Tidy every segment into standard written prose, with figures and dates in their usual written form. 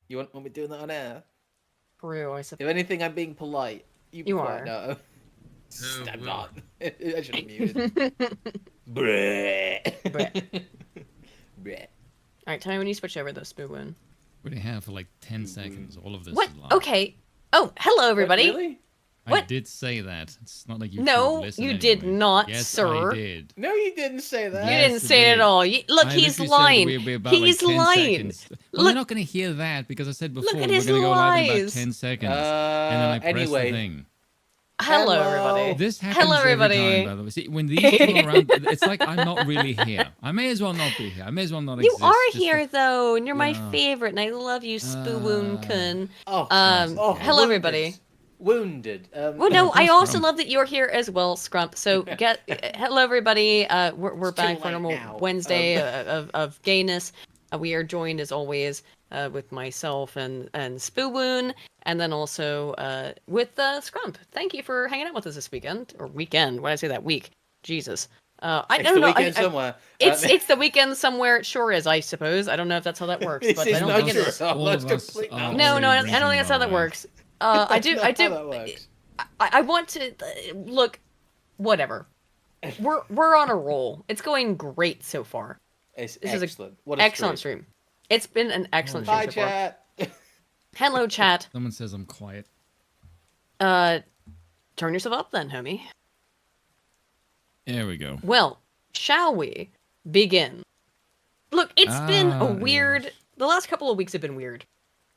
You want me doing that on air? True, I suppose. If anything, I'm being polite. You are. No. Oh, I'm well. not. I should have muted. Bleh. Bleh. Bleh. Alright, tell me when you switch over though, Spoon. We only have for like 10 seconds. All of this What? is live. Okay. Oh, hello everybody. What, really? I What? did say that. It's not like you No, listen you did anyway. not, yes, sir. I did. No, you didn't say that. You Yes, didn't it say it at did. all. Look, I he's literally lying. Said we'd be about He's like 10 lying. Seconds. Well, Look- they're not going to hear that because I said before at we're his going to go live in about lies. 10 seconds. And then I press Anyway. the thing. Hello, Hello. everybody. This happens Hello, every everybody. time, by the way. See, when these come around, it's like I'm not really here. I may as well not be here. I may as well not You exist. are just here though, and you're my Yeah. favorite, and I love you, Spoon-kun. Oh, Hello, wounded. everybody. Wounded. Well, no, I That's also Scrump. love that you're here as well, Scrump. So hello, everybody. We're It's too back for a late normal now. Wednesday of gayness. We are joined as always with myself and Spoon, and then also with Scrump. Thank you for hanging out with us this weekend or weekend. Why did I say that? Week. Jesus. I It's don't the know. weekend somewhere. It's the weekend somewhere. It sure is, I suppose. I don't know if that's how that works, This but is I don't not think it true. is. Oh, that's All of us complete are nonsense. No, I don't drinking think that's how that while works. I do. That's I not do. how that works. I want to look. Whatever. We're on a roll. It's going great so far. It's This is a excellent. What a Excellent stream. It's been an excellent stream Hi, so far. chat. Hello, chat. Someone says I'm quiet. Turn yourself up then, homie. There we go. Well, shall we begin? Look, it's been a weird. yes. The last couple of weeks have been weird.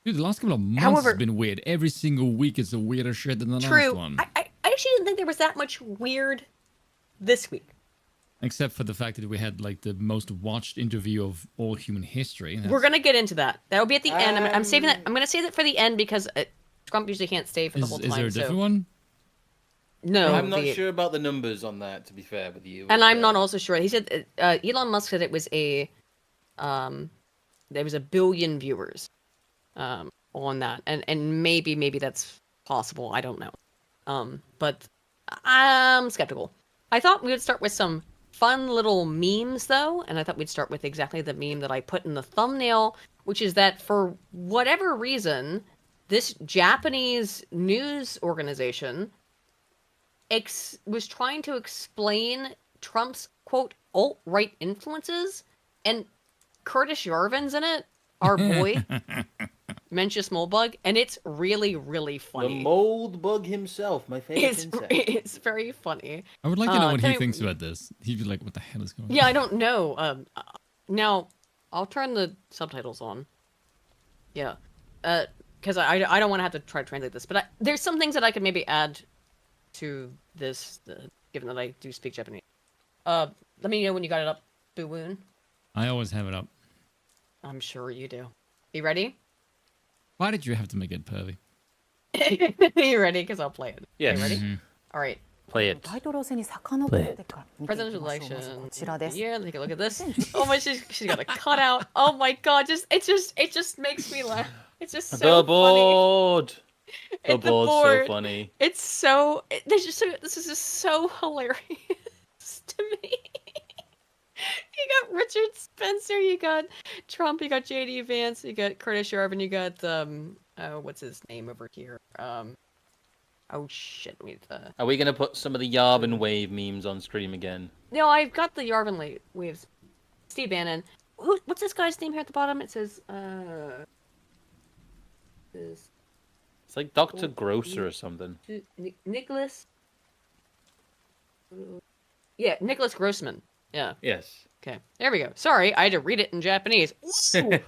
Dude, the last couple of months However- has been weird. Every single week is a weirder shit than the True. last one. I actually didn't think there was that much weird this week. Except for the fact that we had like the most watched interview of all human history. We're gonna get into that. That'll be at the end. I'm saving that. Um, I'm gonna save that for the end because Scrump usually can't stay for the whole time. Is there a so different one? no, I'm not sure about the numbers on that, to be fair with you. And I'm not also sure. He said Elon Musk said it was there was 1 billion viewers on that, and maybe that's possible. I don't know. But I'm skeptical. I thought we would start with some fun little memes though, and I thought we'd start with exactly the meme that I put in the thumbnail, which is that for whatever reason, this Japanese news organization was trying to explain Trump's quote alt-right influences, and Curtis Yarvin's in it, our boy, Mencius Moldbug, and it's really, really The funny. mold bug himself, my favorite insect. It's very funny. I would like to know what tell he me- thinks about this. He'd be like, what the hell is going on? Yeah, I don't know. Now, I'll turn the subtitles on. Yeah. Because I don't want to have to try to translate this, but there's some things that I could maybe add to this, given that I do speak Japanese. Let me know when you got it up, Boo Woon. I always have it up. I'm sure you do. You ready? Why did you have to make it pervy? You ready? Because I'll play it. Yes. You ready? Mhm. All right. Play it. タイトル戦に遡ってから見ていき Presidential ましょう。まず election. こちらです。 Yeah, take a look at this. Oh my, she's got a cutout. Oh my god, it just makes me laugh. It's just so The funny. board. The It's the board's board. so funny. It's so. This is just so hilarious to me. You got Richard Spencer, you got Trump, you got JD Vance, you got Curtis Yarvin, you got what's his name over here? Oh shit, Are we gonna put some of the Yarvin wave memes on stream again? No, I've got the Yarvin waves. Steve Bannon. What's this guy's name here at the bottom? It says is It's like Dr. Grosser or something. Nicholas. Yeah, Nicholas Grossman. Yeah. Yes. Okay. There we go. Sorry, I had to read it in Japanese. Ooh,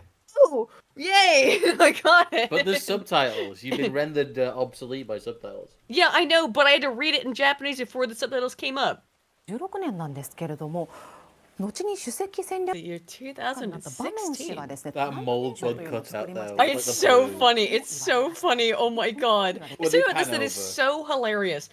ooh, yay! I got it. But there's subtitles. You've been rendered obsolete by subtitles. Yeah, I know, but I had to read it in Japanese before the subtitles came up. 16年なんですけれども、後に首席戦略 The year 家になった場面氏が 2016. ですね、 That 大 mold 現象と bug いうのを cut 作 out りまし there. た。 It's so funny. It's so funny. Oh my god. Well, So they this pan thing is over. so hilarious.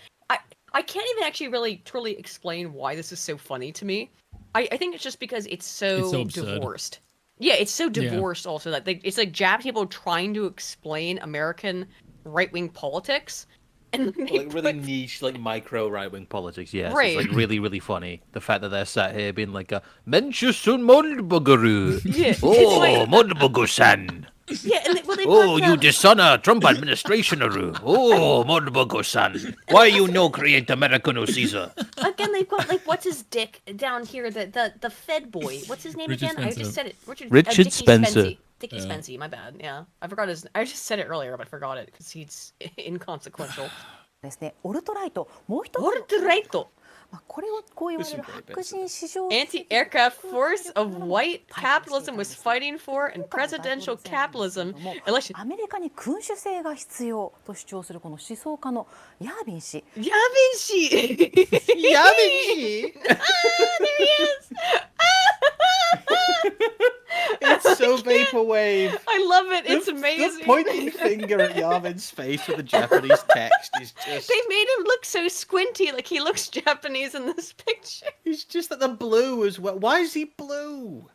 I can't even actually really truly explain why this is so funny to me. I think it's just because it's so absurd. divorced. Yeah, it's so Yeah. divorced also that it's like Japanese people trying to explain American right-wing politics and they Like really put- niche, like micro right-wing politics. Yes, Right. it's like really, really funny. The fact that they're sat here being like, "Menchusun Moldbuguru." Yeah, it's Oh, like- Moldbugu-san. Yeah, and they Oh, brought you up- dishonor Trump administration, Oh, Morbogo-san. Why you no create Americano Caesar? Again, they've got like what's his dick down here, the Fed boy. What's his name Richard again? I just Spencer. said it. Richard Dickie Spencer. Spency. Dickie Spency. My bad. Yeah, I forgot his. I just said it earlier, but forgot it because he's inconsequential. ですね、オルトライト、もう一つ、 Ortreito, まあ、これをこう言われる白人至上 anti-aircraft force of white capitalism was fighting for, and presidential capitalism election. アメリカに君主制が必要と主張するこの思想家のヤービン氏。 Yavinci. Yavishi! There he is. It's so vaporwave. I love it. It's The amazing. pointing finger at Yarvin's face with the Japanese text is just... They made him look so squinty, like he looks Japanese in this picture. He's just at the blue as well. Why is he blue?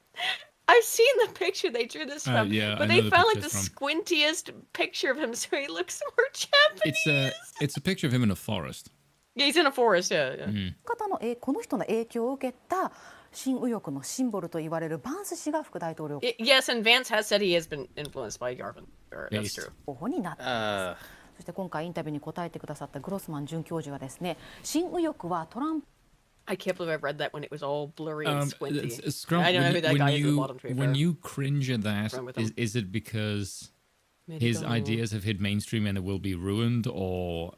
I've seen the picture they drew this from, yeah, I but know they the found like the pictures squintiest picture of him, so he looks more Japanese. It's a picture of him in a forest. Yeah, he's in a forest. Yeah, yeah. 方のこの人の影響を受けた新右翼のシンボルと言われるバンス氏が副大統領 Yes, and Vance has said he has been influenced by Yarvin. That's Yes. true. 候補になっています。そして今回インタビューに答えてくださったグロスマン准教授はですね、新右翼はトランプ I can't believe I've read that when it was all blurry and squinty. Scrump, I don't know who that guy is at the bottom. To be when fair. you cringe at that, Wrong with him. is it because Maybe his don't- ideas have hit mainstream and it will be ruined, or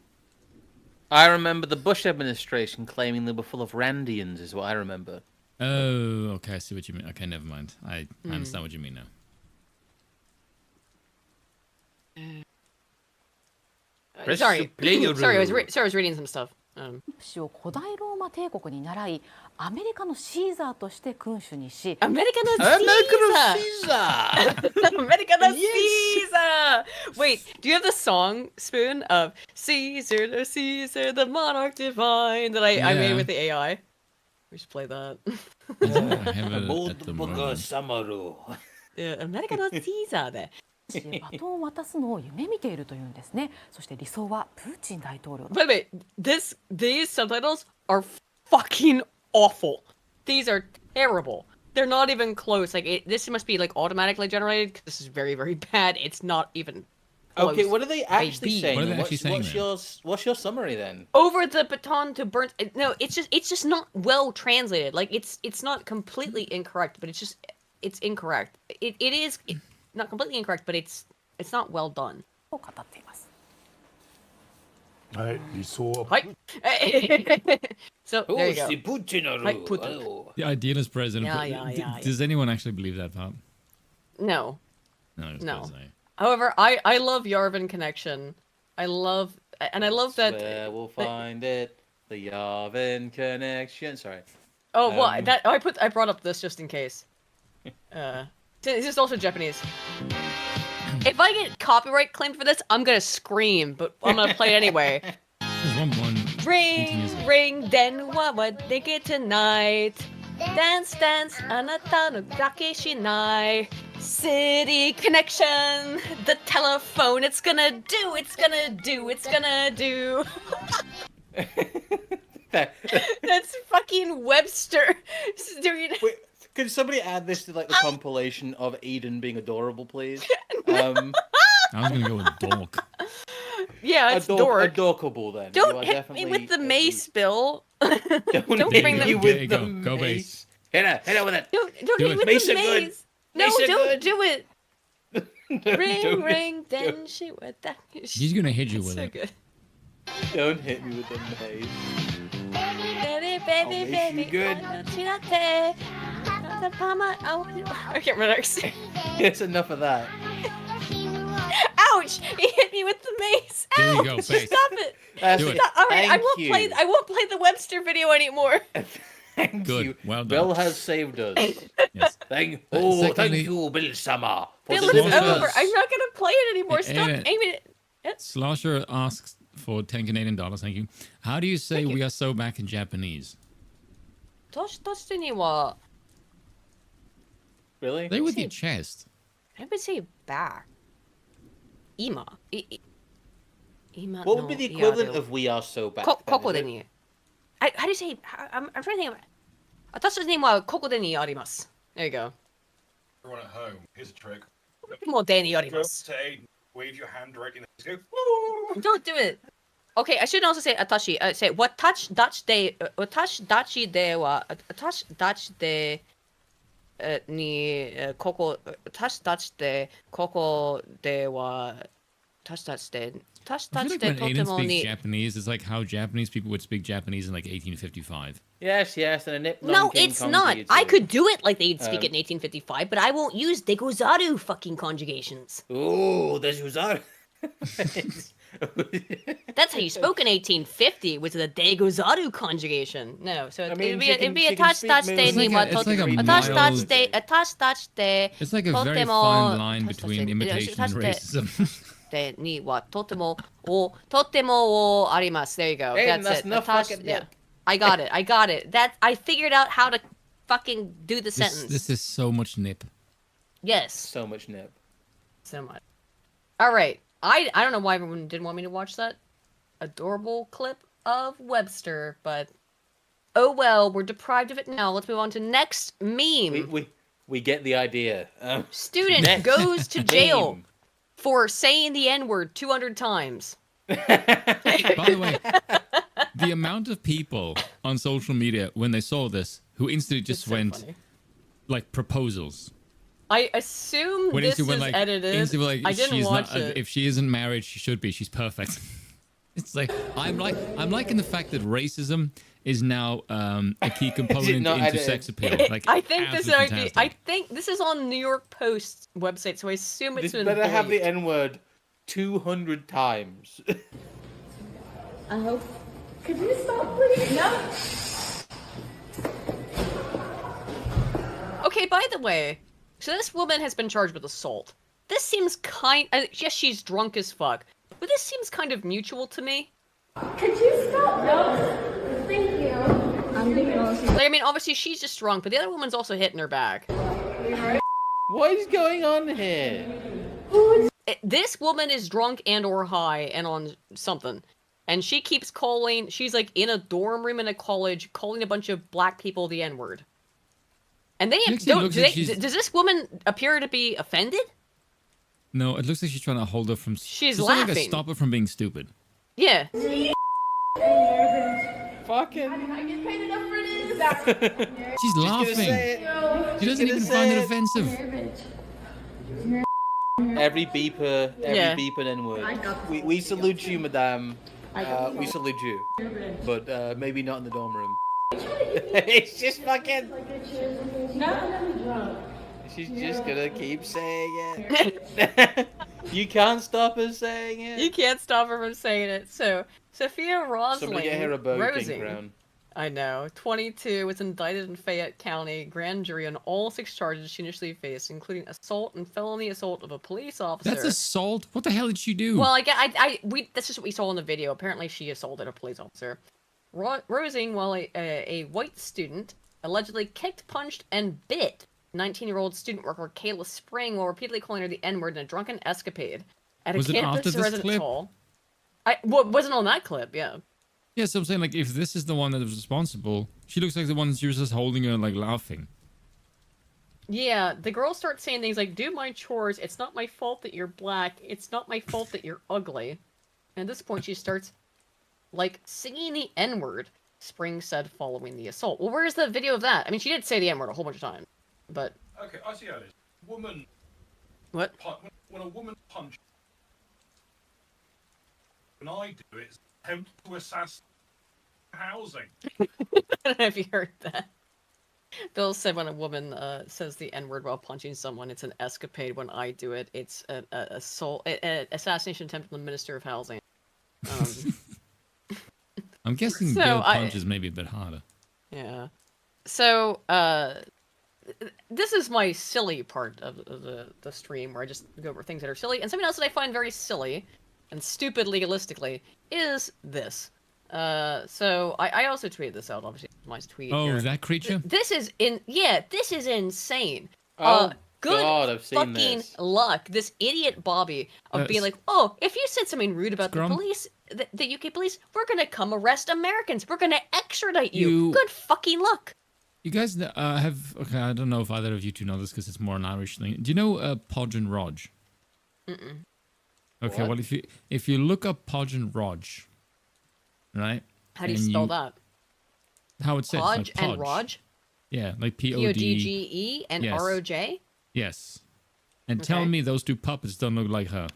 I remember the Bush administration claiming they were full of Randians, is what I remember. oh, okay, I see what you mean. Okay, never mind. I understand what you mean now. Sorry, Player sorry, I was rule. sorry, I was reading some stuff. 氏を古代ローマ帝国に習い、アメリカのシーザーとして君主にし、 American American Caesar. Caesar! American Yes. Caesar. Wait, do you have the song Spoon of Caesar, the Caesar, the monarch divine that I made Yeah. with the AI? We should play that. I don't have it at the Morbogo moment. Samaru. Yeah, American Caesar で。バトンを渡すのを夢見ているというんですね。そして理想はプーチン大統領だ。 By the way, these subtitles are fucking awful. These are terrible. They're not even close. Like this must be like automatically generated. 'Cause this is very, very bad. It's not even close. Okay, what are they actually Baby. saying? What are they then? actually saying What's your summary then? Over the baton to burnt. No, it's just not well translated. Like it's not completely incorrect, but it's incorrect. It is not completely incorrect, but it's not well done. と語っています。はい、理想は Hi. So there you go. Putinaru. Hi, Putin. Oh. The idealist president. Yeah. Does anyone actually believe that part? No. No. I was No. gonna say. However, I love Yarvin connection. I love that. Where we'll find it. The Yarvin connection. Sorry. Oh well, I brought up this just in case. This is also Japanese. If I get copyright claimed for this, I'm gonna scream, but I'm gonna play it anyway. There's one. Ring, ring, then what would they get tonight? Dance, dance, anata no dake shinai. City connection, the telephone, it's gonna do. That's fucking Webster. Wait, can somebody add this to like the compilation of Eden being adorable, please? I was gonna go with dork. Yeah, it's dork. Adorkable then. You Don't are hit me definitely with the at mace, least- Bill. Don't Don't hit bring me them- with There you the go. Go mace. Hit her with it. Don't Do hit me it. with Mace the are good. mace. No, Mace are don't good. do it. Ring, Don't- ring, then she with that. He's gonna hit you with So it. good. Don't hit me with the mace. Baby, I'll baby, make you baby. good. I can't remember next. It's enough of that. Ouch! He hit me with the mace. There you Ouch! go, face. Stop it. That's Do it. All right, I Thank won't you. play. I won't play the Webster video anymore. Thank Good. you. Well done. Bill has saved us. Yes. Thank secondly- you, Bill Summer. for Bill, saving it's Slaughter- over. us. I'm not gonna play it anymore. Stop Ava- aiming it. Slosher asks for 10 Canadian dollars. Thank you. How do you say Thank you. we are so back in Japanese? 年としてには Really? Say with See. your chest. I would say back. Ima. Ima. What would be the equivalent of we are so back? then, is ここで it? に how do you say I'm trying to think of it. 私たちにはここでにあります. There you go. everyone at home. Here's a trick. もう手により Go ま up す。 to Aiden, wave your hand directly, and just go. Don't do it. Okay, I should also say Atashi. Say what touch Dutch de touch Dachi de wa touch Dutch de ni koko touch Dutch de koko de wa touch Dutch de touch I Dutch feel like de when Aiden totemo speaks ni. Japanese, it's like how Japanese people would speak Japanese in like 1855. Yes, yes, and a nip. No, it's not. I could do it like they'd speak it in 1855, but I won't use degozaru fucking conjugations. Oh, the Juzar. That's how you spoke in 1850 with the degozaru conjugation. No, so I mean, it'd be a she can touch speak touch moves. de ni wa It's like a a touch touch mild- de a touch touch de It's like a very Totemo- fine line touch between touch- imitation and touch racism. でにはとてもあります. There you go. Aiden, That's that's it. enough Attach- fucking yeah. nip. I got it. That I figured out how to fucking do the this, sentence. this is so much nip. Yes. So much nip. So much. All right. I don't know why everyone didn't want me to watch that adorable clip of Webster, but oh well, we're deprived of it now. Let's move on to next meme. We get the idea. Student Next goes to jail meme. for saying the N-word 200 times. By the way, the amount of people on social media when they saw this who instantly just It's so went funny. like proposals. I assume When this instantly is went edited. instantly like I didn't she's watch not, it. if she isn't married, she should be. She's perfect. It's like I'm liking the fact that racism is now a key component not into edited? sex appeal. Like I think this absolutely might be. fantastic. I think this is on New York Post website, so I assume it's This been. better have the bleeped. N-word 200 times. I hope. Could you stop, please? No. Okay, by the way, so this woman has been charged with assault. This seems yes, she's drunk as fuck, but this seems kind of mutual to me. Could you stop? No. Thank you. I'm being honest. Like, I mean, obviously she's just drunk, but the other woman's also hitting her back. What is going on here? This woman is drunk and or high and on something. And she keeps calling, she's like in a dorm room in a college, calling a bunch of black people the N-word. And they It actually looks like she's- does this woman appear to be offended? No, it looks like she's trying to hold her from. She's just like to laughing. stop her from being stupid. Yeah. Fucking. I get paid enough for this. She's Gonna laughing. say it. She doesn't gonna even say find it it. offensive. Every beeper, Yeah. N-word. We salute you, madame. We salute you. But maybe not in the dorm room. It's just fucking. She's just gonna keep saying it. You can't stop her saying it. You can't stop her from saying it. So, Sophia Somebody get her a Rosling, Burger King Rosing, crown. I know, 22, was indicted in Fayette County grand jury on all 6 charges she initially faced, including assault and felony assault of a police officer. That's assault. What the hell did she do? Well, that's just what we saw in the video. Apparently, she assaulted a police officer. Rosing, while a white student, allegedly kicked, punched, and bit 19-year-old student worker Kayla Spring while repeatedly calling her the N-word in a drunken escapade at Was a it after campus this residence clip? hall. Wasn't on that clip, yeah. Yeah, so I'm saying, like, if this is the one that was responsible, she looks like the one she was just holding her and, like, laughing. Yeah, the girl starts saying things like, do my chores, it's not my fault that you're black, it's not my fault that you're ugly. And at this point, she starts, like, singing the N-word, Spring said following the assault. Well, where's the video of that? I mean, she did say the N-word a whole bunch of times, but... Okay, I see how it is. Woman. What? When a woman punches. When I do it, it's attempt to assassinate housing. I don't know if you heard that. Bill said when a woman says the N-word while punching someone, it's an escapade. When I do it, it's an assassination attempt on the Minister of Housing. I'm guessing So Bill I- Punch is maybe a bit harder. Yeah. So, this is my silly part of the stream, where I just go over things that are silly. And something else that I find very silly and stupid legalistically is this. So I also tweeted this out, obviously, my tweet Oh, here. that creature? This is this is insane. Oh, Good God, I've seen fucking this. luck. This idiot Bobby of being like, oh, if you said something rude about Scrump? the police, the UK police, we're gonna come arrest Americans. We're gonna extradite you. You- Good fucking luck. You guys have... Okay, I don't know if either of you two know this because it's more an Irish thing. Do you know Podge and Rog? Mm-mm. Okay, What? well, if you look up Podge and Rog, right? How do you and spell that? How it says, Podge like and Rog? Yeah, like Podge. Podge and Yes. Roj? Yes. And tell Okay. me those two puppets don't look like her.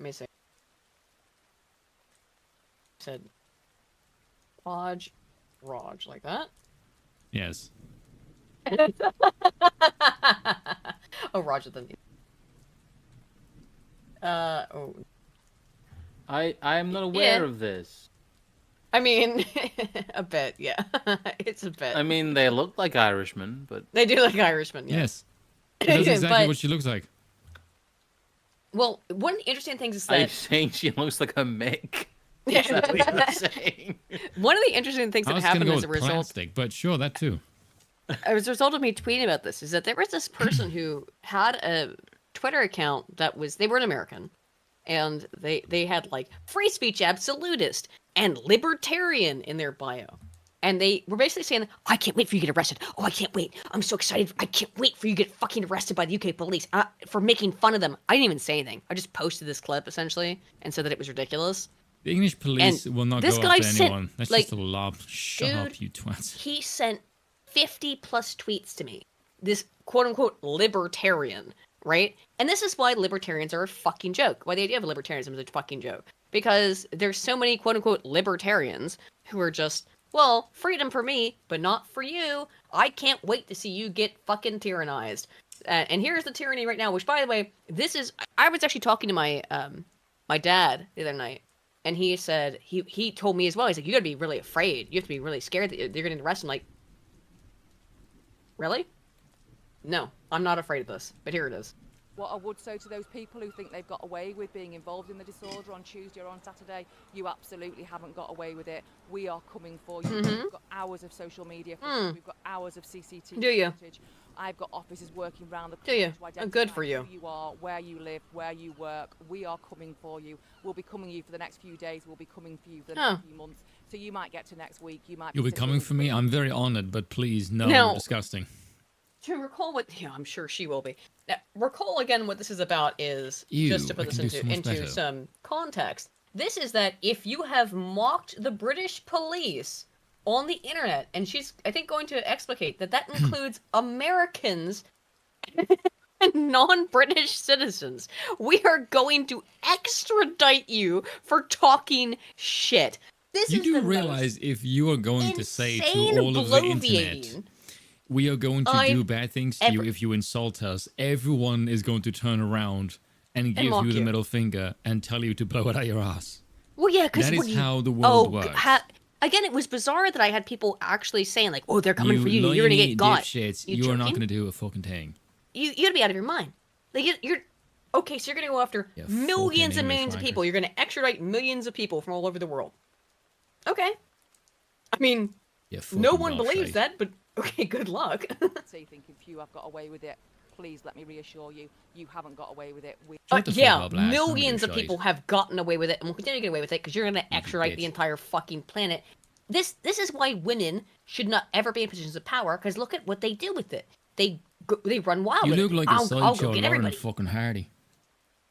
Let me see. Said Podge, Rog, like that? Yes. Oh, Roger the. Oh. I'm not aware Yeah. of this. I mean, a bit, yeah. It's a bit. I mean, they look like Irishmen, but They do look Irishmen, yeah. Yes. That's exactly But- what she looks like. Well, one interesting thing is are you that saying she looks like a Mick? Yeah. Is that what you're saying? one of the interesting things I that was gonna happened go as a with result plastic, but sure, that too. as a result of me tweeting about this is that there was this person who had a Twitter account that was they were an American, and they had like free speech absolutist and libertarian in their bio, and they were basically saying, "I can't wait for you to get arrested. Oh, I can't wait. I'm so excited. I can't wait for you to get fucking arrested by the UK police for making fun of them." I didn't even say anything. I just posted this clip essentially and said that it was ridiculous. The English police And will not this go guy after sent, anyone. That's like, just a lob. Shut up, dude, you twats. He sent 50 plus tweets to me. This quote unquote libertarian, right? And this is why libertarians are a fucking joke. Why the idea of libertarianism is a fucking joke. Because there's so many quote unquote libertarians who are just, well, freedom for me, but not for you. I can't wait to see you get fucking tyrannized. And here's the tyranny right now, which by the way, this is, I was actually talking to my, my dad the other night. And he said, he told me as well, he's like, you gotta be really afraid. You have to be really scared that they're gonna arrest him. Like, really? No, I'm not afraid of this, but here it is. What I would say to those people who think they've got away with being involved in the disorder on Tuesday or on Saturday, you absolutely haven't got away with it. We are coming for you. Mhm. We've got hours of social media footage. We've got hours of CCTV Do you? footage. I've got officers working round the clock Do you? to Oh, identify good for you. who you are, where you live, where you work. We are coming for you. We'll be coming for the next few days. We'll be coming for you for the Oh. next few months. So you might get to next week. You might. You'll be sitting coming with for me? I'm very honored, but please, no, No. disgusting. To recall what, yeah, I'm sure she will be. Now, recall again what this is about is, Ew, just to I put this can do so much into better. some context, this is that if you have mocked the British police on the internet, and she's, I think, going to explicate that that includes Americans and non-British citizens, we are going to extradite you for talking shit. This You is do the realize if you are going to say to insane all of the internet, bloviating. we are going to I'm do bad things to you if you insult us, everyone is going to turn around and give mock you the you. middle finger and tell you to blow it out your ass. Well, yeah, because That is how the world works. Again, it was bizarre that I had people actually saying like, "Oh, they're coming for you. loony You're gonna get got." dipshits, You you are not joking? going to do a fucking thing. You gotta be out of your mind. Like you're okay. So you're gonna go after You millions fucking and English millions of wankers. people. You're gonna extradite millions of people from all over the world. Okay. I mean, You no fucking one believes gobshite. that, but okay, good luck. say thinking few have got away with it. Please let me reassure you, you haven't got away with it. We Shut the fuck yeah, up, lass. millions Don't of give a people shite. have gotten away with it and will continue to get away with it because you're going to extradite the bitch. entire fucking planet. This is why women should not ever be in positions of power because look at what they do with it. They run wild You with look it. like a I'll go sideshow get Lauren everybody. fucking Hardy.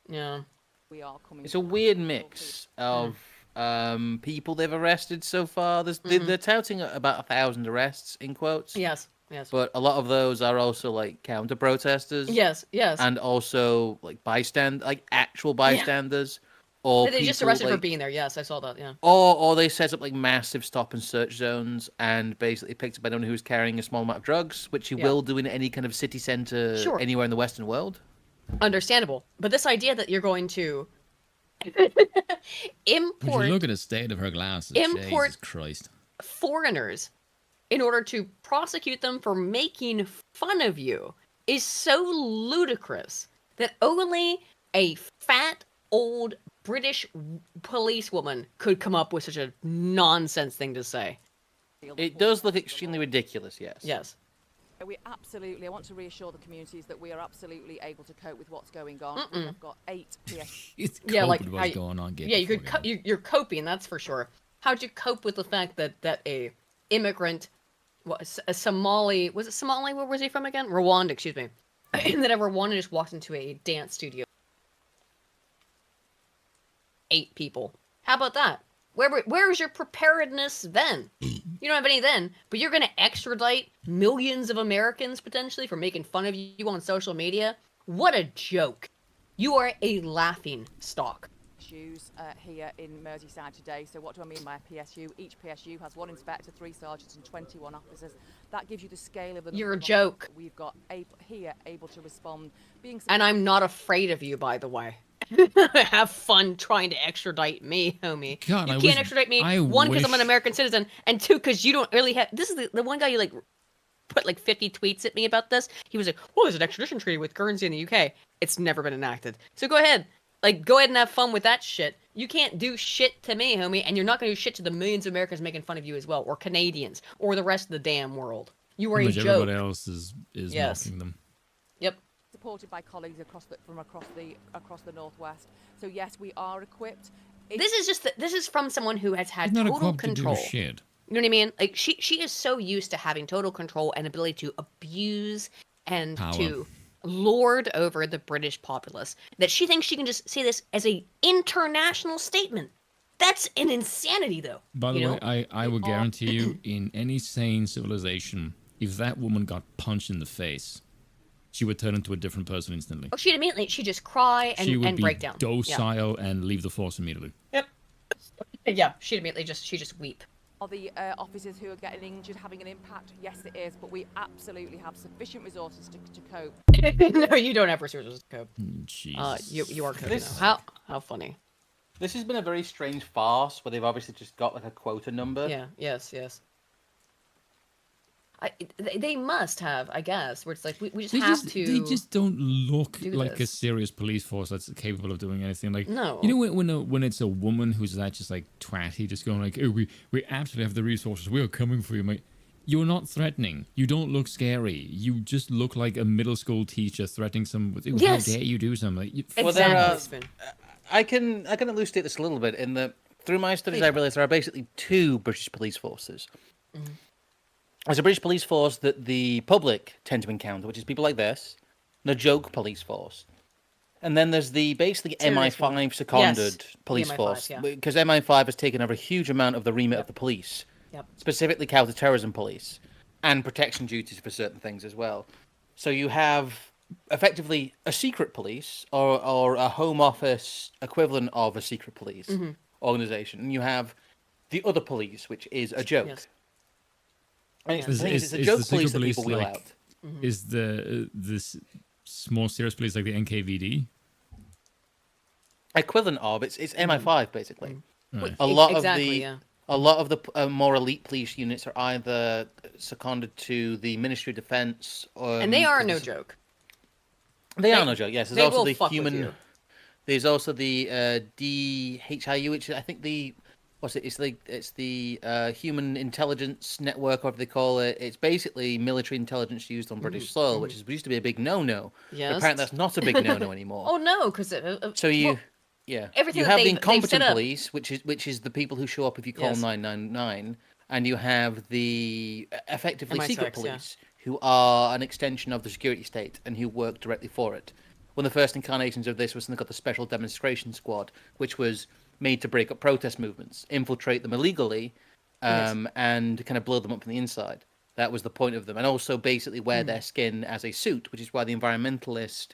Yeah. are coming. It's a weird mix of people they've arrested so far. They're touting about 1,000 arrests in quotes. Yes. Yes. But a lot of those are also like counter protesters. Yes. Yes. And also like actual bystanders. Or they just people, arrested for like- being there. Yes, I saw that. Yeah. Or they set up like massive stop and search zones and basically picked up anyone who's carrying a small amount of drugs, which you Yeah. will do in any kind of city center Sure. anywhere in the Western world. Understandable, but this idea that you're going to Would import you look at the state of her glasses? Import- Jesus Christ. foreigners in order to prosecute them for making fun of you is so ludicrous that only a fat old British policewoman could come up with such a nonsense thing to say. It does look extremely ridiculous, yes. Yes. We absolutely. I want to reassure the communities that we are absolutely able to cope with what's going on. Mm-mm. We have got 8 PS. It's Yeah, like, what's going on. Get Yeah, the you could. fuck out. You're coping, that's for sure. How'd you cope with the fact that a immigrant a Somali, was it Somali? Where was he from again? Rwanda, excuse me. That a Rwanda just walked into a dance studio. 8 people. How about that? Where's your preparedness then? You don't have any then, but you're going to extradite millions of Americans potentially for making fun of you on social media? What a joke. You are a laughing stock. PSUs here in Merseyside today. So what do I mean by PSU? Each PSU has 1 inspector, 3 sergeants and 21 officers. That gives you the scale of the You're a joke. We've got able to respond. And I'm not afraid of you, by the way. Have fun trying to extradite me, homie. God, you can't extradite me, 1, because I'm an American citizen, and 2, because you don't really have... This is the one guy you, like, put, like, 50 tweets at me about this. He was like, oh, there's an extradition treaty with Guernsey in the UK. It's never been enacted. So go ahead. Like, go ahead and have fun with that shit. You can't do shit to me, homie, and you're not going to do shit to the millions of Americans making fun of you as well, or Canadians, or the rest of the damn world. You are a joke. Everybody else is mocking them. Yep. Supported by colleagues from across the northwest. So yes, we are equipped. This is from someone who has had He's not total equipped control. to do shit. You know what I mean? Like she is so used to having total control and ability to abuse and Power. to lord over the British populace that she thinks she can just say this as a international statement. That's an insanity, though. By the way, I will guarantee you, in any sane civilization, if that woman got punched in the face, she would turn into a different person instantly. Oh, she'd just cry and break down. She would be docile and leave the force immediately. Yep. Yeah, she'd immediately just weep. Are the officers who are getting injured having an impact? Yes, it is, but we absolutely have sufficient resources to cope. No, you don't have resources to cope. Jesus. You are coping now. How funny. This has been a very strange farce where they've obviously just got like a quota number. Yeah. Yes. They must have, I guess, where it's like we just have to. They just don't look like this. a serious police force that's capable of doing anything. Like, no. You know, when it's a woman who's that just like twatty, just going like, "Oh, we absolutely have the resources. We are coming for you, mate." You're not threatening. You don't look scary. You just look like a middle school teacher threatening some. Yes. How dare you do something? Exactly. I can elucidate this a little bit in that through my studies I realised there are basically 2 British police forces. Mm-hmm. There's a British police force that the public tend to encounter, which is people like this, the joke police force. And then there's the basically MI5 seconded police MI5, force, yeah. because MI5 has taken over a huge amount of the remit of the police, specifically counter-terrorism police, and protection duties for certain things as well. So you have effectively a secret police or a home office equivalent of a secret police organization, and you have the other police, which is a joke. Yes. And it's a joke police that people wheel out. Is this more serious police like the NKVD? Equivalent of it's MI5 basically. Right. A lot of the more elite police units are either seconded to the Ministry of Defence, and they are no joke. They are no joke. Yes, there's also the human. There's also the DHIU, which I think it's the Human Intelligence Network, whatever they call it. It's basically military intelligence used on British soil, which used to be a big no-no. Yes. Apparently, that's not a big no-no anymore. Oh no, because you have the incompetent police, which is the people who show up if you call 999, and you have the effectively MI6, secret police who are an extension of the security state and who work directly for it. One of the first incarnations of this was something called the Special Demonstration Squad, which was made to break up protest movements, infiltrate them illegally, and kind of blow them up from the inside. That was the point of them. And also basically wear their skin as a suit, which is why the environmentalist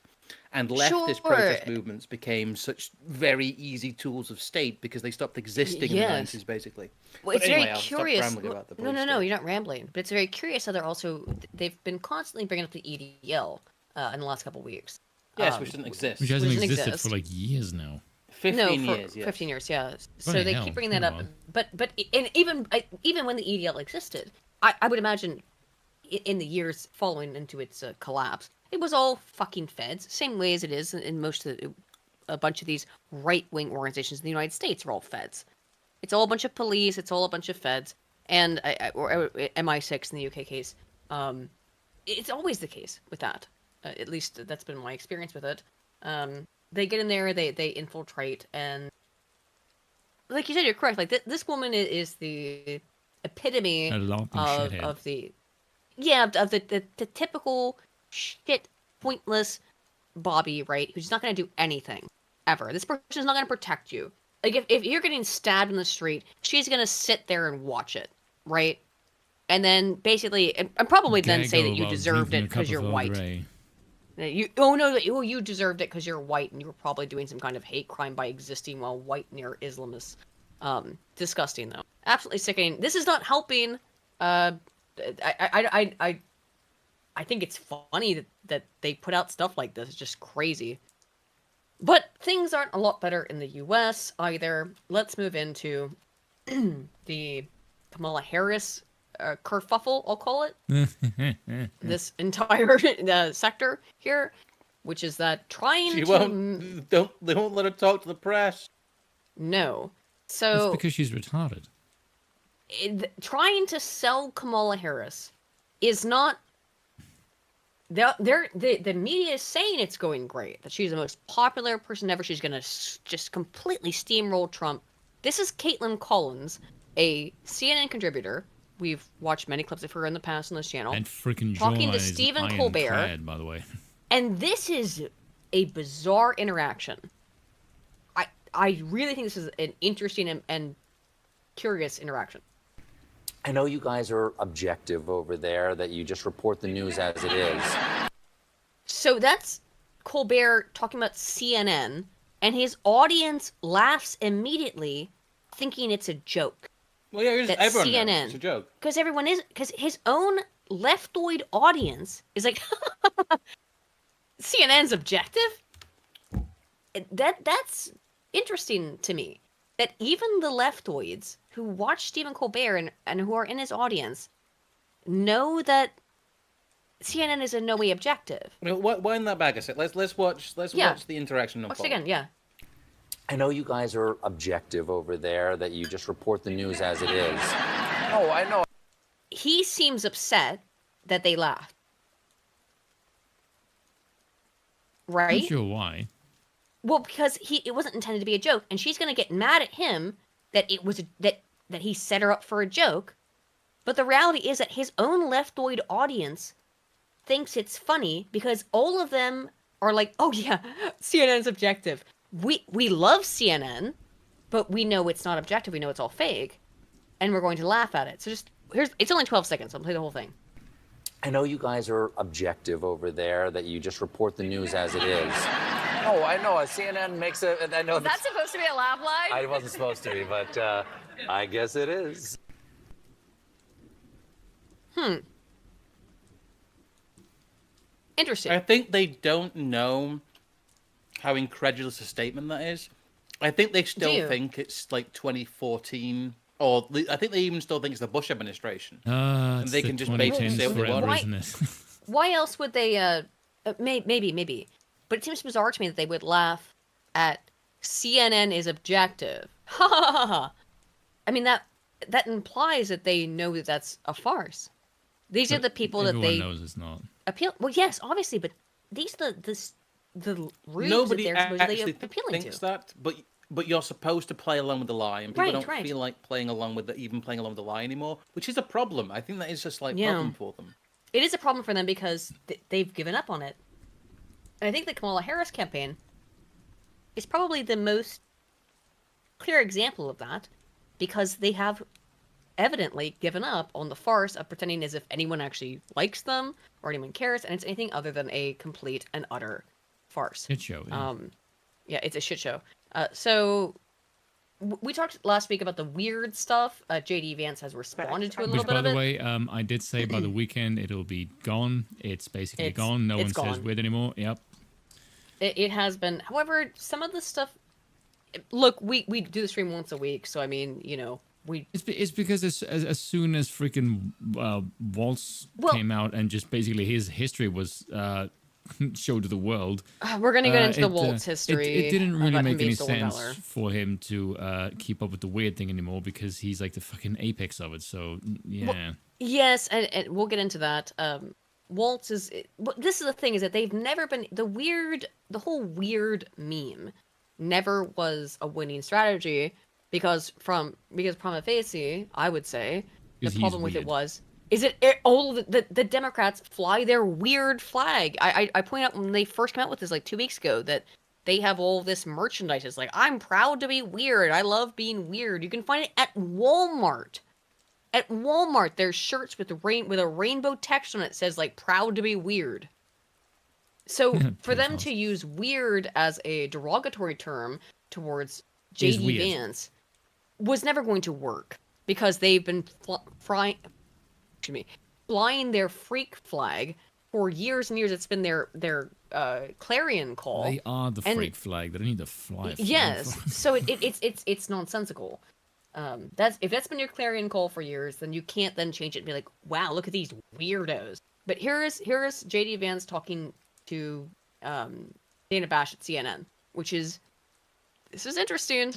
and leftist protest movements became such very easy tools of state because they stopped existing in the 90s, basically. Well, it's anyway, very curious. About the No, you're not rambling. But it's very curious how they've been constantly bringing up the EDL in the last couple of weeks. Yes, which didn't exist. Which hasn't existed for like years now. 15 years, yes. 15 years, yeah. So Bloody they hell, keep bringing that up. on. But even when the EDL existed, I would imagine in the years following into its collapse, it was all fucking feds, same way as it is in a bunch of these right-wing organizations in the United States are all feds. It's all a bunch of police, it's all a bunch of feds, and or MI6 in the UK case. It's always the case with that. At least that's been my experience with it. They get in there, they infiltrate, and like you said, you're correct. Like this woman is the epitome A laughing of shithead. the typical shit, pointless Bobby, right? Who's not going to do anything ever. This person's not going to protect you. Like if you're getting stabbed in the street, she's going to sit there and watch it, right? And then basically, and probably then say that you deserved it because you're white. You deserved it because you're white and you were probably doing some kind of hate crime by existing while white near Islamists. Disgusting though, absolutely sickening. This is not helping. I think it's funny that they put out stuff like this. It's just crazy. But things aren't a lot better in the U.S. either. Let's move into the Kamala Harris kerfuffle, I'll call it. This entire sector here, which is that They won't let her talk to the press. No. It's So because she's retarded. trying to sell Kamala Harris is not. The media is saying it's going great, that she's the most popular person ever. She's gonna just completely steamroll Trump. This is Caitlin Collins, a CNN contributor. We've watched many clips of her in the past on this channel. And freaking Talking to jawline is Stephen Colbert. ironclad, by the way. And this is a bizarre interaction. I really think this is an interesting and curious interaction. I know you guys are objective over there, that you just report the news as it is. So that's Colbert talking about CNN, and his audience laughs immediately, thinking it's a joke. Well, yeah, That everyone CNN, knows it's a joke. Because his own leftoid audience is like, CNN's objective? That's interesting to me. That even the leftoids who watch Stephen Colbert and who are in his audience know that CNN is in no way objective. Wind that back a sec. Let's watch the interaction unfold. Watch it again, yeah. I know you guys are objective over there, that you just report the news as it is. No, I know. He seems upset that they laughed. Right? Not sure why. Well, because it wasn't intended to be a joke, and she's gonna get mad at him that it was that he set her up for a joke. But the reality is that his own leftoid audience thinks it's funny because all of them are like, "Oh yeah, CNN's objective. We love CNN, but we know it's not objective. We know it's all fake, and we're going to laugh at it." So it's only 12 seconds. I'll play the whole thing. I know you guys are objective over there, that you just report the news as it is. No, I know. CNN makes a. I know. Is that supposed to be a laugh line? I wasn't supposed to be, but I guess it is. Interesting. I think they don't know how incredulous a statement that is. I think they still think it's like 2014, or I think they even still think it's the Bush administration. And they can just basically say what they want. Isn't it? Why else would they? Maybe. But it seems bizarre to me that they would laugh at CNN is objective. Ha ha ha ha. I mean that implies that they know that that's a farce. These are the people that they knows it's not. appeal. Well, yes, obviously, but these are the rubes Nobody that they're supposedly actually appealing thinks to. that, but you're supposed to play along with the lie, and people Right. don't feel like playing along with the lie anymore, which is a problem. I think that is a slight Yeah. problem for them. It is a problem for them because they've given up on it. And I think the Kamala Harris campaign is probably the most clear example of that, because they have evidently given up on the farce of pretending as if anyone actually likes them or anyone cares, and it's anything other than a complete and utter farce. Shit show. Yeah. Yeah, it's a shit show. So we talked last week about the weird stuff. JD Vance has responded to a little Which, bit by of the it. way, I did say by the weekend it'll be gone. It's basically gone. No one says gone. weird anymore. Yep. It has been. However, some of the stuff. Look, we do the stream once a week, so I mean, It's because as soon as freaking Walz came out and just basically his history was showed to the world. We're gonna get into the Walz history. It didn't really about him make being any stolen sense valor. for him to keep up with the weird thing anymore, because he's like the fucking apex of it. So yeah. Yes, and we'll get into that. Walz is. This is the thing, is that they've never been the whole weird meme never was a winning strategy, because prima facie, I would say, The 'Cause he's problem with it weird. was, is all the Democrats fly their weird flag. I pointed out when they first came out with this like 2 weeks ago that they have all this merchandise. It's like, I'm proud to be weird. I love being weird. You can find it at Walmart. At Walmart, there's shirts with a rainbow text on it that says like proud to be weird. So for them to use weird as a derogatory term towards Is JD weird. Vance was never going to work because they've been flying their freak flag for years and years. It's been their clarion call. They are the And- freak flag. They don't need to fly. a flag Yes, for it. so it's nonsensical. If that's been your clarion call for years, then you can't then change it and be like, wow, look at these weirdos. But here's JD Vance talking to Dana Bash at CNN, this is interesting.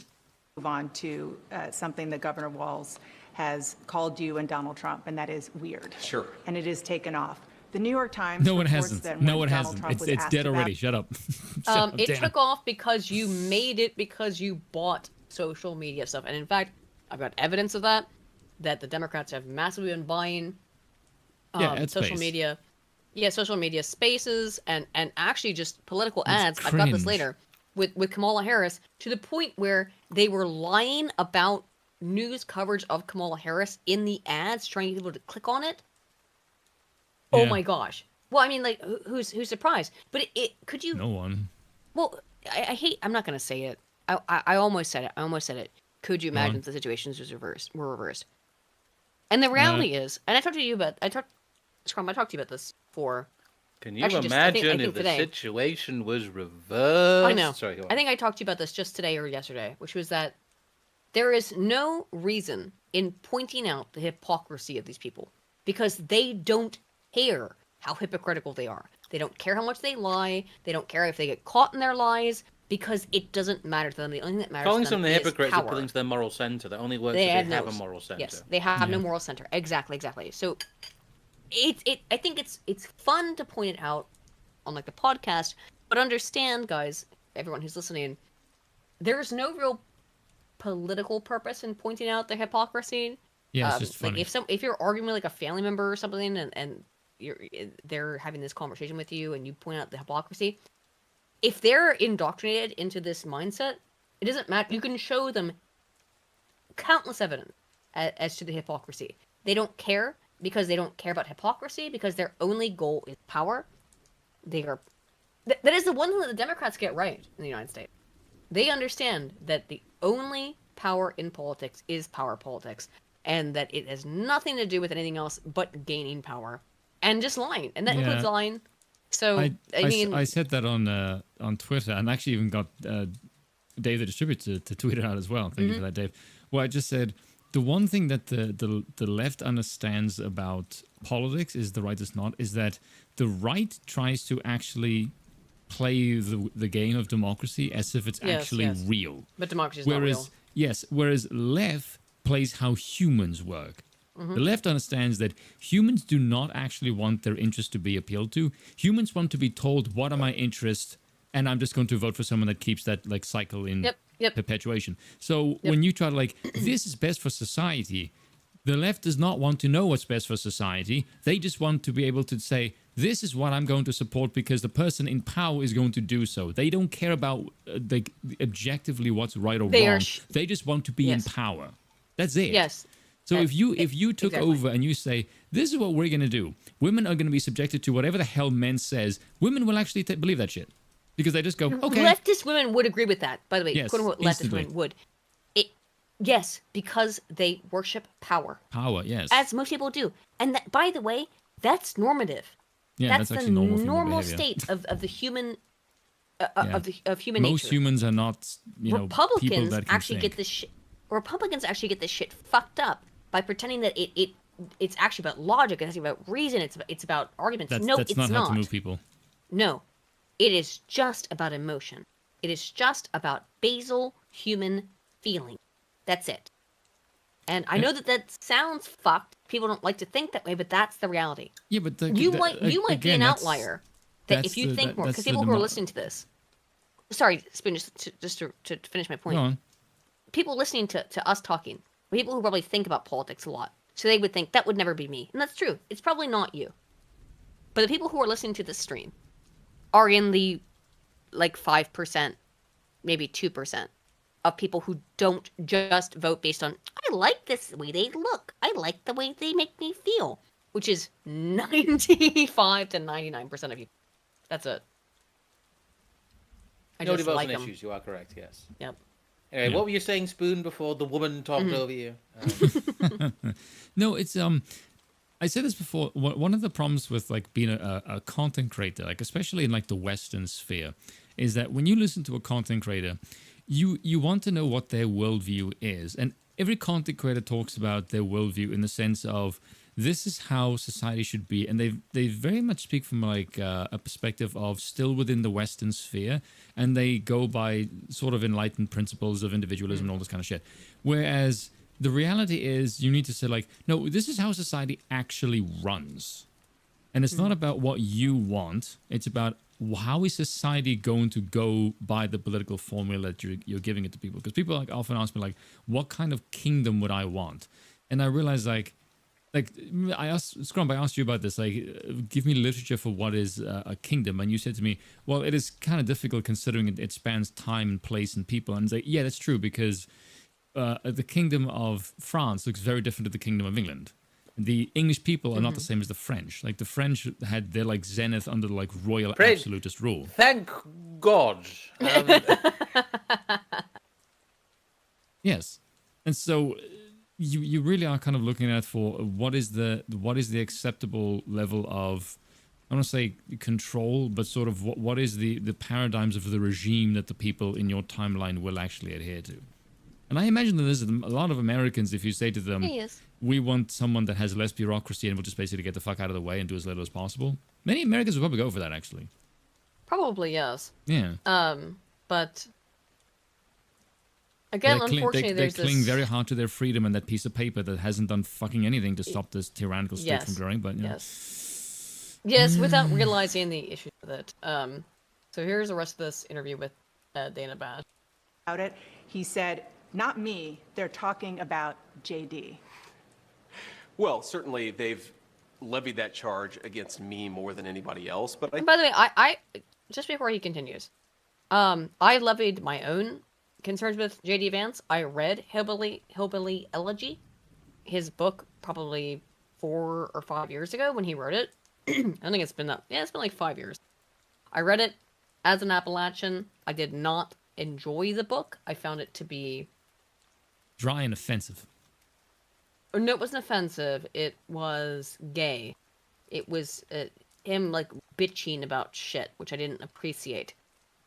Move on to something that Governor Walz has called you and Donald Trump, and that is weird. Sure. And it is taken off. The New York Times No one reports hasn't. that No when one Donald hasn't. Trump was It's asked dead about already. Shut up. Shut up, It Dan. took off because you made it because you bought social media stuff. And in fact, I've got evidence of that the Democrats have massively been buying ad social space. media. Yeah, social media spaces and actually just political It's ads. I've got this cringe. later with Kamala Harris to the point where they were lying about news coverage of Kamala Harris in the ads, trying to get people to click on it. Oh Yeah. my gosh. Well, I mean, like, who's surprised? But could you? No one. Well, I hate. I'm not gonna say it. I almost said it. Could you Go on. imagine if the situations were reversed? And the reality is, and I talked to you about. Scrump, I talked to you about this before. Can you Actually, I think imagine if the today. situation was reversed? I know. Sorry, go on. I think I talked to you about this just today or yesterday, which was that there is no reason in pointing out the hypocrisy of these people because they don't care how hypocritical they are. They don't care how much they lie. They don't care if they get caught in their lies because it doesn't matter to them. The only thing that matters Calling to them some the is hypocrites power. appealing to their moral center. That only works They if have they have no- a moral center. Yes, they have no Yeah. moral center. Exactly. So I think it's fun to point it out on like the podcast, but understand, guys, everyone who's listening, there's no real political purpose in pointing out the hypocrisy. Yeah, it's just funny. Like if you're arguing with like a family member or something, and they're having this conversation with you, and you point out the hypocrisy, if they're indoctrinated into this mindset, it doesn't matter. You can show them countless evidence as to the hypocrisy. They don't care because they don't care about hypocrisy because their only goal is power. They are. That is the one thing that the Democrats get right in the United States. They understand that the only power in politics is power politics, and that it has nothing to do with anything else but gaining power and just lying, and that Yeah. includes lying. So I mean, I said that on Twitter, and actually even got Dave the distributor to tweet it out as well. Thank you for that, Dave. Well, I just said the one thing that the left understands about politics is the right does not, is that the right tries to actually play the game of democracy as if it's Yes, actually yes. real. but democracy is not real. Whereas left plays how humans work. Mm-hmm. The left understands that humans do not actually want their interests to be appealed to. Humans want to be told, what are my interests? And I'm just going to vote for someone that keeps that like cycle in Yep. perpetuation. So when you try to like, this is best for society, the left does not want to know what's best for society. They just want to be able to say, this is what I'm going to support because the person in power is going to do so. They don't care about objectively what's right or They are wrong. sh- They just want to be in Yes. power. That's it. Yes. So That- if you took exactly. over and you say, this is what we're going to do, women are going to be subjected to whatever the hell men says, women will actually believe that shit. Because they just go, okay. Leftist women would agree with that. By the way, Yes, quote unquote, leftist instantly. women would. Yes, because they worship power, Power, yes. as most people do. And that, by the way, that's normative. Yeah, that's that's the actually normal behavior. state of the human Yeah. of human Most nature. humans are not, people Republicans that can actually think. get this shit. Republicans actually get this shit fucked up by pretending that it's actually about logic. It's actually about reason. It's about arguments. That's, No, that's it's not not. how to move people. No, it is just about emotion. It is just about basal human feeling. That's it. And I know that sounds fucked. People don't like to think that way, but that's the reality. Yeah, but You might be again, an that's- outlier that that's if you the- think that- more, that's because the people who are demo- listening to this. Sorry, Spoon, just to finish my point. Go on. People listening to us talking, people who probably think about politics a lot, So they would think that would never be me. And that's true. It's probably not you. But the people who are listening to this stream are in the like 5%, maybe 2% of people who don't just vote based on, I like this way they look. I like the way they make me feel, which is 95 to 99% of you. That's it. I No just devotion like them. issues. You are correct. Yes. Yep. Anyway, what were you saying, Spoon, before the woman talked over you? No, it's I said this before. One of the problems with like being a content creator, like especially in like the Western sphere, is that when you listen to a content creator, you want to know what their worldview is, and every content creator talks about their worldview in the sense of this is how society should be, and they very much speak from like a perspective of still within the Western sphere, and they go by sort of enlightened principles of individualism and all this kind of shit. Whereas the reality is you need to say like, no, this is how society actually runs. And it's not about what you want. It's about how is society going to go by the political formula that you're giving it to people. Because people like often ask me like, what kind of kingdom would I want? And I realize like I asked Scrump, I asked you about this, like, give me literature for what is a kingdom. And you said to me, well, it is kind of difficult considering it spans time and place and people. And it's like, yeah, that's true, because the kingdom of France looks very different to the kingdom of England. The English people are not the same as the French. Like the French had their like zenith under like royal absolutist rule. Thank God. Yes. And so you really are kind of looking at for what is the acceptable level of, I don't want to say control, but sort of what is the paradigms of the regime that the people in your timeline will actually adhere to. And I imagine that there's a lot of Americans, if you say to them, we want someone that has less bureaucracy and will just basically get the fuck out of the way and do as little as possible. Many Americans will probably go for that, actually. Probably, yes. Yeah. But again, unfortunately, they there's cling this... very hard to their freedom and that piece of paper that hasn't done fucking anything to stop this tyrannical state from growing. But yes, without realizing the issues with it. So here's the rest of this interview with Dana Bash. About it, he said, "Not me. They're talking about JD." Well, certainly they've levied that charge against me more than anybody else. But And by the way, I just before he continues, I levied my own concerns with J.D. Vance. I read Hillbilly Elegy, his book, probably 4 or 5 years ago when he wrote it. I think it's been it's been like 5 years. I read it as an Appalachian. I did not enjoy the book. I found it to be dry and offensive. No, it wasn't offensive. It was gay. It was him like bitching about shit, which I didn't appreciate,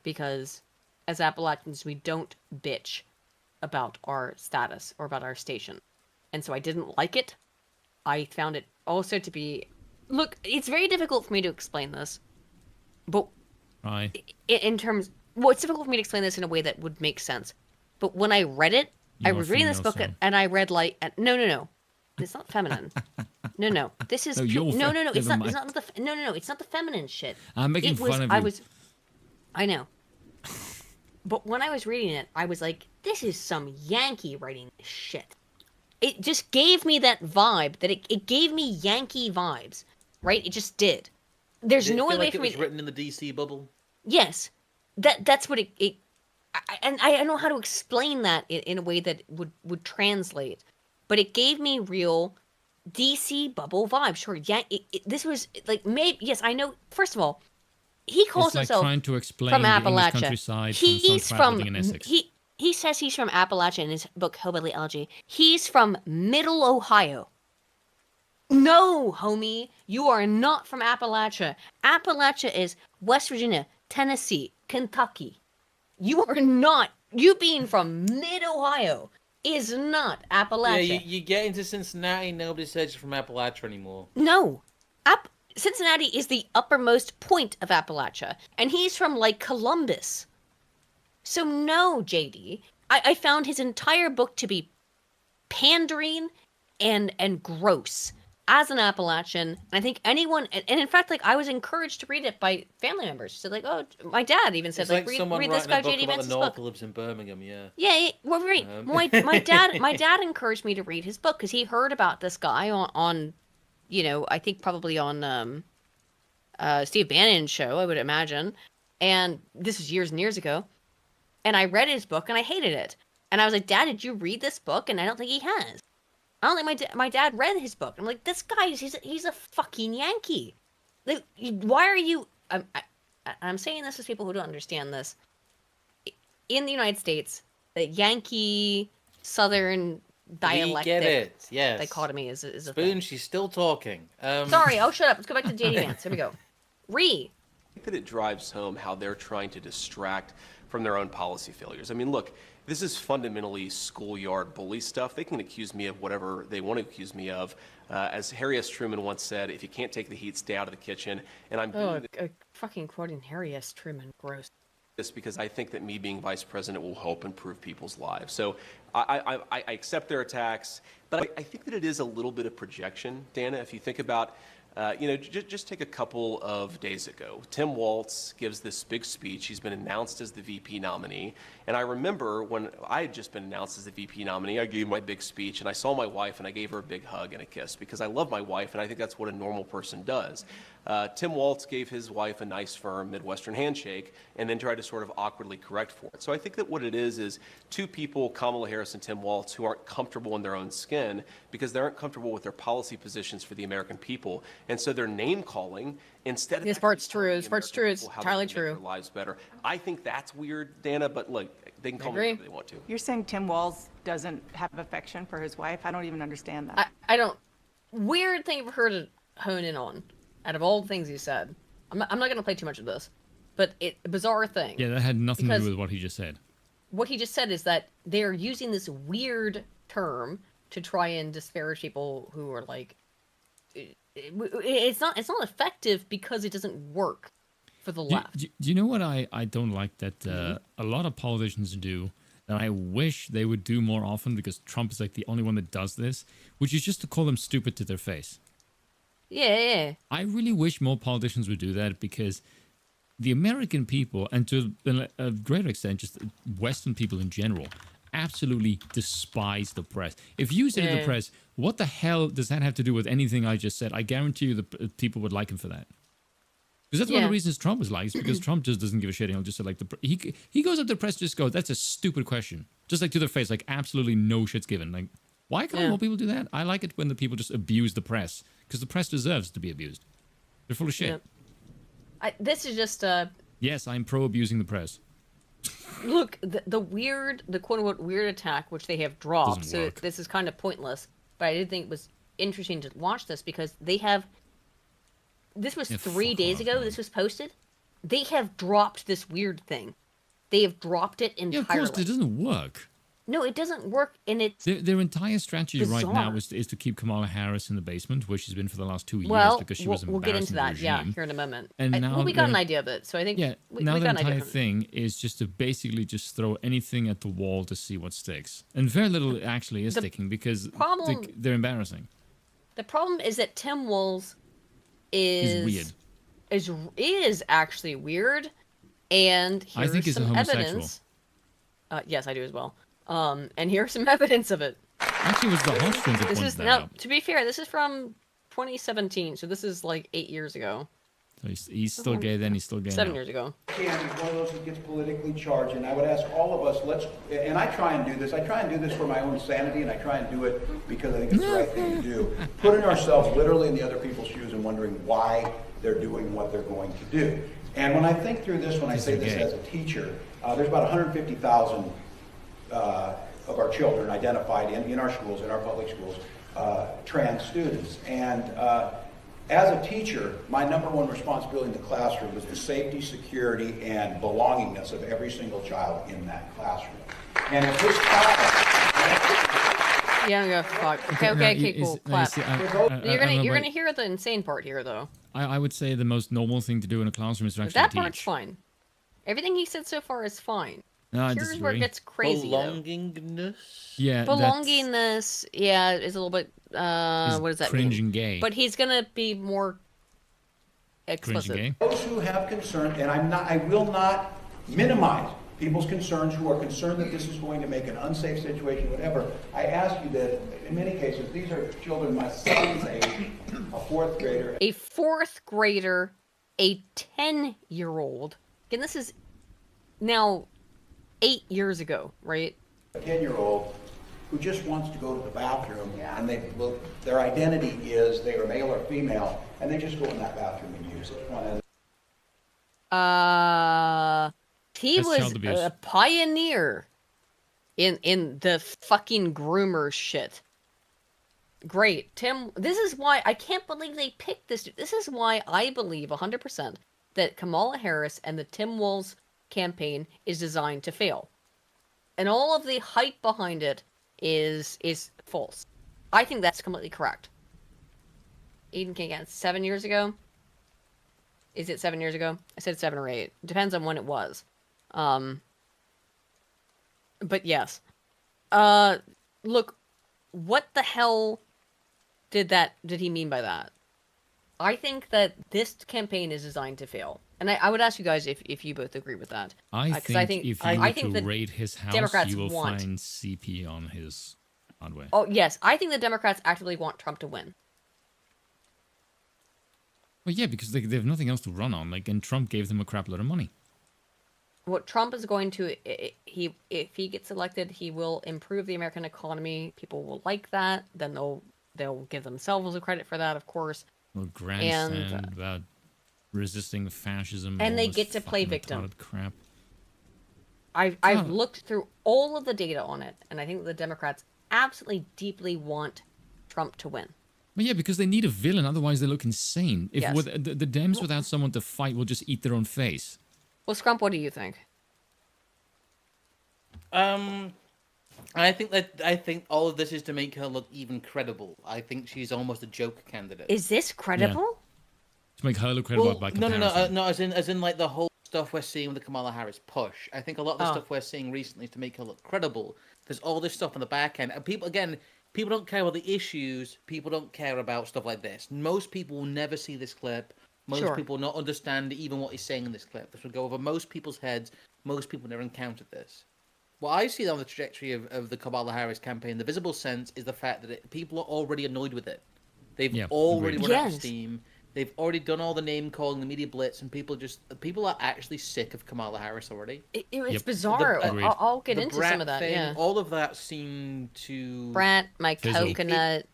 because as Appalachians we don't bitch about our status or about our station, and so I didn't like it. I found it also to be, look, it's very difficult for me to explain this, but in terms, well, it's difficult for me to explain this in a way that would make sense. But when I read it, I was reading this book and I read like, no, it's not feminine. No, this is no, it's not it's not the feminine shit. I'm making fun of you. I know. But when I was reading it, I was like, this is some Yankee writing this shit. It just gave me that vibe, that it gave me Yankee vibes, right? It just did. There's no way for me. It was written in the DC bubble. Yes, that's what it and I don't know how to explain that in a way that would translate, but it gave me real DC bubble vibes. Sure, yeah, this was like, maybe, yes, I know. First of all, he calls it's like himself trying to explain from the Appalachia. English countryside He's from in Essex. He says he's from Appalachia in his book Hillbilly Elegy. He's from Middle Ohio. No, homie, you are not from Appalachia. Appalachia is West Virginia, Tennessee, Kentucky. You are not. You being from Mid-Ohio is not Appalachia. Yeah, you get into Cincinnati, nobody says you're from Appalachia anymore. No. Cincinnati is the uppermost point of Appalachia, and he's from, like, Columbus. So no, JD. I found his entire book to be pandering and gross. as an Appalachian, and I think anyone, and in fact, like I was encouraged to read it by family members. She said, like, oh, my dad even said, It's like read someone this writing guy a book J.D. about the Vance's North book. who lives in Birmingham. Yeah. Yeah, well, right. My dad encouraged me to read his book because he heard about this guy on, I think probably on Steve Bannon's show, I would imagine, and this was years and years ago. And I read his book and I hated it. And I was like, Dad, did you read this book? And I don't think he has. I don't think my dad read his book. I'm like, this guy, he's a fucking Yankee. Like, why are you? I'm saying this as people who don't understand this. In the United States, the Yankee Southern dialectic We get it. Yes. dichotomy is a Spoon, thing. she's still talking. Sorry, oh shut up. Let's go back to J.D. Vance. Here we go. I think that it drives home how they're trying to distract from their own policy failures. I mean, look, this is fundamentally schoolyard bully stuff. They can accuse me of whatever they want to accuse me of. As Harry S. Truman once said, if you can't take the heat, stay out of the kitchen. And I'm doing Fucking quoting Harry S. Truman. Gross. this because I think that me being vice president will help improve people's lives. So I accept their attacks, but I think that it is a little bit of projection, Dana. If you think about, just take a couple of days ago. Tim Walz gives this big speech. He's been announced as the VP nominee. And I remember when I had just been announced as the VP nominee, I gave my big speech and I saw my wife and I gave her a big hug and a kiss because I love my wife and I think that's what a normal person does. Tim Walz gave his wife a nice, firm Midwestern handshake and then tried to sort of awkwardly correct for it. So I think that what it is two people, Kamala Harris and Tim Walz, who aren't comfortable in their own skin because they aren't comfortable with their policy positions for the American people. And so they're name calling instead of. This part's true. This part's true. It's entirely true. Make their lives better. I think that's weird, Dana, but look, they can call me whatever they want to. You're saying Tim Walz doesn't have affection for his wife? I don't even understand that. I don't. Weird thing for her to hone in on. Out of all the things he said, I'm not going to play too much of this, but a bizarre thing. Yeah, that had nothing to do with what he just said. What he just said is that they're using this weird term to try and disparage people who are like, it's not effective because it doesn't work for the left. Do you know what I don't like that a lot of politicians do that I wish they would do more often because Trump is like the only one that does this, which is just to call them stupid to their face. Yeah. I really wish more politicians would do that because the American people, and to a greater extent, just Western people in general, absolutely despise the press. If you say to the press, what the hell does that have to do with anything I just said? I guarantee you the people would like him for that. Because that's one of the reasons Trump is liked, because Trump just doesn't give a shit. He'll just say, like, he goes up to the press, just goes, that's a stupid question. Just like to their face, like absolutely no shit's given. Like, why can't more people do that? I like it when the people just abuse the press, because the press deserves to be abused. They're full of shit. This is just Yes, I'm pro abusing the press. Look, the quote-unquote weird attack, which they have dropped, so this is kind of pointless, but I did think it was interesting to watch this because they have, this was 3 days ago, this was posted, they have dropped this weird thing. They have dropped it entirely. Yeah, of course, it doesn't work. No, it doesn't work, and it's their entire strategy bizarre. right now is to keep Kamala Harris in the basement, where she's been for the last 2 years because she was we'll get into that, regime. here in a moment. And now we got an idea of it, so I think now we the got an idea entire from it. thing is just to basically just throw anything at the wall to see what sticks, and very little actually is sticking because they're embarrassing. The problem is that Tim Walz is weird. Is actually weird, and here's I think he's some a homosexual. evidence. Yes, I do as well. And here's some evidence of it. Actually, it was the Hodgkins that pointed that out. To be fair, this is from 2017, so this is like 8 years ago. So he's still gay then, he's still gay 7 now. years ago. He's one of those who gets politically charged, and I would ask all of us, and I try and do this. I try and do this for my own sanity, and I try and do it because I think it's the right thing to do. Putting ourselves literally in the other people's shoes and wondering why they're doing what they're going to do. And when I think through this, when I say this as a teacher, there's about 150,000 of our children identified in our schools, in our public schools, trans students. And as a teacher, my number one responsibility in the classroom was the safety, security, and belongingness of every single child in that classroom. And if this topic... Yeah, go fuck. Okay, cool. Clap. You're gonna hear the insane part here, though. I would say the most normal thing to do in a classroom is to actually That teach. part's fine. Everything he said so far is fine. No, I Here's where it disagree. gets crazy. Though. Belongingness. Yeah, Belongingness, yeah, is a little bit. Is What does that cringe mean? and gay. But he's gonna be more Cringe and explicit. gay. Those who have concern, and I will not minimize people's concerns who are concerned that this is going to make an unsafe situation, whatever. I ask you that in many cases, these are children my son's age, a fourth grader. A fourth grader, a 10-year-old. Again, this is now 8 years ago, right? A 10-year-old who just wants to go to the bathroom, and their identity is they are male or female, and they just go in that bathroom and use it. He That's was child abuse. a pioneer in the fucking groomer shit. Great, Tim. This is why I can't believe they picked this. This is why I believe 100% that Kamala Harris and the Tim Walz campaign is designed to fail, and all of the hype behind it is false. I think that's completely correct. Eden King, 7 years ago. Is it 7 years ago? I said 7 or 8. Depends on when it was. But yes. Look, what the hell did he mean by that? I think that this campaign is designed to fail. And I would ask you guys if you both agree with that. I think if you were to raid his house, Democrats you will want... find CP on his hardware. Oh, yes. I think the Democrats actively want Trump to win. Well, yeah, because they have nothing else to run on. And Trump gave them a crap load of money. What Trump is going to, if he gets elected, he will improve the American economy. People will like that. Then they'll give themselves the credit for that, of course. Well, grandstand about resisting fascism. And they this get to play fucking victim. retarded Crap. I've looked through all of the data on it, and I think the Democrats absolutely deeply want Trump to win. Well, yeah, because they need a villain, otherwise they look insane. If Yes. the Dems without someone to fight will just eat their own face. Well, Scrump, what do you think? I think all of this is to make her look even credible. I think she's almost a joke candidate. Is this credible? To make her look credible by comparison. No, as in like the whole stuff we're seeing with the Kamala Harris push. I think a lot of the stuff we're seeing recently is to make her look credible. There's all this stuff on the back end, and people don't care about the issues. People don't care about stuff like this. Most people will never see this clip. Most people will not understand even what he's saying in this clip. This will go over most people's heads. Most people never encountered this. What I see on the trajectory of the Kamala Harris campaign, the visible sense, is the fact that people are already annoyed with it. They've already run out of steam. They've already done all the name calling, the media blitz, and people are actually sick of Kamala Harris already. It's bizarre. I'll get into some of that. Thing, all of that seemed to Brat, my coconut,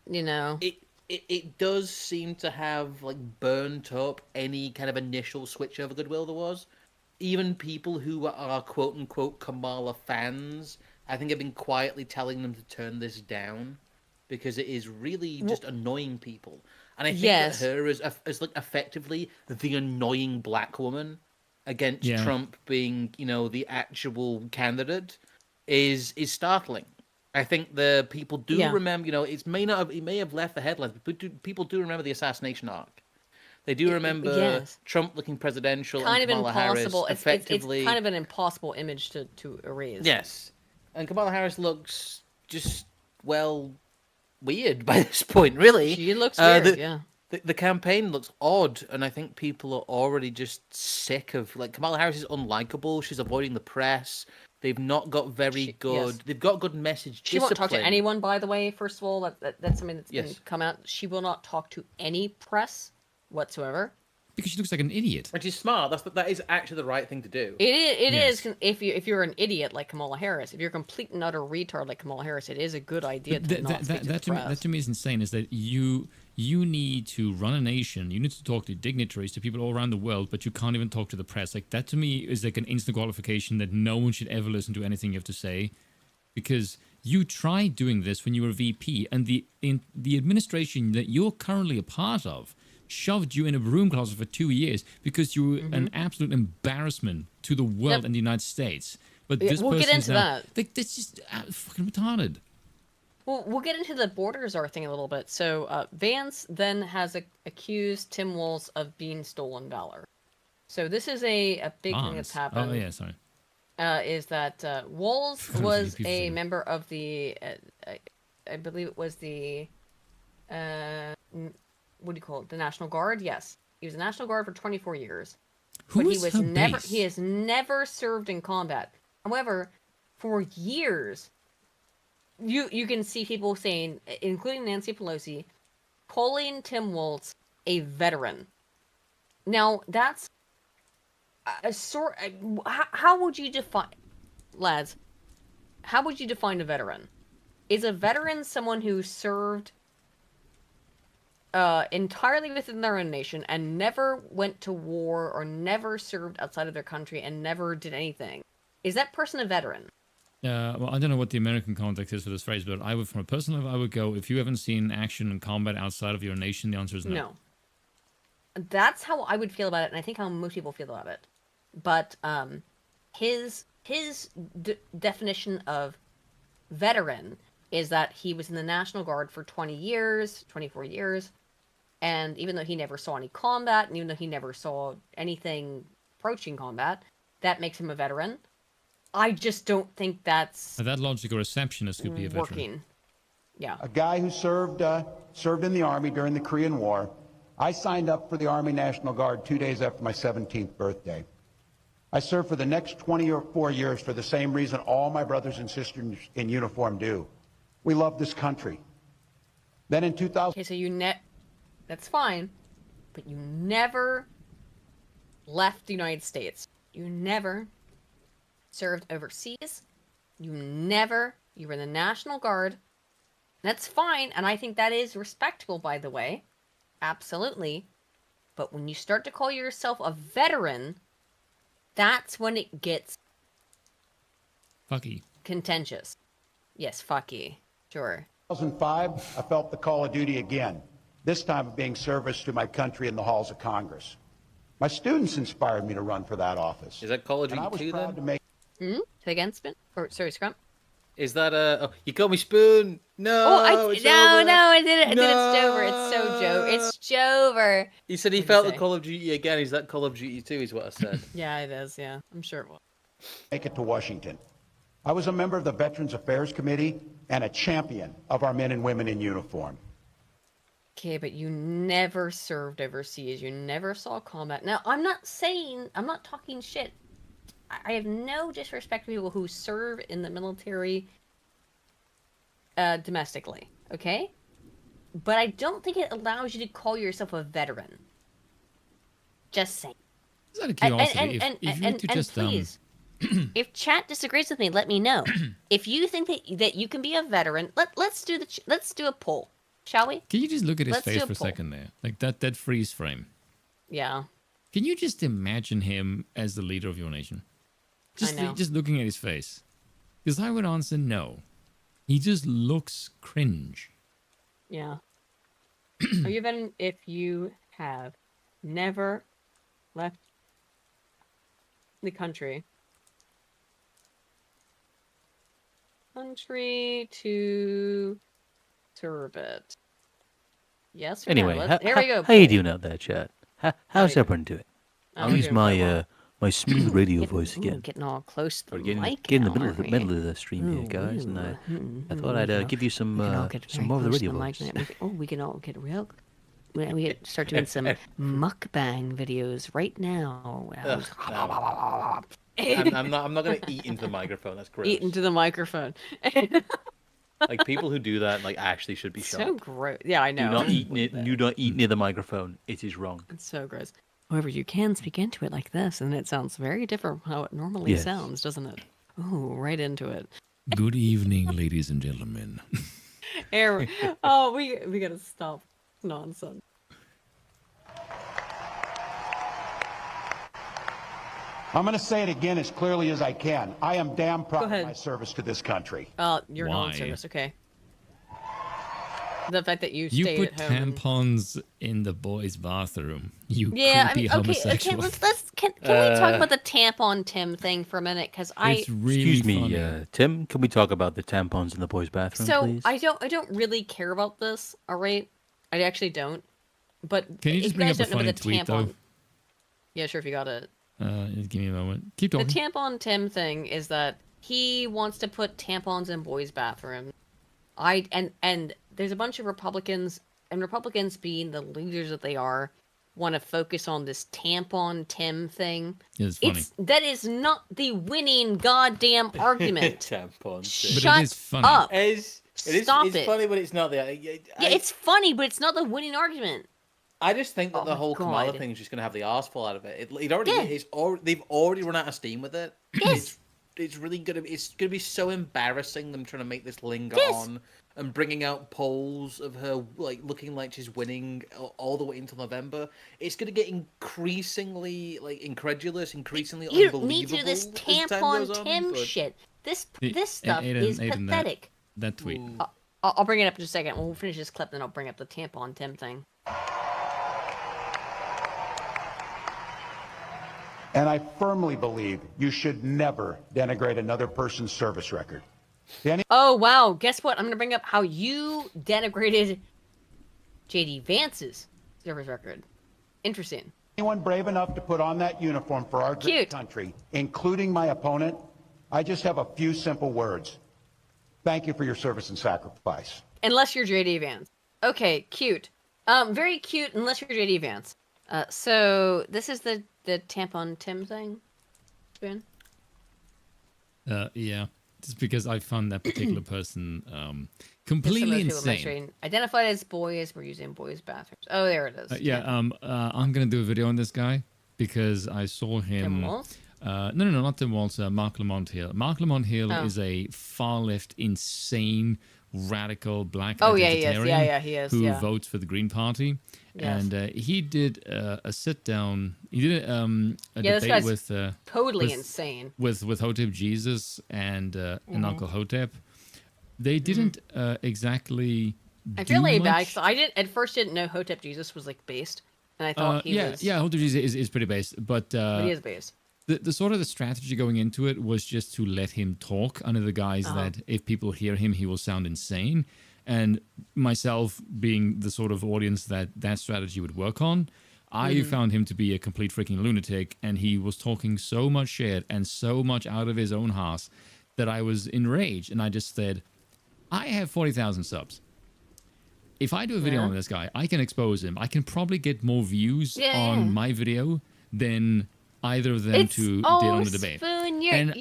It does seem to have burnt up any kind of initial switchover goodwill there was. Even people who are quote unquote Kamala fans, I think have been quietly telling them to turn this down because it is really just annoying people. And I think that her is effectively the annoying black woman against Trump being, the actual candidate is startling. I think the people do remember, it may have left the headlines, but people do remember the assassination arc. They do remember Trump looking presidential and Kamala Harris effectively. It's kind of an impossible image to erase. Yes. And Kamala Harris looks just, weird by this point, really. She looks weird, The campaign looks odd, and I think people are already just sick of... Kamala Harris is unlikable. She's avoiding the press. They've not got very good... Yes. They've got good message She won't talk to anyone, by the way, first of all. That's something that's been come out. She will not talk to any press whatsoever. Because she looks like an idiot. Which is smart. That is actually the right thing to do. It is if you're an idiot like Kamala Harris. If you're a complete and utter retard like Kamala Harris, it is a good idea to not speak to the press. That to me is insane, is that you need to run a nation, you need to talk to dignitaries, to people all around the world, but you can't even talk to the press. That to me is an instant qualification that no one should ever listen to anything you have to say. Because you tried doing this when you were VP, and the administration that you're currently a part of shoved you in a broom closet for 2 years because you were an absolute embarrassment to the world and the United States. But this we'll get into that. That's just fucking retarded. Well, we'll get into the borders thing a little bit. So Vance then has accused Tim Walz of being stolen valor. So this is a big thing that's happened. Oh, yeah, sorry. is that Walz was a member of the, I believe it was the, what do you call it? The National Guard. Yes, he was a National Guard for 24 years. Who but is her base? he has never served in combat. However, for years, you can see people saying, including Nancy Pelosi, calling Tim Walz a veteran. Now that's a sort. How would you define, lads? How would you define a veteran? Is a veteran someone who served entirely within their own nation and never went to war or never served outside of their country and never did anything? Is that person a veteran? Well, I don't know what the American context is for this phrase, but I would, from a personal level, I would go, if you haven't seen action and combat outside of your nation, the answer is no. No. That's how I would feel about it, and I think how most people feel about it. But his definition of veteran is that he was in the National Guard for 20 years, 24 years, and even though he never saw any combat, and even though he never saw anything approaching combat, that makes him a veteran. I just don't think that's that logical receptionist could be a veteran. Working. Yeah. A guy who served in the Army during the Korean War. I signed up for the Army National Guard 2 days after my 17th birthday. I served for the next 24 years for the same reason all my brothers and sisters in uniform do. We love this country. Then in 2000... Okay, so that's fine, but you never left the United States. You never served overseas. You were in the National Guard. That's fine, and I think that is respectable, by the way. Absolutely. But when you start to call yourself a veteran, that's when it gets... fucky. Contentious. Yes, fucky. Sure. 2005, I felt the call of duty again, this time of being service to my country in the halls of Congress. My students inspired me to run for that office. Is that Call of Duty 2 then? To make... Say again, Spin? Or, sorry, Scrump? Is that oh, you called me Spoon? No, no, I did it. It's Jover. He said he felt the Call of Duty again. Is that Call of Duty 2 is what I said. Yeah, it is, yeah. I'm sure it will. Make it to Washington. I was a member of the Veterans Affairs Committee and a champion of our men and women in uniform. Okay, but you never served overseas. You never saw combat. Now, I'm not talking shit. I have no disrespect for people who serve in the military domestically, okay? But I don't think it allows you to call yourself a veteran. Just saying. Is that a curiosity? If you could just please, if chat disagrees with me, let me know. If you think that you can be a veteran, let's do a poll, shall we? Can you just look at his face for a second there, like that freeze frame? Yeah. Can you just imagine him as the leader of your nation? Just looking at his face. Because I would answer no. He just looks cringe. Yeah. Are you veteran if you have never left the country? Country to serve it. Yes. Anyway, here we go. How you doing out there, chat? How's everyone doing? I'll use my smooth radio voice again. Getting all close to the mic. Get in the middle of the stream here, guys, and I thought I'd give you some more of the radio voice. We can all get real. We can start doing some mukbang videos right now. I'm not going to eat into the microphone. That's gross. Eat into the microphone. Like people who do that, like actually should be shot. So gross. Yeah, I know. Do not eat near the microphone. It is wrong. It's so gross. However, you can speak into it like this, and it sounds very different from how it normally sounds, doesn't it? Ooh, right into it. Good evening, ladies and gentlemen. We gotta stop nonsense. I'm going to say it again as clearly as I can. I am damn proud of my service to this country. You're not in service, okay. The fact that you stayed at home. You put tampons in the boys' bathroom. You creepy homosexual. Okay, can we talk about the tampon Tim thing for a minute? Because it's really Excuse me, Tim, can we talk about the tampons in the boys' bathroom, please? I don't really care about this, all right? I actually don't. But can you just bring up a funny tweet, though? Yeah, sure, if you got it. Give me a moment. Keep The talking. tampon Tim thing is that he wants to put tampons in boys' bathrooms. And there's a bunch of Republicans, and Republicans being the leaders that they are, want to focus on this tampon Tim thing. It's funny. That is not the winning goddamn argument. Tampon. Shut But it is funny. up. Stop it. It's funny, but it's not the. Yeah, it's funny, but it's not the winning argument. I just think that Oh the my whole Kamala God. thing is just going to have the arse fall out of it. It already Yeah. is. They've already run out of steam with it. Yes. It's really gonna. It's gonna be so embarrassing them trying to make this linger Yes. on and bringing out polls of her like looking like she's winning all the way until November. It's gonna get increasingly like incredulous, increasingly You don't unbelievable. need to do this as time tampon goes on, Tim but- shit. This Aiden, stuff is Aiden, pathetic. That tweet. I'll bring it up in just a second. We'll finish this clip, then I'll bring up the tampon Tim thing. And I firmly believe you should never denigrate another person's service record. Oh, wow. Guess what? I'm going to bring up how you denigrated J.D. Vance's service record. Interesting. Anyone brave enough to put on that uniform for our great Cute. country, including my opponent, I just have a few simple words. Thank you for your service and sacrifice. Unless you're J.D. Vance. Okay, cute. Very cute unless you're J.D. Vance. So this is the tampon Tim thing. Ben? Yeah. Just because I found that particular person Just some of completely those people insane. mentioning identified as boys were using boys' bathrooms. Oh, there it is. I'm gonna do a video on this guy because I saw him. Tim Walz? No, not Tim Walz. Mark Lamont Hill. Mark Lamont Hill Oh. is a far left, insane, radical black Oh, yeah, he is. identitarian Yeah, he is, who yeah. votes for the Green Party. Yes. And he did a sit down. He did a Yeah, this debate guy's with totally insane. with Hotep Jesus and Mhm. Uncle Hotep. They didn't exactly. I do feel like bad much. 'cause I first didn't know Hotep Jesus was like based, and I thought he was. Hotep Jesus is pretty based, but But he is based. the sort of the strategy going into it was just to let him talk under the guise that if people hear him, he will sound insane. And myself being the sort of audience that strategy would work on, I found him to be a complete freaking lunatic, and he was talking so much shit and so much out of his own ass that I was enraged, and I just said, I have 40,000 subs. If I do a video on this guy, I can expose him. I can probably get more views on my video than either of them did on the debate. Spoon, you're And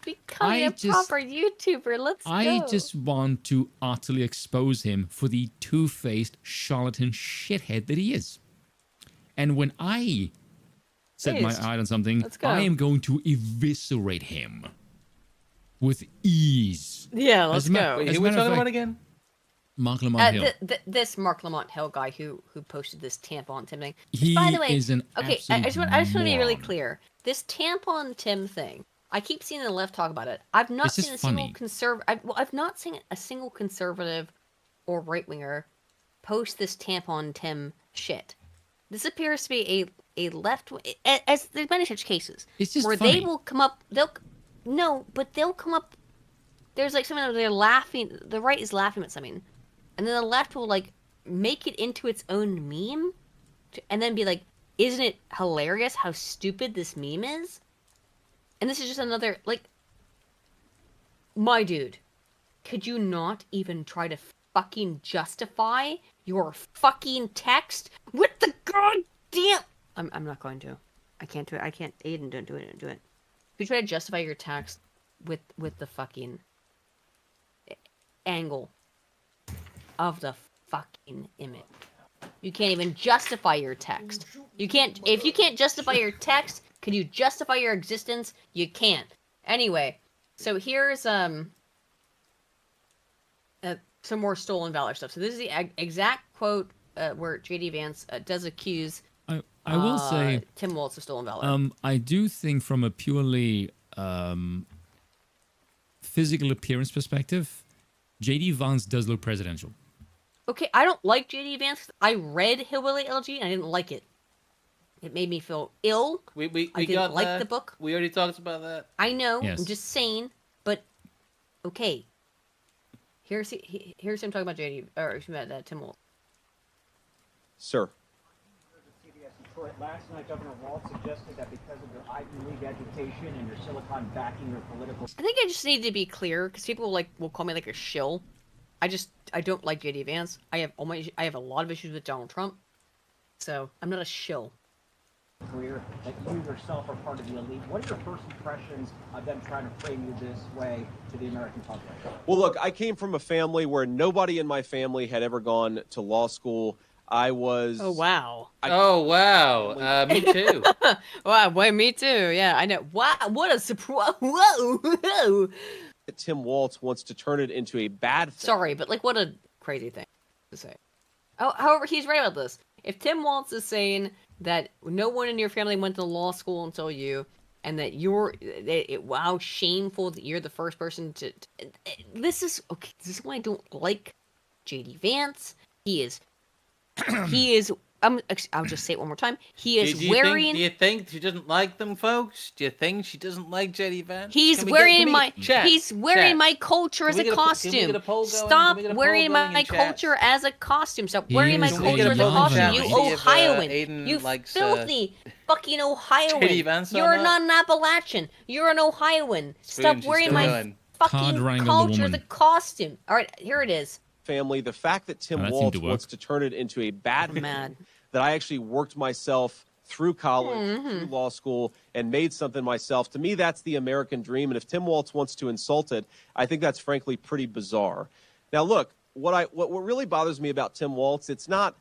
becoming a proper YouTuber. Let's go. I just want to utterly expose him for the two-faced charlatan shithead that he is. And when I set my eye on something, Let's go. I am going to eviscerate him with ease. Yeah, let's As a ma- go. as a Who are we matter of talking about fact, again? Mark Lamont Hill. This Mark Lamont Hill guy who posted this tampon Tim thing. Which, He by the way, is an okay. absolute I just want to be really moron. clear. This tampon Tim thing. I keep seeing the left talk about it. I've not It's just seen a single funny. I've not seen a single conservative or right winger post this tampon Tim shit. This appears to be a left. As there's many such cases It's just where funny. they will come up. They'll come up. There's like something where they're laughing. The right is laughing at something, and then the left will like make it into its own meme, and then be like, "Isn't it hilarious how stupid this meme is?" And this is just another like, my dude, could you not even try to fucking justify your fucking text with the goddamn? I'm not going to. I can't do it. I can't. Aiden, don't do it. Don't do it. If you try to justify your text with the fucking angle of the fucking image. You can't even justify your text. You can't. If you can't justify your text, can you justify your existence? You can't. Anyway, so here's some more stolen valor stuff. So this is the exact quote where JD Vance does accuse. I will say Tim Walz of stolen valor. I do think from a purely physical appearance perspective, JD Vance does look presidential. Okay, I don't like JD Vance. I read Hillbilly LG and I didn't like it. It made me feel ill. We I didn't got like that. the book. We already talked about that. I know. Yes. I'm just saying. But okay. Here's him talking about JD or Tim Walz. Sir. correct. Last night, Governor Walz suggested that because of your Ivy League education and your Silicon backing your political... I think I just need to be clear, because people will call me like a shill. I don't like JD Vance. I have a lot of issues with Donald Trump. So I'm not a shill. Career that you yourself are part of the elite. What are your first impressions of them trying to frame you this way to the American public? Well, look, I came from a family where nobody in my family had ever gone to law school. I was... Oh, wow. Me too. Wow, boy, me too. Yeah, I know. Wow, what a surprise. Whoa. Tim Walz wants to turn it into a bad thing. Sorry, but what a crazy thing to say. Oh, however, he's right about this. If Tim Walz is saying that no one in your family went to law school until you, and that wow, shameful that you're the first person to this is why I don't like JD Vance. He is I'll just say it one more time. He is do you think she doesn't like them, folks? Do you think she doesn't like JD Vance? He's wearing my culture as a costume. Stop wearing my culture as a costume. Stop wearing my culture as a costume. You Ohioan. You filthy fucking Ohioan. You're not an Appalachian. You're an Ohioan. Stop wearing my fucking culture as a costume. All right, here it is. Family, the fact that Tim Walz wants to turn it into a bad thing, that I actually worked myself through college, through law school, and made something myself. To me, that's the American dream. And if Tim Walz wants to insult it, I think that's frankly pretty bizarre. Now, look, what really bothers me about Tim Walz, it's not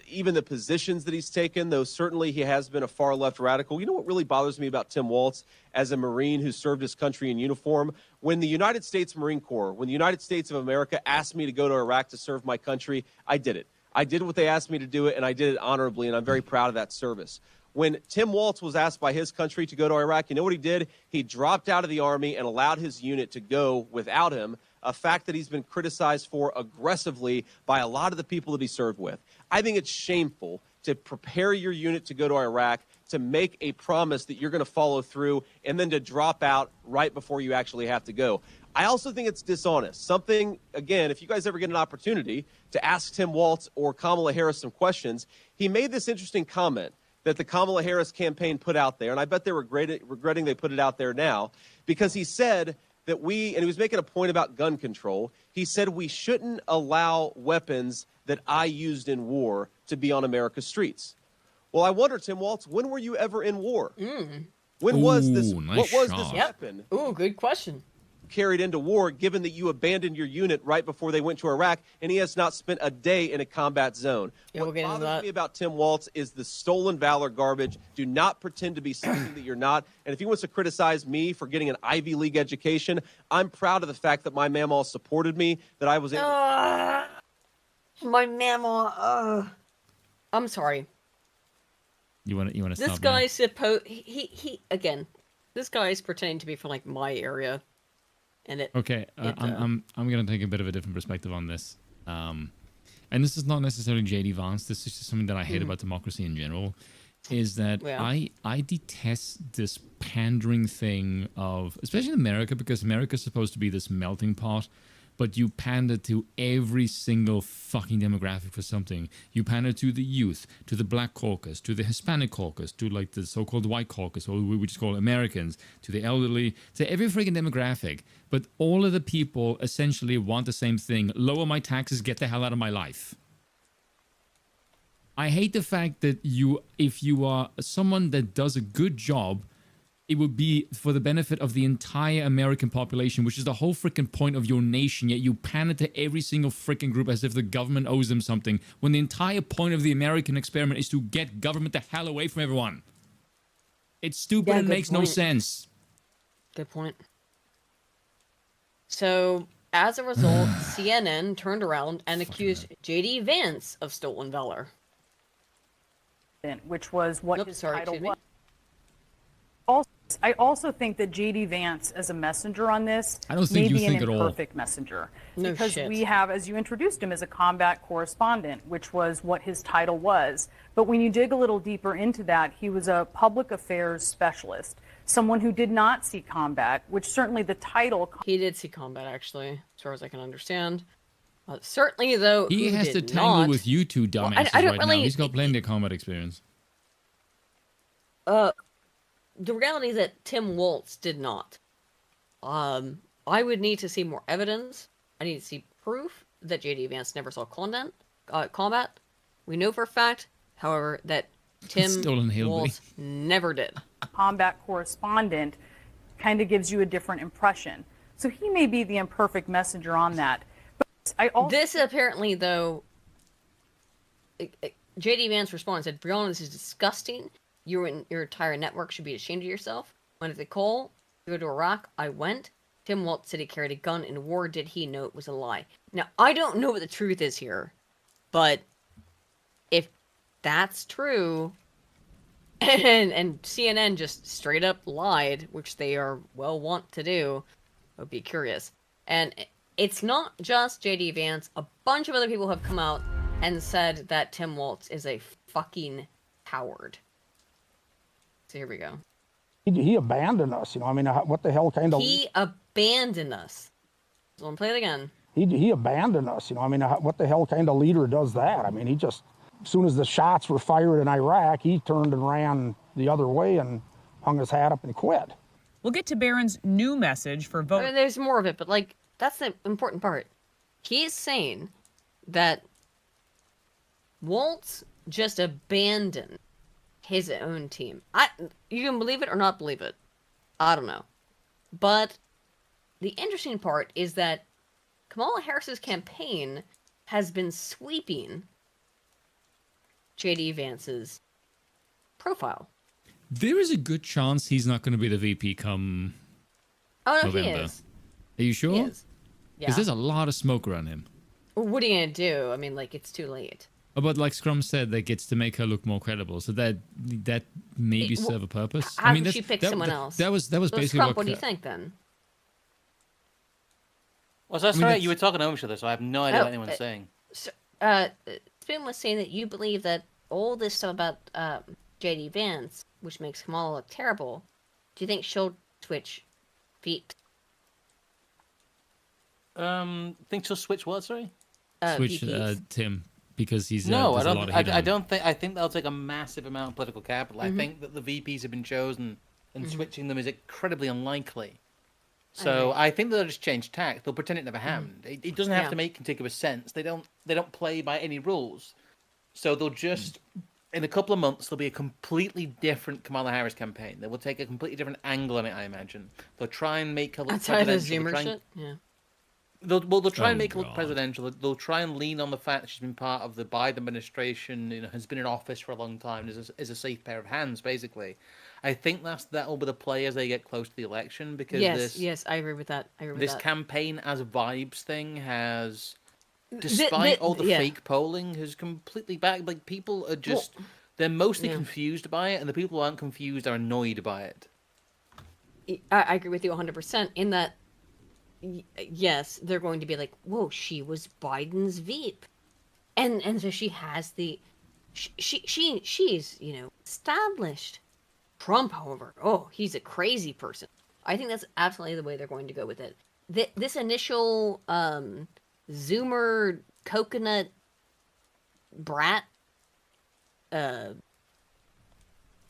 even the positions that he's taken, though certainly he has been a far left radical. You know what really bothers me about Tim Walz as a Marine who served his country in uniform? When the United States Marine Corps, when the United States of America asked me to go to Iraq to serve my country, I did it. I did what they asked me to do it, and I did it honorably, and I'm very proud of that service. When Tim Walz was asked by his country to go to Iraq, you know what he did? He dropped out of the Army and allowed his unit to go without him, a fact that he's been criticized for aggressively by a lot of the people that he served with. I think it's shameful to prepare your unit to go to Iraq, to make a promise that you're going to follow through, and then to drop out right before you actually have to go. I also think it's dishonest. Something, again, if you guys ever get an opportunity to ask Tim Walz or Kamala Harris some questions, he made this interesting comment that the Kamala Harris campaign put out there, and I bet they're regretting they put it out there now, because he said that and he was making a point about gun control, he said we shouldn't allow weapons that I used in war to be on America's streets. Well, I wonder, Tim Walz, when were you ever in war? When was this? Nice what was this weapon? Ooh, good question. Carried into war, given that you abandoned your unit right before they went to Iraq, and he has not spent a day in a combat zone. Yeah, what bothers me about Tim Walz is the stolen valor garbage. Do not pretend to be something that you're not. And if he wants to criticize me for getting an Ivy League education, I'm proud of the fact that my mamaw supported me, that I was able my mamaw. I'm sorry. You want to stop This guy's supposed he again. This guy is pretending to be from my area. And I'm going to take a bit of a different perspective on this. And this is not necessarily JD Vance. This is just something that I hate about democracy in general. Is that I detest this pandering thing of, especially in America, because America's supposed to be this melting pot, but you pander to every single fucking demographic for something. You pander to the youth, to the black caucus, to the Hispanic caucus, to the so-called white caucus, or we just call Americans, to the elderly, to every freaking demographic. But all of the people essentially want the same thing. Lower my taxes, get the hell out of my life. I hate the fact that if you are someone that does a good job, it would be for the benefit of the entire American population, which is the whole freaking point of your nation, yet you pander to every single freaking group as if the government owes them something, when the entire point of the American experiment is to get government the hell away from everyone. It's stupid and makes no sense. Good point. So, as a result, CNN turned around and accused JD Vance of stolen valor. Which was what his title was. I also think that JD Vance, as a messenger on this, may be an imperfect messenger. Because we have, as you introduced him, as a combat correspondent, which was what his title was. But when you dig a little deeper into that, he was a public affairs specialist, someone who did not see combat, which certainly the title... He did see combat, actually, as far as I can understand. Certainly, though, he has to tangle with you two dumbasses now. He's got plenty of combat experience. The reality is that Tim Walz did not. I would need to see more evidence. I need to see proof that J.D. Vance never saw combat. We know for a fact, however, that Tim Walz never did. Combat correspondent kind of gives you a different impression. So he may be the imperfect messenger on that. But this apparently, though, J.D. Vance responded and said, Brianna, this is disgusting. Your entire network should be ashamed of yourself. When they call to go to Iraq, I went. Tim Walz said he carried a gun in war. Did he know it was a lie? Now, I don't know what the truth is here, but if that's true, and CNN just straight up lied, which they are well wont to do, I would be curious. And it's not just J.D. Vance. A bunch of other people have come out and said that Tim Walz is a fucking coward. So here we go. He abandoned us, I mean, what the hell kind of... He abandoned us. So I'm play it again. He abandoned us, I mean, what the hell kind of leader does that? I mean, he just, as soon as the shots were fired in Iraq, he turned and ran the other way and hung his hat up and quit. We'll get to Barron's new message for vote. I mean, there's more of it, but that's the important part. He is saying that Walz just abandoned his own team. You can believe it or not believe it. I don't know. But the interesting part is that Kamala Harris's campaign has been sweeping J.D. Vance's profile. There is a good chance he's not going to be the VP come November. He is. Are you sure? He is. Because there's a lot of smoke around him. What are you going to do? I mean, it's too late. But like Scrump said, that gets to make her look more credible, so that maybe serve a purpose. How did she pick someone else? That was basically Scrump, what do you think then? Well, that's right. You were talking over each other, so I have no idea what anyone's saying. Spin was saying that you believe that all this stuff about J.D. Vance, which makes Kamala look terrible, do you think she'll switch feet? Think she'll switch what? Sorry. Switch Tim. Because he's no, I don't. I don't think. I think that'll take a massive amount of political capital. Mm-hmm. I think that the VPs have been chosen, and switching them is incredibly unlikely. So I think they'll just change tack. They'll pretend it never happened. It doesn't have to make contiguous sense. They don't play by any rules. So they'll just in a couple of months there'll be a completely different Kamala Harris campaign. They will take a completely different angle on it. I imagine they'll try and make her look presidential. They'll try and make it look presidential. They'll try and lean on the fact that she's been part of the Biden administration, has been in office for a long time, is a safe pair of hands, basically. I think that'll be the play as they get close to the election, because yes, I agree with that. This campaign as a vibes thing has, despite all the fake polling, has completely back. Like, people are just they're mostly confused by it, and the people who aren't confused are annoyed by it. I agree with you 100% in that. Yes, they're going to be like, whoa, she was Biden's Veep. And so she has she's, established. Trump, however, he's a crazy person. I think that's absolutely the way they're going to go with it. This initial Zoomer coconut brat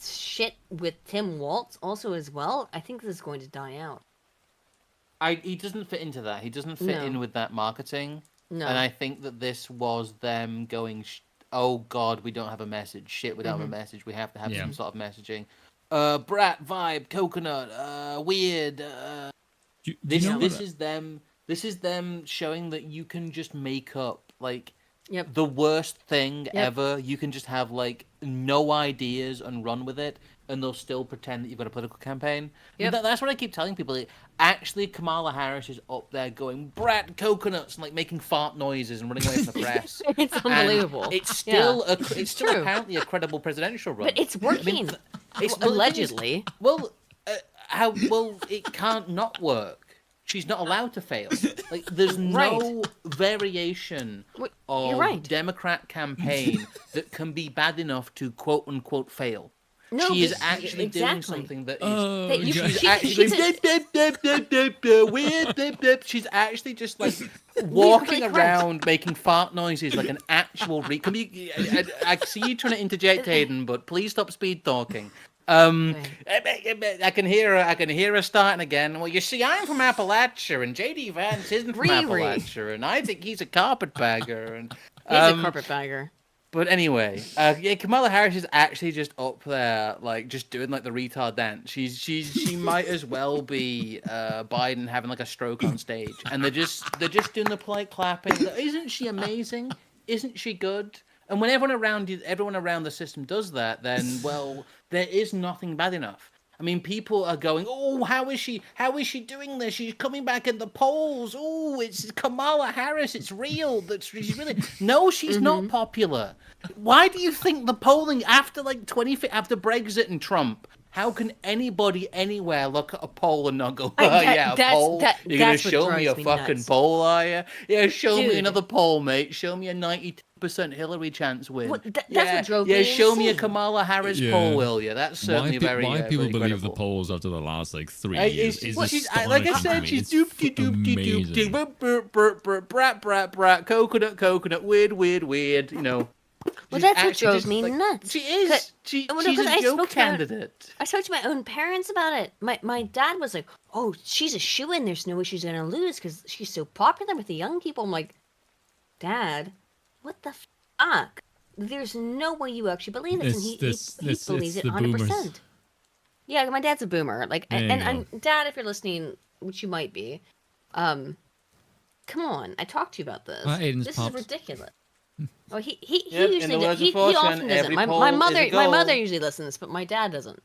shit with Tim Walz also as well, I think this is going to die out. He doesn't fit into that. He doesn't fit in with that marketing. No. And I think that this was them going, oh God, we don't have a message. Shit, we don't have a message. We have to have some sort of messaging. Brat vibe, coconut, weird. This is them. This is them showing that you can just make up the worst thing ever. You can just have no ideas and run with it, and they'll still pretend that you've got a political campaign. Yep. That's what I keep telling people. Actually, Kamala Harris is up there going, brat coconuts, and making fart noises and running away from the press. It's unbelievable. And it's still it's still apparently a credible presidential run. But it's working. It's allegedly. It can't not work. She's not allowed to fail. There's no variation of Democrat campaign that can be bad enough to quote unquote fail. No, she is actually doing something that is. She's actually just walking around making fart noises like an actual. I see you trying to interject, Hayden, but please stop speed talking. I can hear her starting again. Well, you see, I'm from Appalachia, and J.D. Vance isn't from Appalachia, and I think he's a carpetbagger. And he's a carpetbagger. But anyway, yeah, Kamala Harris is actually just up there, like just doing like the retard dance. She might as well be Biden having like a stroke on stage, and they're just doing the polite clapping. Isn't she amazing? Isn't she good? And when everyone around the system does that, then well, there is nothing bad enough. I mean, people are going, oh, how is she doing this? She's coming back in the polls. Oh, it's Kamala Harris. It's real. She's really no, she's not popular. Why do you think the polling after after Brexit and Trump? How can anybody anywhere look at a poll and not go, oh, yeah, a poll? You're going to show me a fucking nuts. Poll, are you? Yeah, show me another poll, mate. Show me a 92% Hillary chance win. Well, that's what drove me insane. Show me a Kamala Harris poll, will you? That's certainly why people very believe credible. the polls after the last, 3 years is astonishing like I said, she's doop-de-doop-de-doop, brat, coconut, weird, you know. Well, that's what drove me nuts. She is. She's a joke candidate. I spoke to my own parents about it. My dad was like, "Oh, she's a shoo-in. There's no way she's gonna lose because she's so popular with the young people." I'm like, Dad, what the fuck? There's no way you actually believe this, and he believes it 100%. Yeah, my dad's a boomer. And Dad, if you're listening, which you might be, come on, I talked to you about this. This is ridiculous. Oh, he usually he often doesn't. My mother usually listens, but my dad doesn't.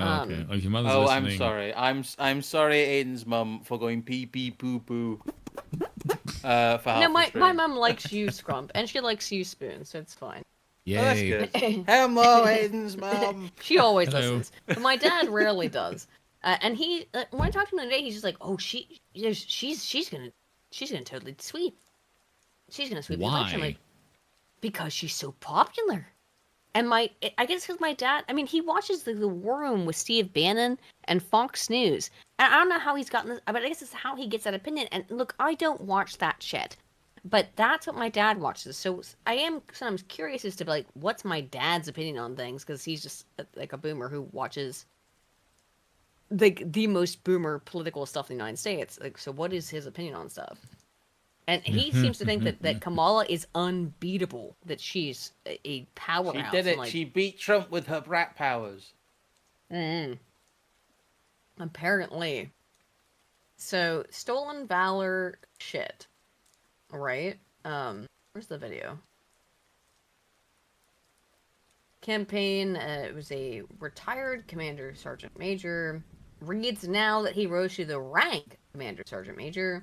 Okay. Oh, your mother's listening. I'm sorry. I'm sorry, Aiden's mum, for going pee pee poo poo. No, my mum likes you, Scrump, and she likes you, Spoon, so it's fine. Yay. Oh, that's good. Hello, Aiden's mum. She always listens, but my dad rarely does. And he, when I talked to him the other day, he's just like, "Oh, she's gonna totally sweep. She's gonna sweep the election." I'm like, because she's so popular. And I guess because my dad, I mean, he watches the War Room with Steve Bannon and Fox News. And I don't know how he's gotten this, but I guess it's how he gets that opinion. And look, I don't watch that shit. But that's what my dad watches. So I am sometimes curious as to, what's my dad's opinion on things? Because he's just, a boomer who watches, the most boomer political stuff in the United States. So what is his opinion on stuff? And he seems to think that Kamala is unbeatable, that she's a powerhouse. She did it. She beat Trump with her brat powers. Apparently. So, stolen valor shit. Right? Where's the video? Campaign, it was a retired Commander Sergeant Major. Reads now that he rose to the rank Commander Sergeant Major.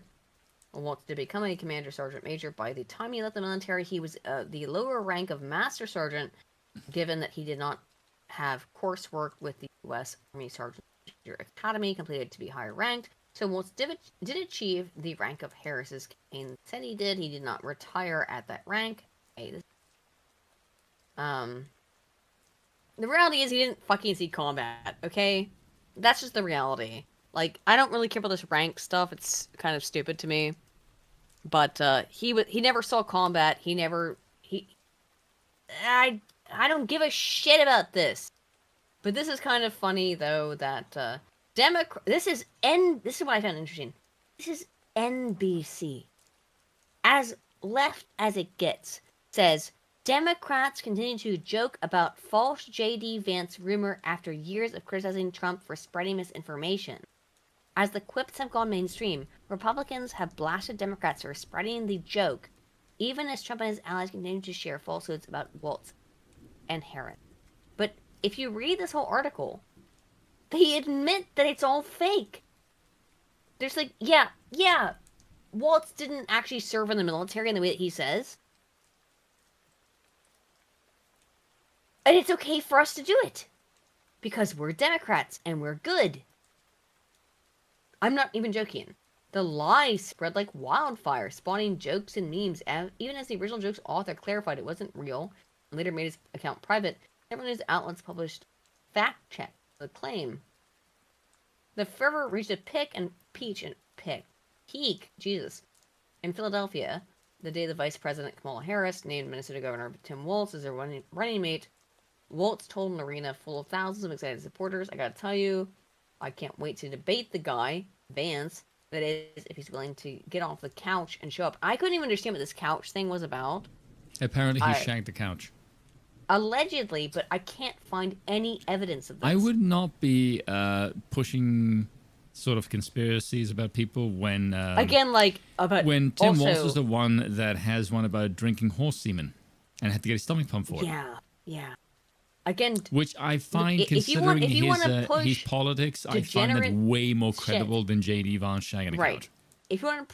Wants to become a Commander Sergeant Major. By the time he left the military, he was the lower rank of Master Sergeant, given that he did not have coursework with the U.S. Army Sergeant Major Academy completed to be higher ranked. So Walz did achieve the rank of Harris's campaign. Said he did. He did not retire at that rank. The reality is he didn't fucking see combat, okay? That's just the reality. I don't really care about this rank stuff. It's kind of stupid to me. But he never saw combat. I don't give a shit about this. But this is kind of funny though that this is what I found interesting. This is NBC. As left as it gets, says Democrats continue to joke about false J.D. Vance rumor after years of criticizing Trump for spreading misinformation. As the quips have gone mainstream, Republicans have blasted Democrats for spreading the joke, even as Trump and his allies continue to share falsehoods about Walz and Harris. But if you read this whole article, they admit that it's all fake. There's yeah, Walz didn't actually serve in the military in the way that he says. And it's okay for us to do it. Because we're Democrats and we're good. I'm not even joking. The lies spread like wildfire, spawning jokes and memes, even as the original joke's author clarified it wasn't real and later made his account private. Several news outlets published fact check the claim. The fervor reached a peak in Philadelphia, the day the Vice President Kamala Harris named Minnesota Governor Tim Walz as her running mate Walz told an arena full of thousands of excited supporters, I gotta tell you, I can't wait to debate the guy, Vance, that is, if he's willing to get off the couch and show up. I couldn't even understand what this couch thing was about. Apparently he shagged the couch. Allegedly, but I can't find any evidence of this. I would not be pushing sort of conspiracies about people when again, like about when Tim also, Walz is the one that has one about drinking horse semen and had to get his stomach pumped for it. Yeah. Again, which I find, considering his politics, I find that way more credible than JD Vance shagging a couch. If you want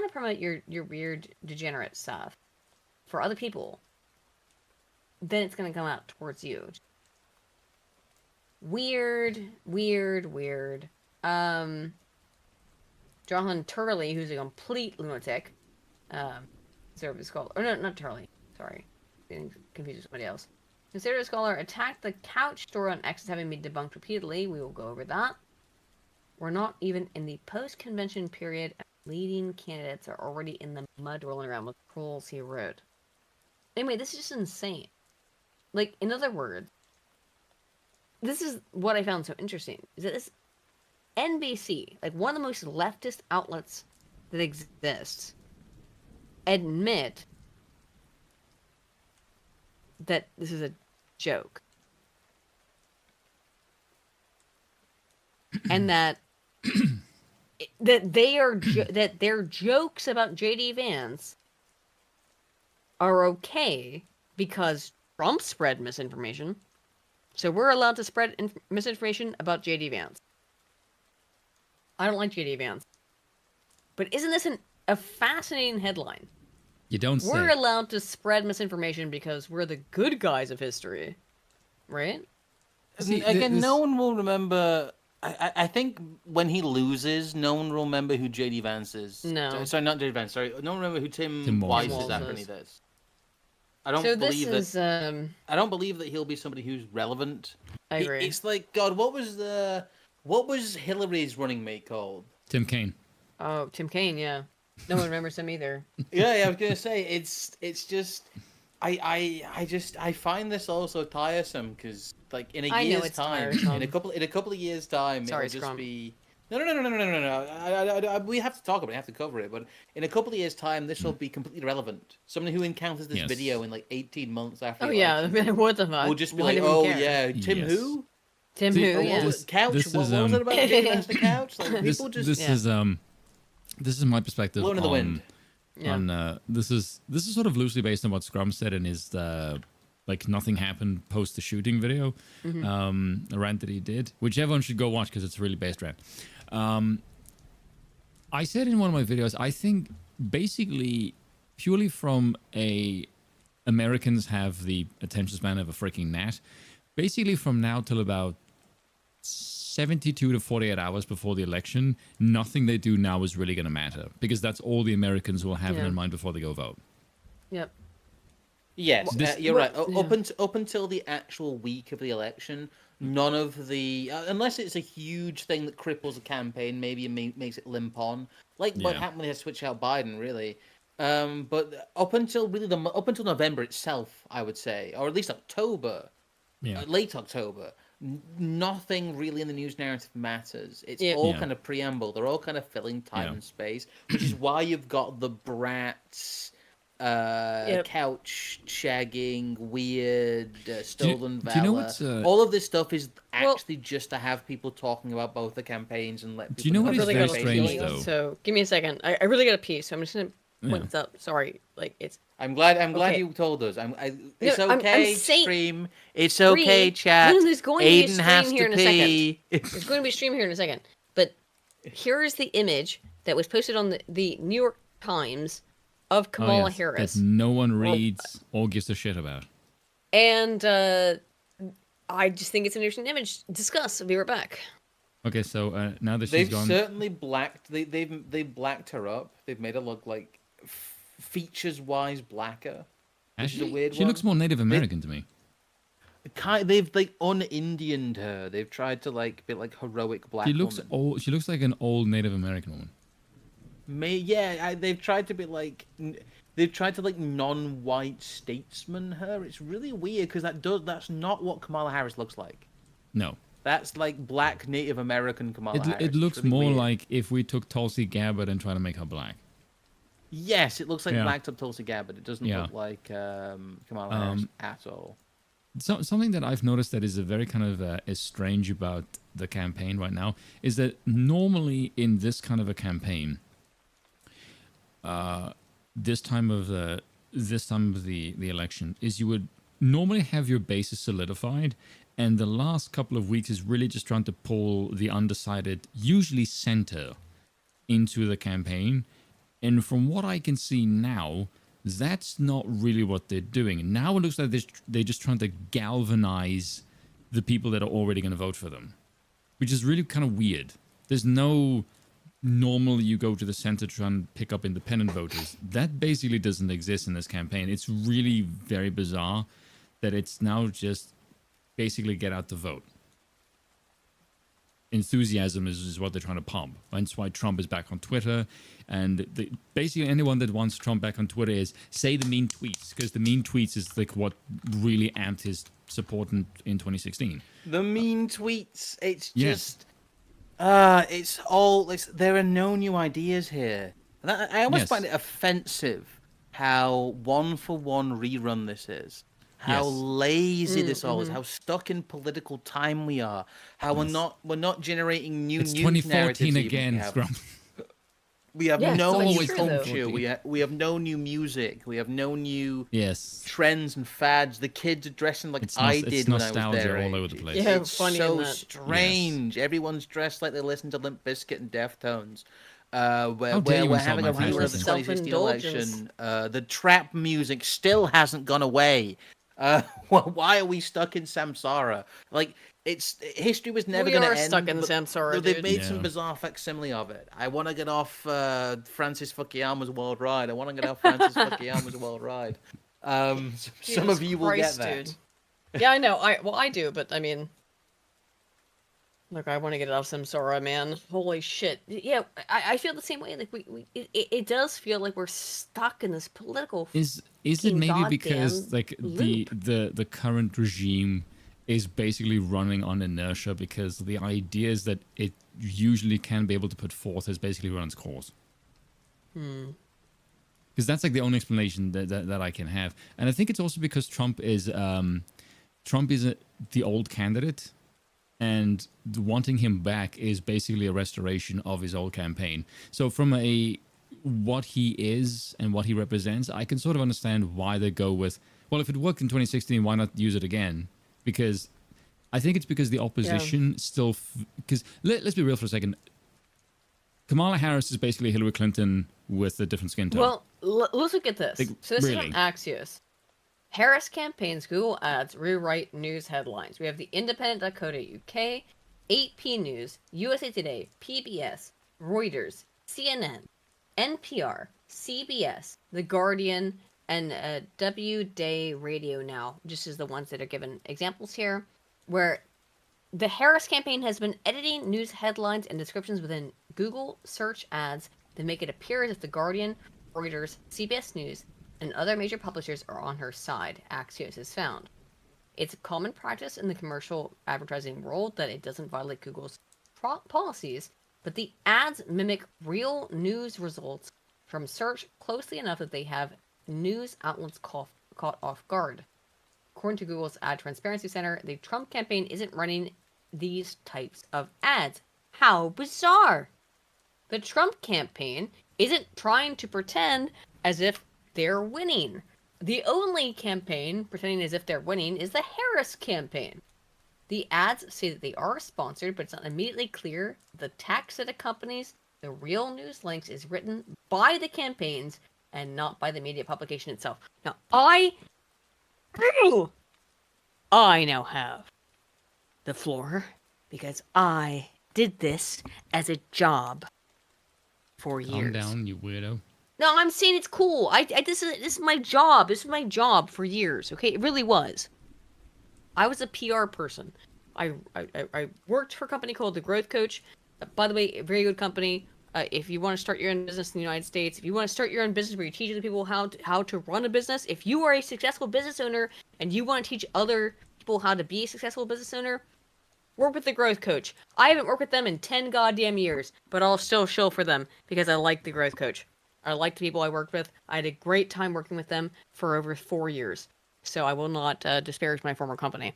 to promote your weird degenerate stuff for other people, then it's going to come out towards you. Weird. Jonathan Turley, who's a complete lunatic, conservative scholar. Or no, not Turley. Sorry, getting confused with somebody else. Conservative scholar attacked the couch story on X as having been debunked repeatedly. We will go over that. We're not even in the post-convention period. Leading candidates are already in the mud rolling around with trolls, he wrote. Anyway, this is just insane. Like, in other words, this is what I found so interesting, is that this NBC, like one of the most leftist outlets that exists, admit that this is a joke. And that that their jokes about JD Vance are okay because Trump spread misinformation. So we're allowed to spread misinformation about JD Vance. I don't like JD Vance. But isn't this a fascinating headline? You don't say. We're allowed to spread misinformation because we're the good guys of history. Right? See, again, no one will remember... I think when he loses, no one will remember who JD Vance is. No. Sorry, not JD Vance. Sorry, no one will remember who Tim Weiss is after he does. I don't believe that he'll be somebody who's relevant. I agree. It's like, God, what was Hillary's running mate called? Tim Kaine. Oh, Tim Kaine, yeah. No one remembers him either. Yeah, I was gonna say it's just I find this all so tiresome because like in a year's time, in a couple of years' time, it'll just Scrump. be no. We have to talk about it, we have to cover it, but in a couple of years' time, this will be completely irrelevant. Someone who encounters this video in like 18 months after. Oh yeah, what the fuck? We'll just be like, oh yeah, Tim who? Tim who? Yeah. Couch. What was it about? The couch. Like, people just. This is my perspective Blown in the wind. On this is sort of loosely based on what Scrump said in his like nothing happened post the shooting video, a rant that he did, which everyone should go watch because it's a really based rant. I said in one of my videos, I think basically purely from Americans have the attention span of a freaking gnat. Basically from now till about 72 to 48 hours before the election, nothing they do now is really going to matter because that's all the Americans will have in their mind before they go vote. Yep. Yes, you're right. Up until the actual week of the election, none of the unless it's a huge thing that cripples a campaign, maybe it makes it limp on, like what happened when they had to switch out Biden, really. But up until November itself, I would say, or at least October, late October. Nothing really in the news narrative matters. It's all kind of preamble. They're all kind of filling time and space, which is why you've got the brats, couch shagging, weird, stolen valor. Do you know what's, all of this stuff is actually just to have people talking about both the campaigns and let people. Do you know what is really very strange though? So give me a second. I really got a pee, so I'm just gonna point this up. Sorry, like it's. I'm glad you told us. It's okay, stream. It's okay, chat. There's going to be a stream here in a second. There's going to be a stream here in a second. But here's the image that was posted on the New York Times of Kamala Harris. That no one reads or gives a shit about. And I just think it's an interesting image. Discuss. I'll be right back. Okay, so now that she's gone, they've certainly blacked. They blacked her up. They've made her look like. Features-wise, blacker. Which is a weird she looks more Native American to me. They've like un-Indianed her. They've tried to like be like heroic black. She looks woman. old. She looks like an old Native American woman. They've tried to be like. they've tried to like non-white statesman her. It's really weird because that's not what Kamala Harris looks like. No. That's like black Native American Kamala Harris. It looks really more weird. like if we took Tulsi Gabbard and tried to make her black. Yes, it looks like Yeah. blacked up Tulsi Gabbard. It doesn't Yeah. look like Kamala Harris at all. Something that I've noticed that is a very kind of is strange about the campaign right now is that normally in this kind of a campaign, this time of the election, is you would normally have your bases solidified, and the last couple of weeks is really just trying to pull the undecided, usually center, into the campaign. And from what I can see now, that's not really what they're doing. Now it looks like they're just trying to galvanize the people that are already going to vote for them, which is really kind of weird. There's no normally you go to the center to try and pick up independent voters. That basically doesn't exist in this campaign. It's really very bizarre that it's now just basically get out the vote. Enthusiasm is what they're trying to pump. That's why Trump is back on Twitter. And basically anyone that wants Trump back on Twitter is say the mean tweets, because the mean tweets is like what really amped his support in 2016. The mean tweets. It's Yes. just, there are no new ideas here. And I almost Yes. find it offensive how one-for-one rerun this is. How Yes. lazy this all is. How stuck in political time we are. How we're not generating new It's news 2014 narratives again, even. Scrump. We have Yeah, no so new it's true, though. culture. We have no new music. We have no new Yes. trends and fads. The kids are dressing like It's I it's did when I was nostalgia their all over age. the place. Yeah, It's funny in so that. strange. Everyone's dressed like they listen to Limp Bizkit and Deftones. Where How dare we're you insult having my a rerun of the fashion? 2016 Self-indulgence. election. The trap music still hasn't gone away. Why are we stuck in samsara? Like, history was never We going to are end. stuck in but samsara, They've dude. made some Yeah. bizarre facsimile of it. I want to get off Francis Fukuyama's World Ride. I want to get off Francis Fukuyama's World Ride. Some Jesus of you will Christ, get that. dude. Yeah, I know. I do, but I mean, look, I want to get it off samsara, man. Holy shit. Yeah, I feel the same way. Like it does feel like we're stuck in this political. Is it fucking maybe goddamn because like loop. the current regime is basically running on inertia because the ideas that it usually can be able to put forth has basically run its course? Because that's like the only explanation that I can have, and I think it's also because Trump is the old candidate, and wanting him back is basically a restoration of his old campaign. So from what he is and what he represents, I can sort of understand why they go with, well, if it worked in 2016, why not use it again? Because I think it's because the opposition still, because let's be real for a second. Kamala Harris is basically Hillary Clinton with a different skin tone. Well, let's look at this. Like, So this is really? from Axios. Harris campaigns Google Ads rewrite news headlines. We have the Independent.co.uk, 8P News, USA Today, PBS, Reuters, CNN, NPR, CBS, The Guardian, and W-Day Radio Now, just as the ones that are given examples here, where the Harris campaign has been editing news headlines and descriptions within Google search ads to make it appear as if The Guardian, Reuters, CBS News, and other major publishers are on her side, Axios has found. It's a common practice in the commercial advertising world that it doesn't violate Google's policies, but the ads mimic real news results from search closely enough that they have news outlets caught off guard. According to Google's Ad Transparency Center, the Trump campaign isn't running these types of ads. How bizarre! The Trump campaign isn't trying to pretend as if they're winning. The only campaign pretending as if they're winning is the Harris campaign. The ads say that they are sponsored, but it's not immediately clear the text that accompanies the real news links is written by the campaigns and not by the media publication itself. Now, I now have the floor because I did this as a job for years. Calm down, you weirdo. No, I'm saying it's cool. This is my job. This is my job for years. Okay, it really was. I was a PR person. I worked for a company called The Growth Coach. By the way, a very good company. If you want to start your own business in the United States, if you want to start your own business where you teach other people how to run a business, if you are a successful business owner and you want to teach other people how to be a successful business owner, work with the growth coach. I haven't worked with them in 10 goddamn years, but I'll still shill for them because I like the growth coach. I like the people I worked with. I had a great time working with them for over 4 years. So I will not disparage my former company.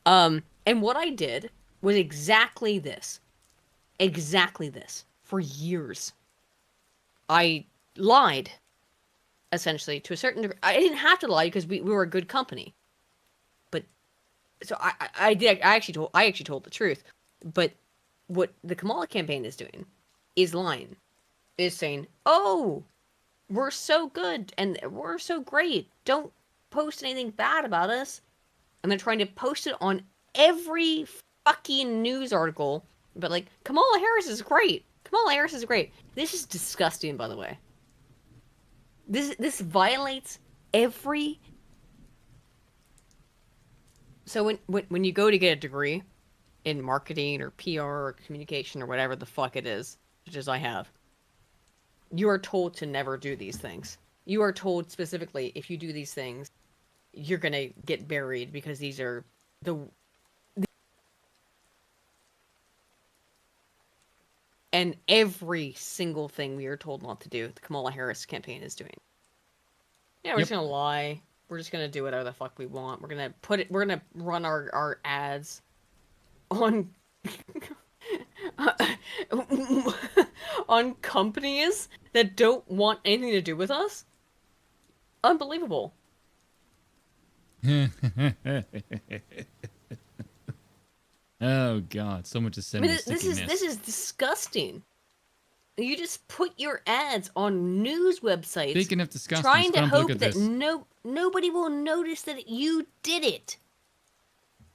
And what I did was exactly this. Exactly this. For years. I lied, essentially, to a certain degree. I didn't have to lie because we were a good company. But, so I actually told the truth. But what the Kamala campaign is doing is lying. Is saying, oh, we're so good and we're so great. Don't post anything bad about us. And they're trying to post it on every fucking news article. But like, Kamala Harris is great. Kamala Harris is great. This is disgusting, by the way. This violates every... So when you go to get a degree in marketing or PR or communication or whatever the fuck it is, such as I have, you are told to never do these things. You are told specifically, if you do these things, you're gonna get buried because these are and every single thing we are told not to do, the Kamala Harris campaign is doing. Yeah, we're just gonna lie. We're just gonna do whatever the fuck we want. We're gonna run our ads on on companies that don't want anything to do with us. Unbelievable. Oh god, so much to send. I mean, this is disgusting. You just put your ads on news websites. Speaking of disgusting, trying to Scrump, hope look at that this. nobody will notice that you did it.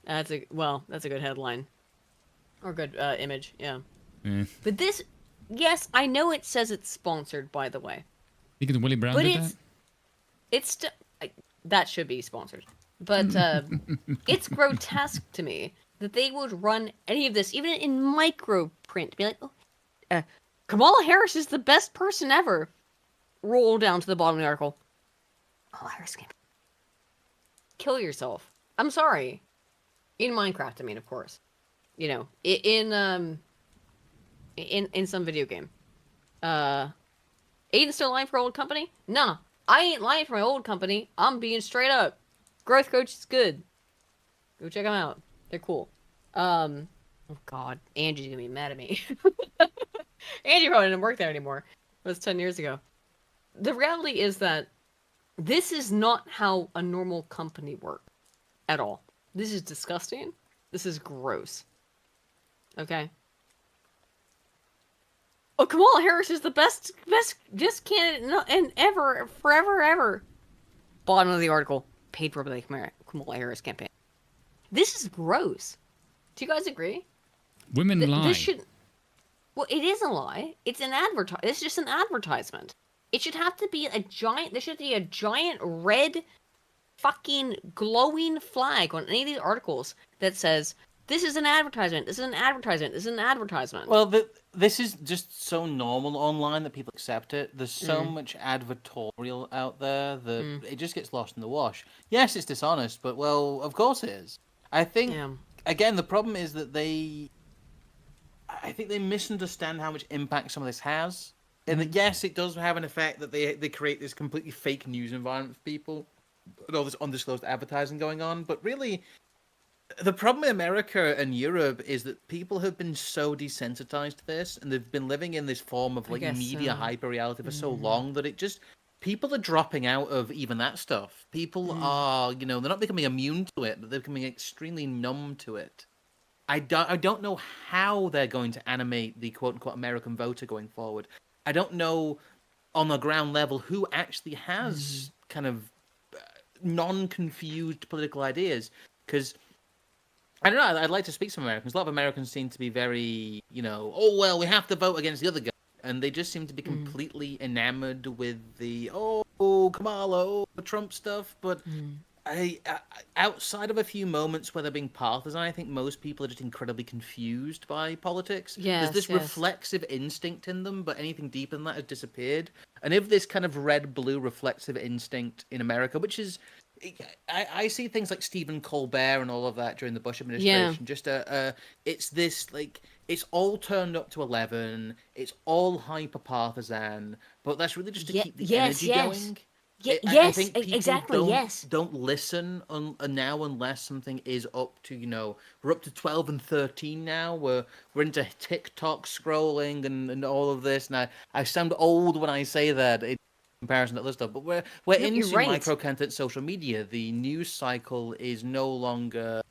That's a good headline. Or good image, yeah. But this, yes, I know it says it's sponsored, by the way. Speaking of Willie Brown, But did it's that should be sponsored. But it's grotesque to me that they would run any of this, even in micro print. Be like, oh, Kamala Harris is the best person ever. Roll down to the bottom of the article. Kamala Harris can't. Kill yourself. I'm sorry. In Minecraft, I mean, of course. You know, in some video game. Aiden's still lying for old company? Nah, I ain't lying for my old company. I'm being straight up. Growth Coach is good. Go check them out. They're cool. Oh god, Angie's gonna be mad at me. Angie probably didn't work there anymore. It was 10 years ago. The reality is that this is not how a normal company works. At all. This is disgusting. This is gross. Okay? Oh, Kamala Harris is the best candidate and ever, forever, ever. Bottom of the article. Paid for by the Kamala Harris campaign. This is gross. Do you guys agree? Women lie. This should... Well, it is a lie. It's just an advertisement. It should have to be a giant... There should be a giant red fucking glowing flag on any of these articles that says, this is an advertisement, this is an advertisement, this is an advertisement. Well, this is just so normal online that people accept it. There's so much advertorial out there that it just gets lost in the wash. Yes, it's dishonest, but, well, of course it is. I think, again, the problem is that I think they misunderstand how much impact some of this has. And that, yes, it does have an effect that they create this completely fake news environment for people. And all this undisclosed advertising going on. But really, the problem in America and Europe is that people have been so desensitized to this, and they've been living in this form of like media hyper-reality for so long that people are dropping out of even that stuff. People are, they're not becoming immune to it, but they're becoming extremely numb to it. I don't know how they're going to animate the quote-unquote American voter going forward. I don't know on the ground level who actually has kind of non-confused political ideas, because I don't know, I'd like to speak to some Americans. A lot of Americans seem to be very, oh, well, we have to vote against the other guy. And they just seem to be completely enamored with the, Kamala, Trump stuff. But outside of a few moments where they're being partisan, I think most people are just incredibly confused by politics. Yes, There's this yes. reflexive instinct in them, but anything deeper than that has disappeared. And if this kind of red-blue reflexive instinct in America, which is, I see things like Stephen Colbert and all of that during the Bush administration. Just it's this like it's all turned up to 11. It's all hyper partisan, but that's really just to keep the energy going. I think people exactly. don't listen now unless something is up to, we're up to 12 and 13 now. We're into TikTok scrolling and all of this. And I sound old when I say that in comparison to other stuff, but we're into micro-content social media. The news cycle is no longer,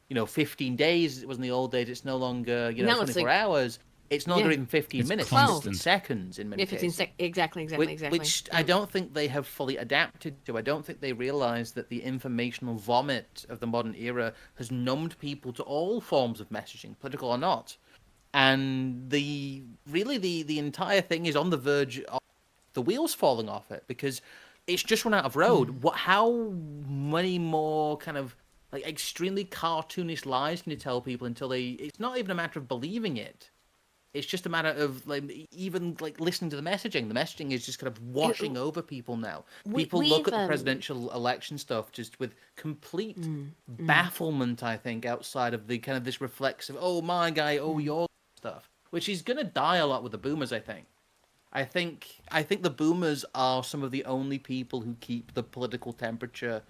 15 days. It was in the old days. It's no longer, 24 hours. It's not even 15 minutes. It's 15 seconds in many cases. Exactly. Which I don't think they have fully adapted to. I don't think they realize that the informational vomit of the modern era has numbed people to all forms of messaging, political or not. And the entire thing is on the verge of the wheels falling off it because it's just run out of road. How many more kind of like extremely cartoonish lies can you tell people until it's not even a matter of believing it. It's just a matter of even listening to the messaging. The messaging is just kind of washing over people now. People look at the presidential election stuff just with complete bafflement, I think, outside of the kind of this reflexive, oh, my guy, oh, your stuff, which is going to die a lot with the boomers, I think. I think the boomers are some of the only people who keep the political temperature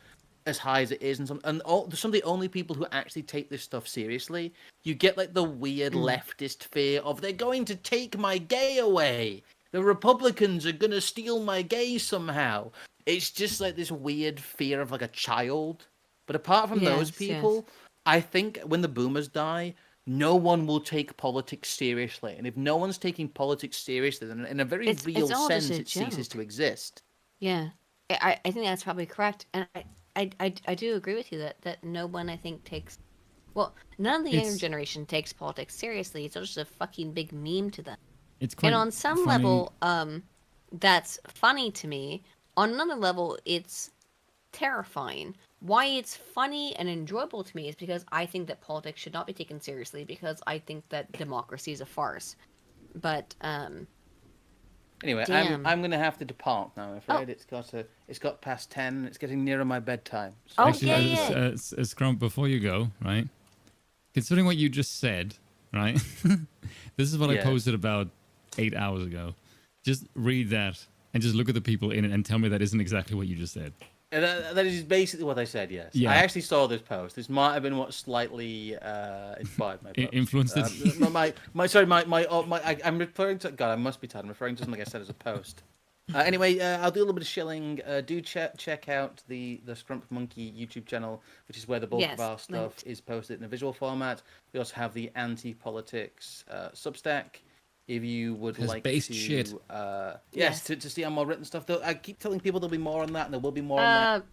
as high as it is, and some of the only people who actually take this stuff seriously. You get the weird leftist fear of they're going to take my gay away. The Republicans are going to steal my gay somehow. It's just this weird fear of a child. But apart from those people, I think when the boomers die, no one will take politics seriously. And if no one's taking politics seriously, then in a very real sense, it ceases to exist. Yeah, I think that's probably correct, and I do agree with you that no one, I think, takes... Well, none of the younger generation takes politics seriously. It's just a fucking big meme to them. It's quite and on some level, that's funny to me. On another level, it's terrifying. Why it's funny and enjoyable to me is because I think that politics should not be taken seriously, because I think that democracy is a farce. But, Anyway, damn. I'm going to have to depart now, I'm afraid. It's got past 10, it's getting nearer my bedtime. So. Actually, Scrump, before you go, right? Considering what you just said, right? This is what I posted about 8 hours ago. Just read that and just look at the people in it and tell me that isn't exactly what you just said. That is basically what I said, yes. Yeah. I actually saw this post. This might have been what slightly inspired my post. Influenced it? I'm referring to... God, I must be tired. I'm referring to something I said as a post. Anyway, I'll do a little bit of shilling. Do check out the Scrump Monkey YouTube channel, which is where the bulk of our stuff is posted in a visual format. We also have the Anti-Politics Substack. If you would like to, shit. To see our more written stuff. Though I keep telling people there'll be more on that, and there will be more on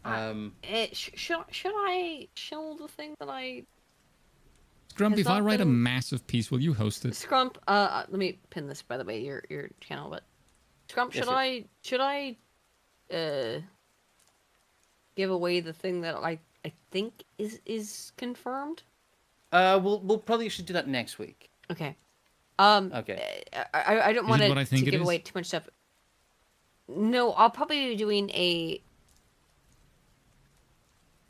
that. Should I show the thing that I? Scrump, if I write a massive piece, will you host it? Scrump, let me pin this, by the way, your channel. But Scrump, should I give away the thing that I think is confirmed? We'll probably should do that next week. Okay. Okay. I don't want to give is? away too much stuff. No, I'll probably be doing a...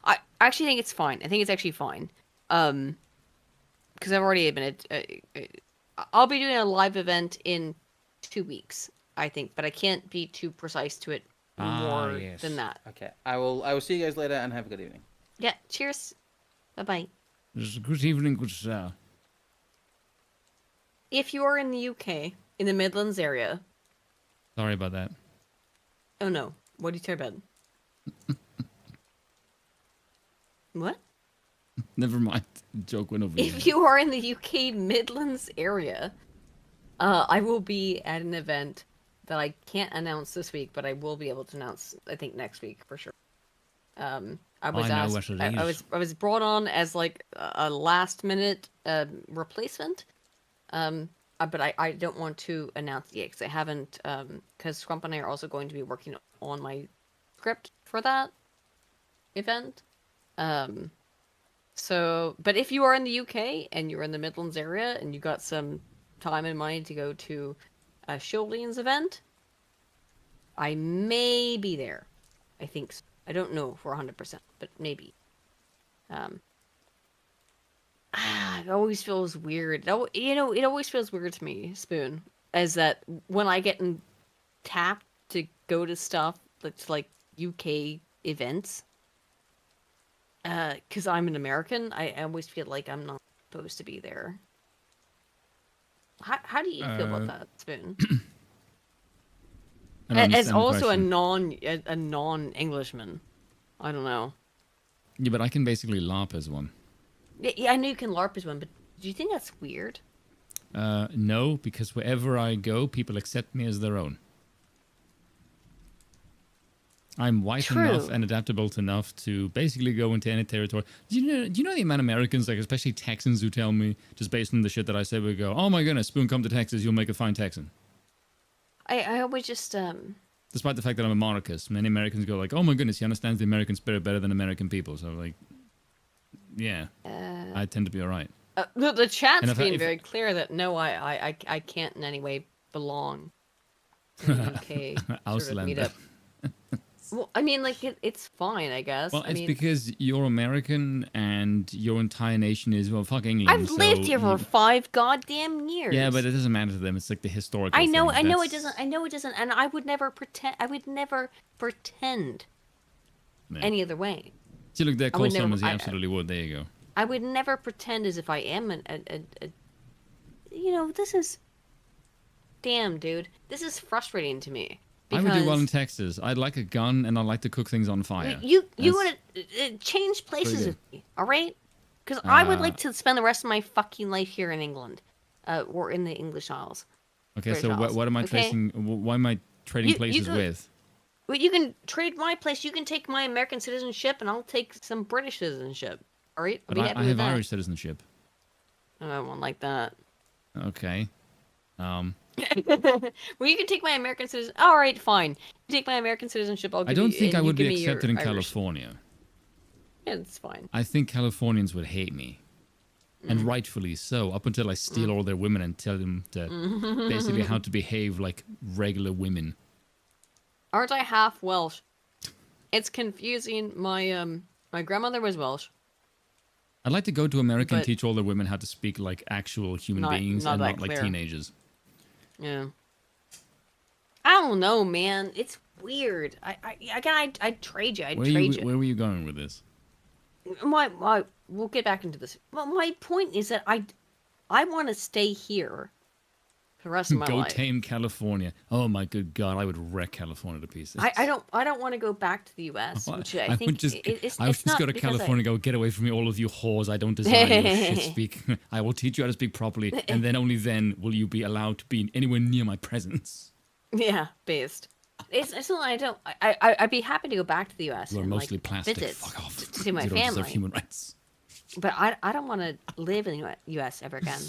I actually think it's fine. I think it's actually fine. Because I've already admitted... I'll be doing a live event in 2 weeks, I think. But I can't be too precise to it more than that. Okay. I will see you guys later and have a good evening. Yeah, cheers. Bye-bye. Good evening, good sir. If you are in the UK, in the Midlands area... Sorry about that. Oh no. What do you care about? What? Never mind. Joke went over. If you are in the UK Midlands area, I will be at an event that I can't announce this week, but I will be able to announce, I think, next week for sure. I was brought on as like a last minute replacement. But I don't want to announce it yet because I haven't, because Scrump and I are also going to be working on my script for that. event. So, but if you are in the UK and you're in the Midlands area and you got some time and money to go to a Shieldings event, I may be there. I think so. I don't know for 100%, but maybe. It always feels weird. It always feels weird to me, Spoon, as that when I get tapped to go to stuff that's like UK events, because I'm an American, I always feel like I'm not supposed to be there. How do you feel about that, Spoon? As also a non-Englishman, I don't know. Yeah, but I can basically LARP as one. Yeah, I know you can LARP as one, but do you think that's weird? No, because wherever I go, people accept me as their own. I'm white enough and adaptable enough to basically go into any territory. Do you know the amount of Americans, like especially Texans, who tell me, just based on the shit that I say, we go, oh my goodness, Spoon, come to Texas, you'll make a fine Texan. I always just... Despite the fact that I'm a monarchist, many Americans go like, oh my goodness, he understands the American spirit better than American people. So like, yeah, I tend to be all right. The chat's being very clear that no, I can't in any way belong to the UK sort of meetup. Well, I mean, like, it's fine, I guess. Well, it's because you're American and your entire nation is, well, fuck England. I've lived here for 5 goddamn years. Yeah, but it doesn't matter to them. It's like the historical I know thing. it doesn't. I know it doesn't. And I would never pretend any other way. See, look, there, Cole Summers, he absolutely would. There you go. I would never pretend as if I am this is... Damn, dude. This is frustrating to me. I would do well in Texas. I'd like a gun, and I'd like to cook things on fire. You want to change places with me, all right? Because I would like to spend the rest of my fucking life here in England, or in the English Isles. Okay, so what am I trading? Why am I trading places with? Well, you can trade my place. You can take my American citizenship, and I'll take some British citizenship. All right? But I have Irish citizenship. Oh, I won't like that. Okay. Well, you can take my American citizen. All right, fine. You take my American citizenship. I don't think I would be accepted in California. Yeah, it's fine. I think Californians would hate me, and rightfully so. Up until I steal all their women and tell them to basically how to behave like regular women. Aren't I half Welsh? It's confusing. My grandmother was Welsh. I'd like to go to America and teach all their women how to speak like actual human beings and not like teenagers. Yeah. I don't know, man. It's weird. I'd trade you. Where were you going with this? We'll get back into this. Well, my point is that I want to stay here for the rest of my life. Go tame California. Oh my good God, I would wreck California to pieces. I don't want to go back to the U.S., which I think I would just go to California and go, get away from me, all of you whores. I don't desire your shit speak. I will teach you how to speak properly, and then only then will you be allowed to be anywhere near my presence. Yeah, based. It's not. I'd be happy to go back to the U.S. You're and mostly plastic. visit Fuck off. to see my Zero family. Human rights. But I don't want to live in the U.S. ever again.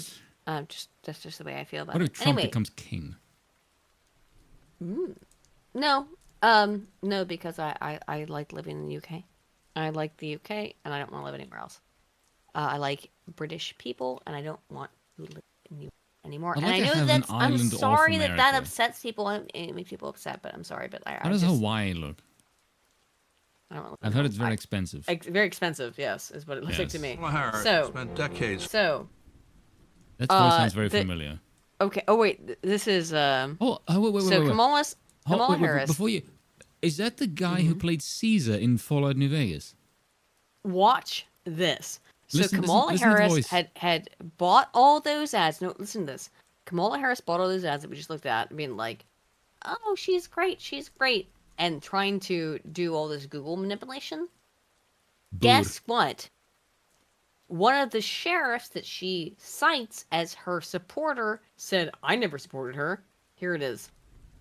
That's just the way I feel about it. What if Trump becomes king? No, no, because I like living in the UK. I like the UK, and I don't want to live anywhere else. I like British people, and I don't want to live in the UK anymore. I'd and like I to know have that's. an I'm island sorry off that America. upsets people. It makes people upset, but I'm sorry. But How does Hawaii look? I don't know. I've heard it's very expensive. Very expensive, yes, is what it looks like to me. Kamala Harris spent decades. So. That voice sounds very familiar. Okay. Oh wait, this is. Wait. So Kamala Harris. Before you, is that the guy who played Caesar in Fallout New Vegas? Watch this. So Listen Kamala to the Harris voice. had bought all those ads. No, listen to this. Kamala Harris bought all those ads that we just looked at, being like, "Oh, she's great, and trying to do all this Google manipulation. Guess what? One of the sheriffs that she cites as her supporter said, "I never supported her." Here it is.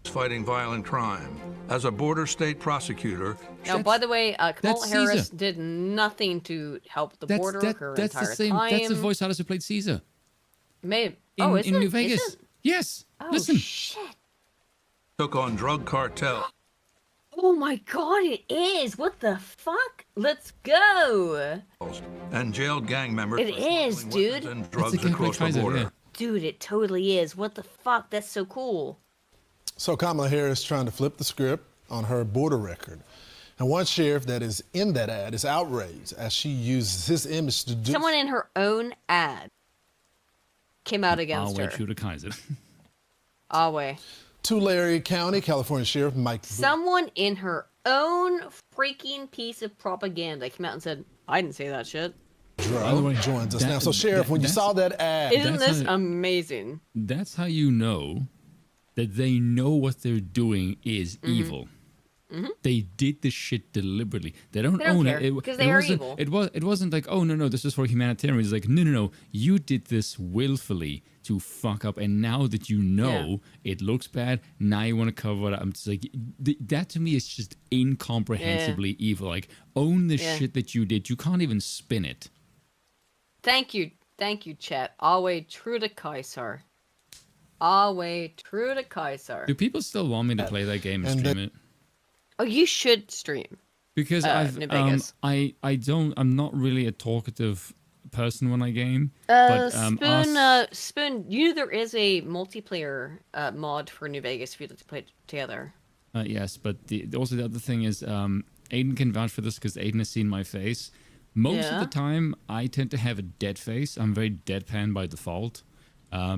Fighting violent crime. As a border state prosecutor. Now, by the way, Kamala Harris did nothing to help the border her entire time. That's the voice artist who played Caesar. Maybe. In New Vegas. Yes. Oh, Listen. shit. Took on drug cartel. Oh my god, it is! What the fuck? Let's go! And jailed gang members. It is, dude. And drugs across the border. Dude, it totally is. What the fuck? That's so cool. So Kamala Harris trying to flip the script on her border record. And one sheriff that is in that ad is outraged as she uses his image to do... Someone in her own ad came out against her. True to Kaiser. Awe. Tulare County, California Sheriff Mike... Someone in her own freaking piece of propaganda came out and said, I didn't say that shit. Joins us now. So, Sheriff, when you saw that ad... Isn't this amazing? That's how you know that they know what they're doing is evil. They did this shit deliberately. They don't own care, it. Because they are evil. It wasn't like, oh, no, this is for humanitarian. It's like, no. You did this willfully to fuck up. And now that you know it looks bad, now you want to cover it up. It's like, that to me is just incomprehensibly evil. Like, own the shit that you did. You can't even spin it. Thank you, chat. Always true to Kaiser. Always true to Kaiser. Do people still want me to play that game and stream it? Oh, you should stream. Because New Vegas. I'm not really a talkative person when I game. Spoon, there is a multiplayer mod for New Vegas for you to play together. Yes, but also the other thing is, Aiden can vouch for this because Aiden has seen my face. Most of the time, I tend to have a dead face. I'm very deadpan by default.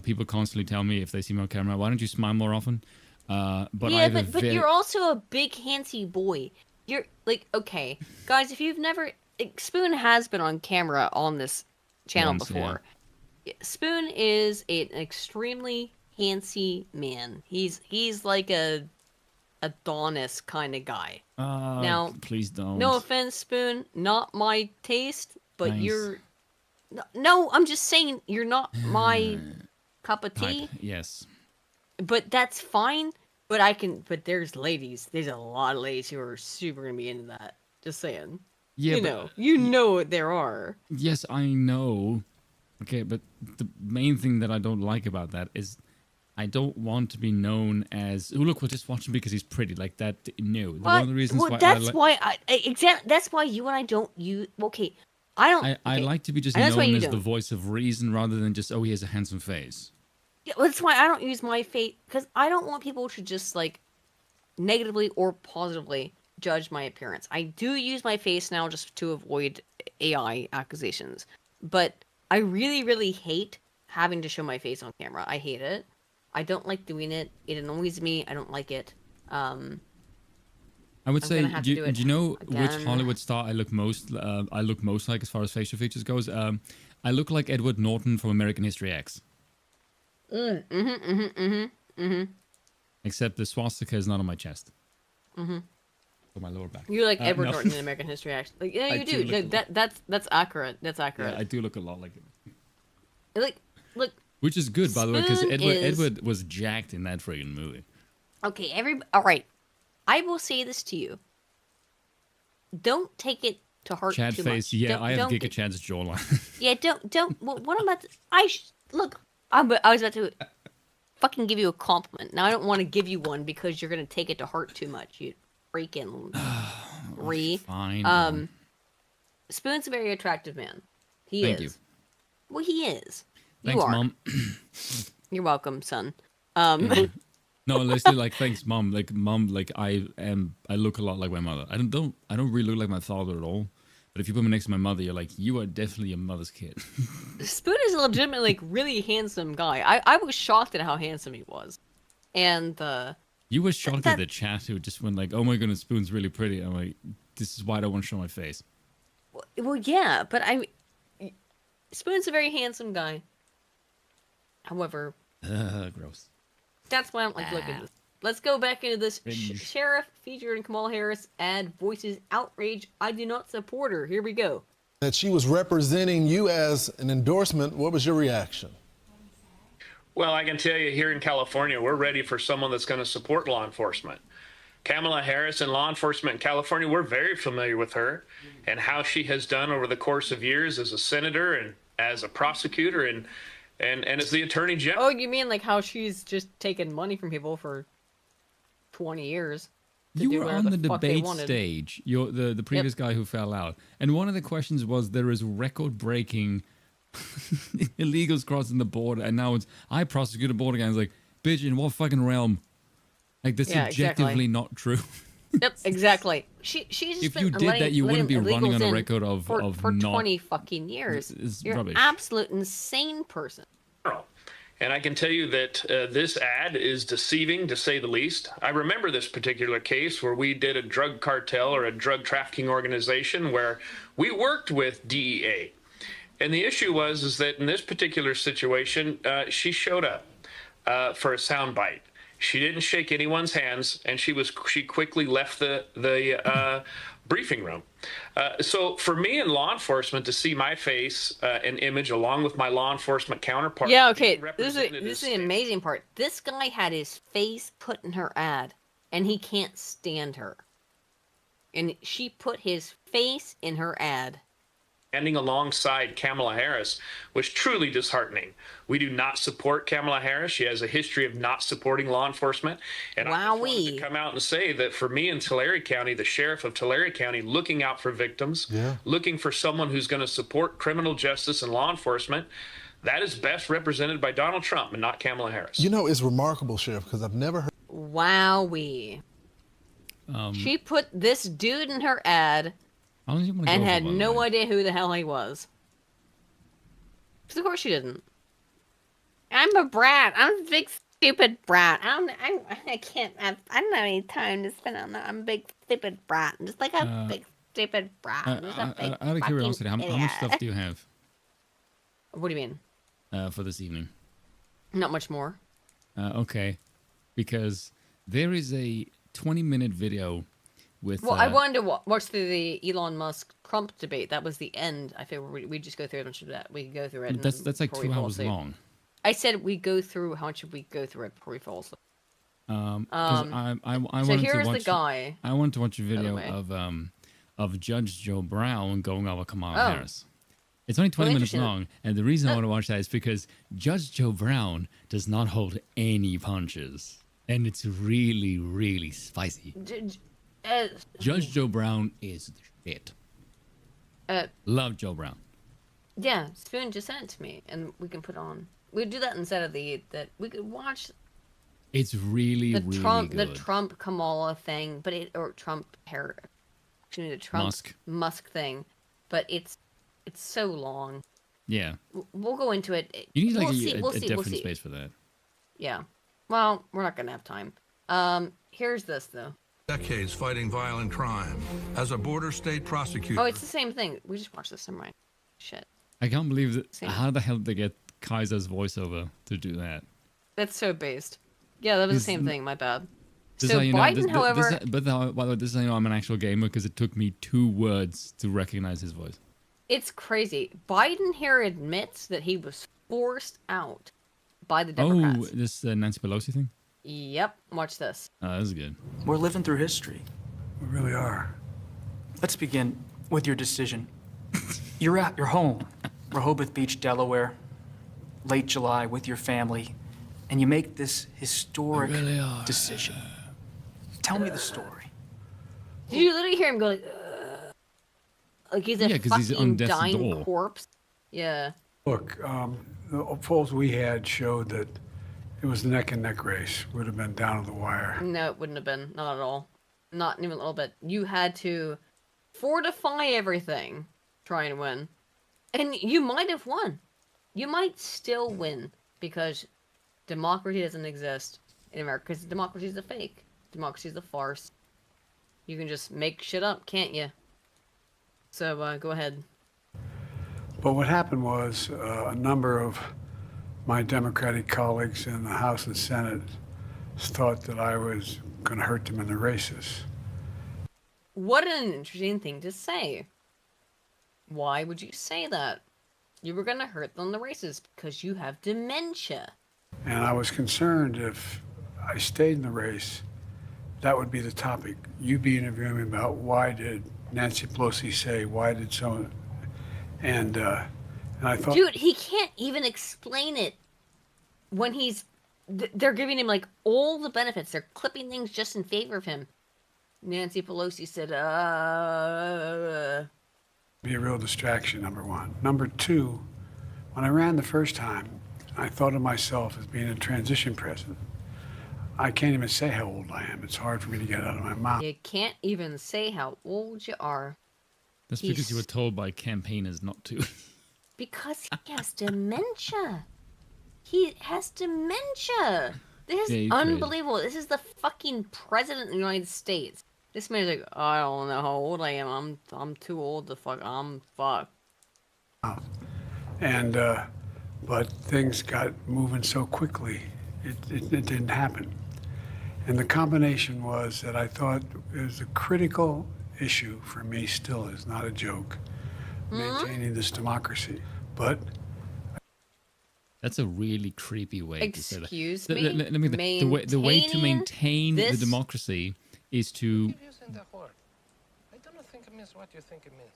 People constantly tell me if they see me on camera, why don't you smile more often? But you're also a big handsy boy. You're like, okay, guys, if you've never, Spoon has been on camera on this channel before. Yeah. Spoon is an extremely handsy man. He's like a Adonis kind of guy. Now, please don't. No offense, Spoon, not my taste, but nice. you're. No, I'm just saying you're not my cup of tea. Yes. But that's fine. But there's ladies. There's a lot of ladies who are super gonna be into that. Just saying. Yeah, you know there are. Yes, I know. Okay, but the main thing that I don't like about that is I don't want to be known as, oh look, we'll just watch him because he's pretty, like that. No, one of the reasons why that's why you and I don't use. Okay, I don't. I like to be just known as the voice of reason rather than just, oh, he has a handsome face. Yeah, well, that's why I don't use my face, because I don't want people to just like negatively or positively judge my appearance. I do use my face now just to avoid AI accusations, but I really, really hate having to show my face on camera. I hate it. I don't like doing it. It annoys me. I don't like it. I would say, do you know which Hollywood star I look most like as far as facial features goes? I look like Edward Norton from American History X. Except the swastika is not on my chest. Or my lower back. You like Edward Norton in American History X. Like, yeah, you do. No, that's accurate. That's accurate. Yeah, I do look a lot like it. Look. Which is good, by the way, because Edward was jacked in that friggin' movie. Okay, all right. I will say this to you. Don't take it to heart Chad too face, much. Yeah, I have Giga Chad's jawline. Yeah, don't. What I'm about to... I was about to fucking give you a compliment. Now I don't want to give you one because you're going to take it to heart too much. You freaking Fine. Spoon's a very attractive man. Thank you. Well, he is. Thanks, Mom. You're welcome, son. No, let's do like thanks, Mom. Like Mom, like I look a lot like my mother. I don't really look like my father at all. But if you put me next to my mother, you're like, you are definitely your mother's kid. Spoon is a legitimately like really handsome guy. I was shocked at how handsome he was. And you were shocked at the chat who just went like, oh my goodness, Spoon's really pretty. I'm like, this is why I don't want to show my face. Well, yeah, but Spoon's a very handsome guy. However, gross. That's why I don't like looking at this. Let's go back into this. Sheriff featuring Kamala Harris ad voices outrage. I do not support her. Here we go. That she was representing you as an endorsement. What was your reaction? Well, I can tell you here in California, we're ready for someone that's going to support law enforcement. Kamala Harris and law enforcement in California, we're very familiar with her and how she has done over the course of years as a senator and as a prosecutor and as the attorney general. Oh, you mean like how she's just taken money from people for 20 years? to You do were whatever on the fuck they debate wanted. stage. You're the previous guy who fell out, and one of the questions was there is record-breaking illegals crossing the border, and now it's I prosecute a border guy. It's like, bitch, in what fucking realm? Like that's Yeah, objectively exactly. not true. Yep, exactly. She's just If been you did letting, that, you wouldn't be letting running on illegals a in record for of not 20 fucking years. It's You're rubbish. an absolute insane person. And I can tell you that this ad is deceiving, to say the least. I remember this particular case where we did a drug cartel or a drug trafficking organization where we worked with DEA. And the issue was that in this particular situation, she showed up for a soundbite. She didn't shake anyone's hands, and she quickly left the briefing room. So for me in law enforcement to see my face and image along with my law enforcement counterpart. Yeah, okay. This is the amazing part. This guy had his face put in her ad, and he can't stand her. And she put his face in her ad. Standing alongside Kamala Harris was truly disheartening. We do not support Kamala Harris. She has a history of not supporting law enforcement. And I just wanted to come out and say that for me in Tulare County, the sheriff of Tulare County, looking out for victims, looking for someone who's going to support criminal justice and law enforcement, that is best represented by Donald Trump and not Kamala Harris. You know, it's remarkable, Sheriff, because I've never heard. Wowee. She put this dude in her ad and had no idea who the hell he was. Because of course she didn't. I'm a brat. I'm a big stupid brat. I can't. I don't have any time to spend on that. I'm a big stupid brat. I'm just like a big stupid brat. I'm just a big Out of curiosity, how much idiot. stuff do you have What do you mean? for this evening? Not much more. Okay, because there is a 20-minute video with. Well, I wanted to watch through the Elon Musk Scrump debate. That was the end. I feel we just go through it. Should that we could go through it? That's like before we 2 fall hours asleep. long. I said we go through. How much should we go through it before we fall asleep? I so wanted here's to watch, the guy. I wanted to watch a by the video way. of Judge Joe Brown going over Kamala Oh. Harris. It's only 20 minutes interesting. long, and the reason I want to watch that is because Judge Joe Brown does not hold any punches, and it's really, really spicy. Judge Joe Brown is the shit. Love Joe Brown. Yeah, Spoon just sent it to me, and we can put on. We'd do that instead of that. We could watch It's really, the really Trump, good. the Trump Kamala thing, but the Trump Musk thing, but it's so long. Yeah. We'll go into it. You need like we'll a see, we'll see, different we'll see. space for that. Yeah. Well, we're not gonna have time. Here's this though. Decades fighting violent crime. As a border state prosecutor. Oh, it's the same thing. We just watched this. Never mind. Shit. I can't believe that. Same. How the hell did they get Kaiser's voiceover to do that? That's so based. Yeah, that was This- the same thing. My bad. This So is how you know- Biden, this- however, by the way, this is how you know I'm an actual gamer because it took me 2 words to recognize his voice. it's crazy. Biden here admits that he was forced out by the Democrats. Oh, this Nancy Pelosi thing? Yep. Watch this. That was good. We're living through history. We really are. Let's begin with your decision. You're at your home, Rehoboth Beach, Delaware, late July with your family, and you make this historic decision. Tell me the story. Did you literally hear him go like he's a Yeah, 'cause he's on fucking death's dying door. corpse? Yeah. Look, the polls we had showed that it was a neck-and-neck race. Would have been down to the wire. No, it wouldn't have been. Not at all. Not even a little bit. You had to fortify everything, try and win. And you might have won. You might still win because democracy doesn't exist in America because democracy is a fake. Democracy is a farce. You can just make shit up, can't you? So, go ahead. But what happened was a number of my Democratic colleagues in the House and Senate thought that I was going to hurt them in the races. What an interesting thing to say. Why would you say that? You were going to hurt them in the races because you have dementia. And I was concerned if I stayed in the race, that would be the topic. You'd be interviewing me about why did Nancy Pelosi say, why did someone, and I thought, Dude, he can't even explain it when they're giving him like all the benefits. They're clipping things just in favor of him. Nancy Pelosi said, Be a real distraction, number one. Number two, when I ran the first time, I thought of myself as being a transition president. I can't even say how old I am. It's hard for me to get out of my mouth. You can't even say how old you are. That's because you were told by campaigners not to. Because he has dementia. He has dementia. This is unbelievable. This is the fucking president of the United States. This man's like, I don't know how old I am. I'm too old to fuck. I'm fucked. And but things got moving so quickly, it didn't happen. And the combination was that I thought it was a critical issue for me, still is not a joke, maintaining this democracy. But that's a really creepy way to say that. Excuse me? The way to maintain the democracy is to... Keep using that word. I don't think it means what you think it means.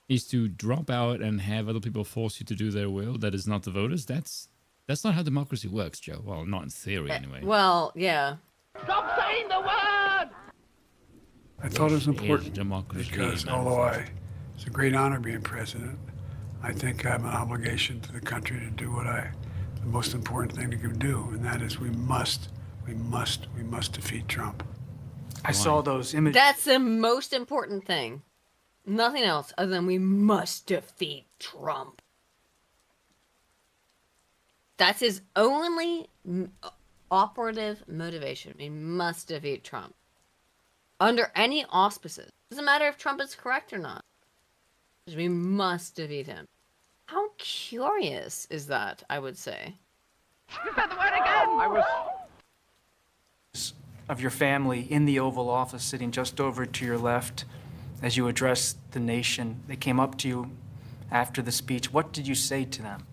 Is to drop out and have other people force you to do their will. That is not the voters. That's not how democracy works, Joe. Well, not in theory, anyway. Well, yeah. Stop saying the word! I thought it was important democracy, because although it's a great honor being president, I think I have an obligation to the country to do the most important thing to do, and that is we must defeat Trump. I saw those images. That's the most important thing. Nothing else other than we must defeat Trump. That's his only operative motivation. We must defeat Trump. Under any auspices. Doesn't matter if Trump is correct or not. We must defeat him. How curious is that, I would say? You said the word again! Of your family in the Oval Office, sitting just over to your left, as you addressed the nation. They came up to you after the speech. What did you say to them?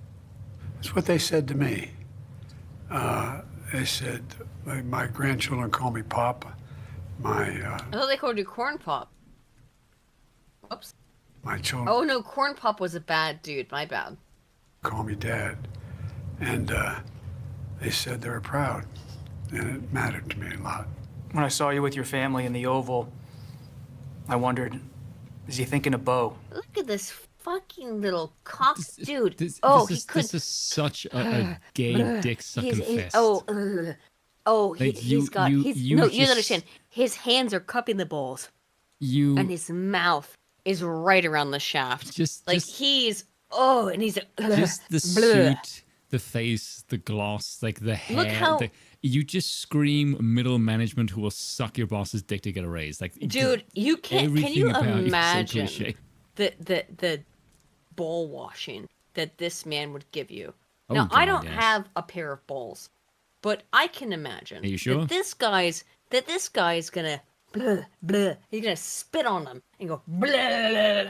It's what they said to me. They said, my grandchildren call me Pop. I thought they called you Corn Pop. Whoops. My children. Oh no, Corn Pop was a bad dude. My bad. Call me Dad. And they said they were proud. And it mattered to me a lot. When I saw you with your family in the Oval, I wondered, is he thinking of Bo? Look at this fucking little cock dude. This is such a gay dick sucking fest. He's got. You don't understand. His hands are cupping the balls. And his mouth is right around the shaft. He's. Oh, and he's. Just the suit, the face, the gloss, like the hair. Look how. You just scream middle management who will suck your boss's dick to get a raise. Like, dude, you can't. Can you imagine so the ball washing that this man would give you? Oh, now, God, I don't yes. have a pair of balls, but I can imagine. Are you sure? That this guy's gonna blah, blah. He's gonna spit on them and go blah,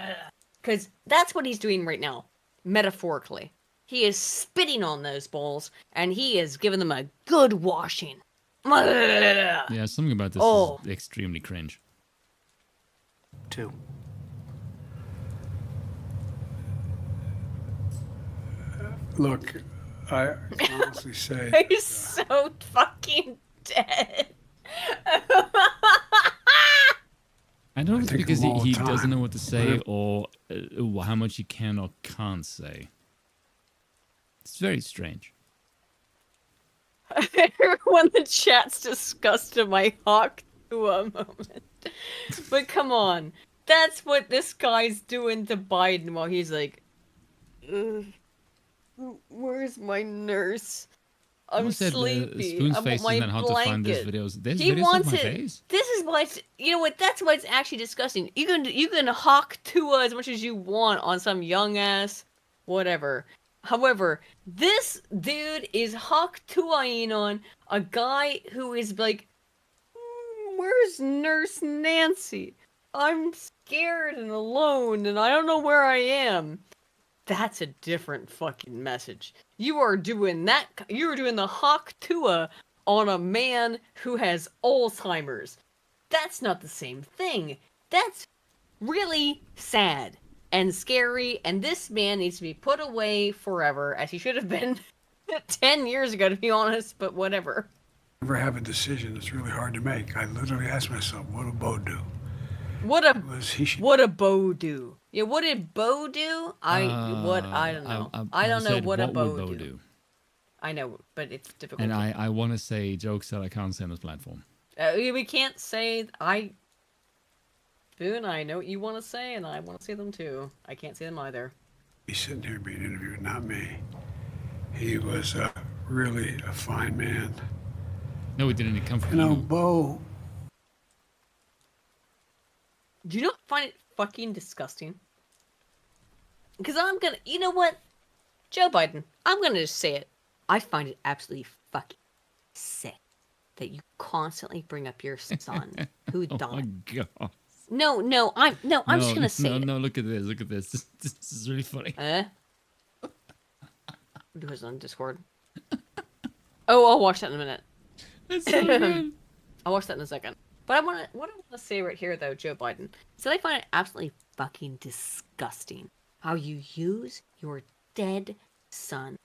because that's what he's doing right now, metaphorically. He is spitting on those balls, and he is giving them a good washing. Yeah, something about this is extremely cringe. Two. Look, I can honestly say... He's so fucking dead. I don't know if it's because he doesn't know what to say or how much he can or can't say. It's very strange. Everyone in the chat's disgusted my hawk to a moment. But come on. That's what this guy's doing to Biden while he's like, where's my nurse? I'm sleepy. Spoon's I face want isn't my hard to find these blanket. videos. There's He videos wants of my it. face. This is why it's, you know what? That's why it's actually disgusting. You can hawk Tua as much as you want on some young ass, whatever. However, this dude is hawk Tuaing on a guy who is like, where's Nurse Nancy? I'm scared and alone, and I don't know where I am. That's a different fucking message. You are doing that. You're doing the hawk Tua on a man who has Alzheimer's. That's not the same thing. That's really sad and scary, and this man needs to be put away forever, as he should have been 10 years ago, to be honest, but whatever. Never have a decision that's really hard to make. I literally ask myself, what will Bo do? What a Bo do? Yeah, what did Bo do? I don't know. I don't know what a Bo do. I know, but it's difficult. And I want to say jokes that I can't say on this platform. We can't say Boone, I know what you want to say, and I want to say them too. I can't say them either. He's sitting here being interviewed, not me. He was really a fine man. No, it didn't come from you. Know, Bo. Do you not find it fucking disgusting? Because you know what? Joe Biden, I'm gonna just say it. I find it absolutely fucking sick that you constantly bring up your son who died. Oh my god. No, I'm just gonna say it. No, look at this. This is really funny. Do it on Discord. Oh, I'll watch that in a minute. It's so good. I'll watch that in a second. But what I want to say right here, though, Joe Biden, is that I find it absolutely fucking disgusting how you use your dead son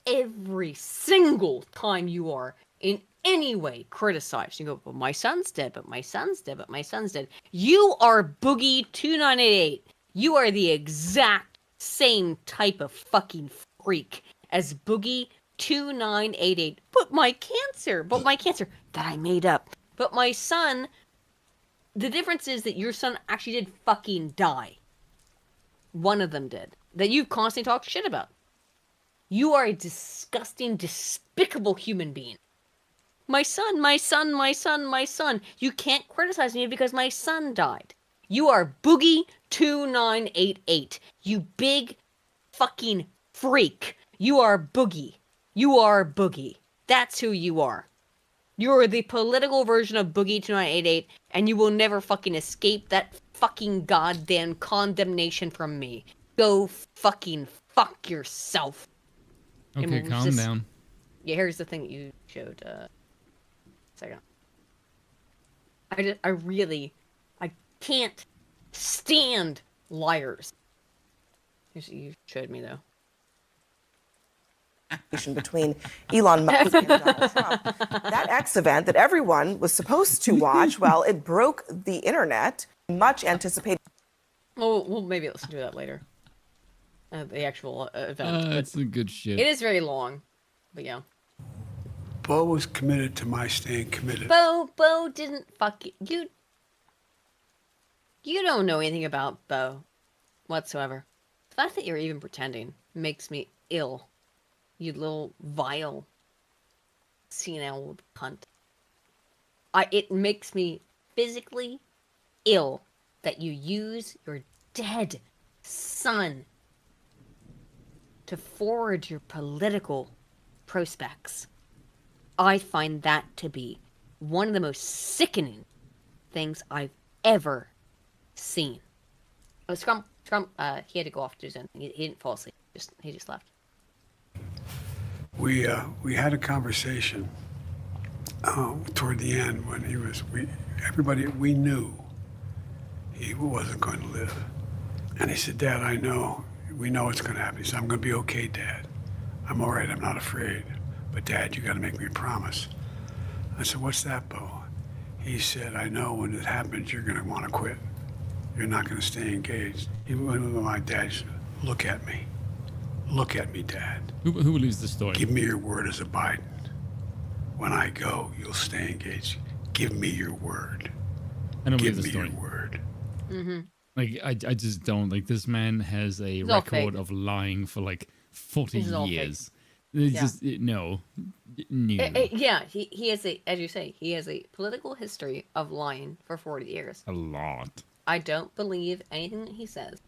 every single time you are in any way criticized. You go, well, my son's dead, but my son's dead, but my son's dead. You are Boogie 2988. You are the exact same type of fucking freak as Boogie 2988. But my cancer that I made up. But my son, the difference is that your son actually did fucking die. One of them did. That you constantly talk shit about. You are a disgusting, despicable human being. My son. You can't criticize me because my son died. You are Boogie 2988. You big fucking freak. You are Boogie. That's who you are. You're the political version of Boogie 2988, and you will never fucking escape that fucking goddamn condemnation from me. Go fucking fuck yourself. Okay, calm down. Yeah, here's the thing that you showed. Second. I can't stand liars. Here's what you showed me, though. Between Elon Musk and Donald Trump. That X event that everyone was supposed to watch, well, it broke the internet. Much anticipated. Well, maybe let's do that later. The actual event. That's some good shit. It is very long, but yeah. Bo was committed to my staying committed. Bo didn't fuck you. You don't know anything about Bo whatsoever. The fact that you're even pretending makes me ill. You little vile, senile cunt. It makes me physically ill that you use your dead son to forward your political prospects. I find that to be one of the most sickening things I've ever seen. Oh, Scrump, he had to go off to do something. He didn't fall asleep. He just left. We had a conversation toward the end when everybody we knew he wasn't going to live, and he said, "Dad, we know it's going to happen." He said, "I'm going to be okay, Dad. I'm all right. I'm not afraid. But Dad, you got to make me a promise." I said, "What's that, Bo?" He said, "I know when it happens, you're going to want to quit. You're not going to stay engaged." He went to my dad. He said, "Look at me. Look at me, Dad. Who believes the story? Give me your word as a Biden. When I go, you'll stay engaged. Give me your word. I don't Give believe the me story. your word." Mm-hmm. Like, I just don't. Like, this man has a record of lying for, like, 40 years. It's just, no. Yeah, he has as you say, he has a political history of lying for 40 years. A lot. I don't believe anything that he says.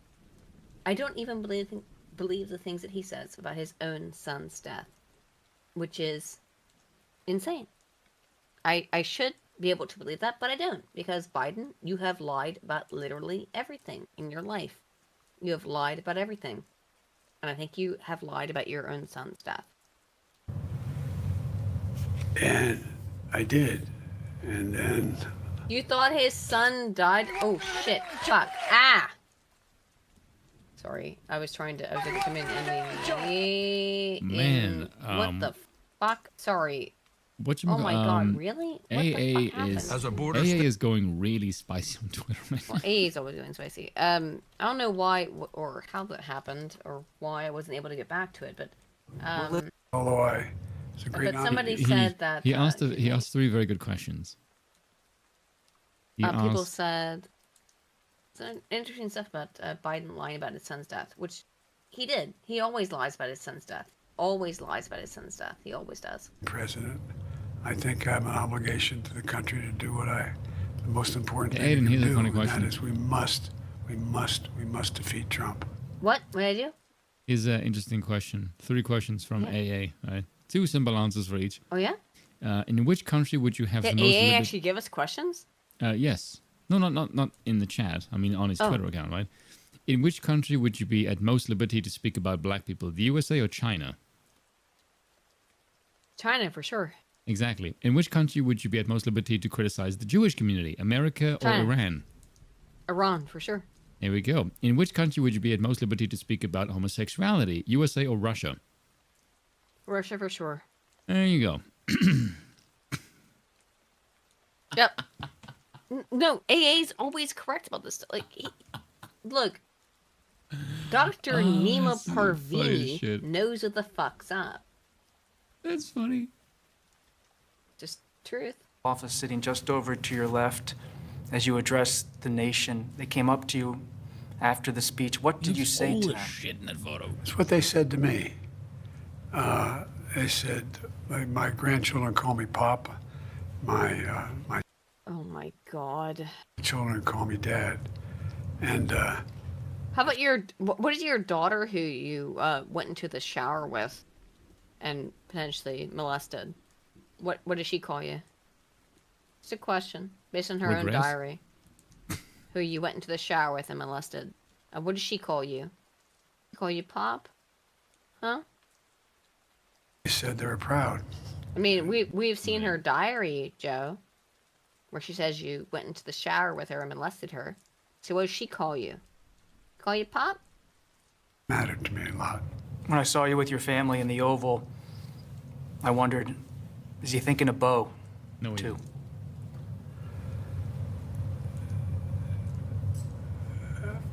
I don't even believe the things that he says about his own son's death, which is insane. I should be able to believe that, but I don't, because Biden, you have lied about literally everything in your life. You have lied about everything. And I think you have lied about your own son's death. And I did. And then... You thought his son died? Oh, shit. Fuck. Ah! Sorry. I was going to come in and... Man, what the fuck? Sorry. Oh my god, really? What the fuck happened? AA is going really spicy on Twitter right now. Well, AA is always going spicy. I don't know why or how that happened or why I wasn't able to get back to it, but Although it's a great but somebody said that he asked 3 very good questions. People said some interesting stuff about Biden lying about his son's death, which he did. He always lies about his son's death. Always lies about his son's death. He always does. President, I think I have an obligation to the country to do the most important thing Aiden, to here's a do, funny and question. that is we must defeat Trump. What did I do? Here's an interesting question. 3 questions from AA, right? 2 simple answers for each. Oh yeah? In which country would you have Did the most AA actually give us questions? Yes. No, not in the chat. I mean, on his Twitter account, right? In which country would you be at most liberty to speak about black people? The USA or China? China, for sure. Exactly. In which country would you be at most liberty to criticize the Jewish community? America China. or Iran? Iran, for sure. There we go. In which country would you be at most liberty to speak about homosexuality? USA or Russia? Russia, for sure. There you go. Yep. No, AA's always correct about this stuff. Like, look, Dr. Nima Parvini knows what the fuck's up. That's funny. Just truth. Office sitting just over to your left as you address the nation. They came up to you after the speech. What did you say to them? Shit in that photo. That's what they said to me. They said, my grandchildren call me Pop. My Oh my god. children call me Dad. And How about what is your daughter who you went into the shower with and potentially molested? What does she call you? It's a question based on her own diary. Who you went into the shower with and molested. What does she call you? Call you Pop? Huh? they said they were proud. I mean, we've seen her diary, Joe, where she says you went into the shower with her and molested her. So what does she call you? Call you Pop? Mattered to me a lot. When I saw you with your family in the Oval, I wondered, is he thinking of Bo? No, too.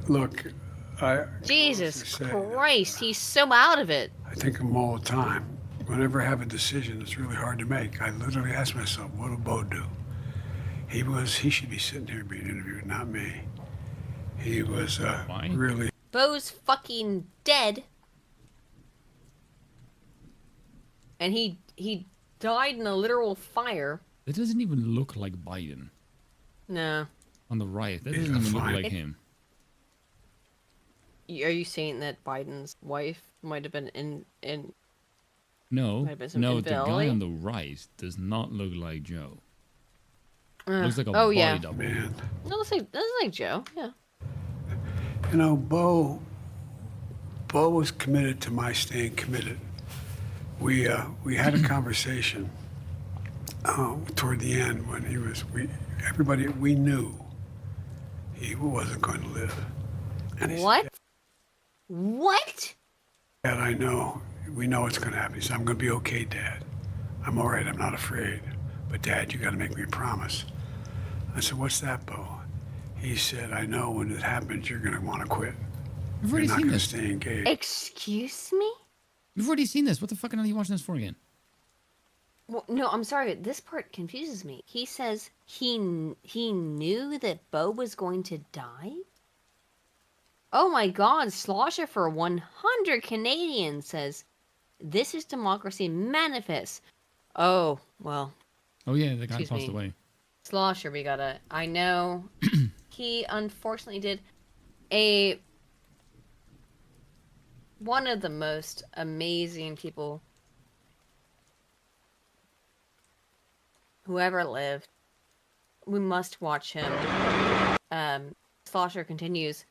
Look, Jesus Christ, he's so out of it. I think of him all the time. Whenever I have a decision that's really hard to make, I literally ask myself, what will Bo do? He should be sitting here being interviewed, not me. He was really... Bo's fucking dead. And he died in a literal fire. That doesn't even look like Biden. No. On the right, that doesn't even look like him. Are you saying that Biden's wife might have been in No, might have been some no, the guy infidelity? on the right does not look like Joe. Looks like a oh body yeah. double. Man. No, that's like Joe. Yeah. You know, Bo was committed to my staying committed. We had a conversation toward the end when we knew he wasn't going to live. And he What? said, What? Dad, I know. We know it's going to happen. He said, I'm going to be okay, Dad. I'm all right. I'm not afraid. But, Dad, you got to make me a promise. I said, what's that, Bo? He said, I know when it happens, you're going to want to quit. You've You're already not seen going to this. stay engaged. Excuse me? You've already seen this. What the fuck are you watching this for again? Well, no, I'm sorry. This part confuses me. He says he knew that Bo was going to die? Oh my god, Slosher for 100 Canadians says, this is democracy manifest. Oh, well. Oh yeah, the guy Excuse passed me. away. Slosher, I know he unfortunately did one of the most amazing people who ever lived. We must watch him. Slosher continues,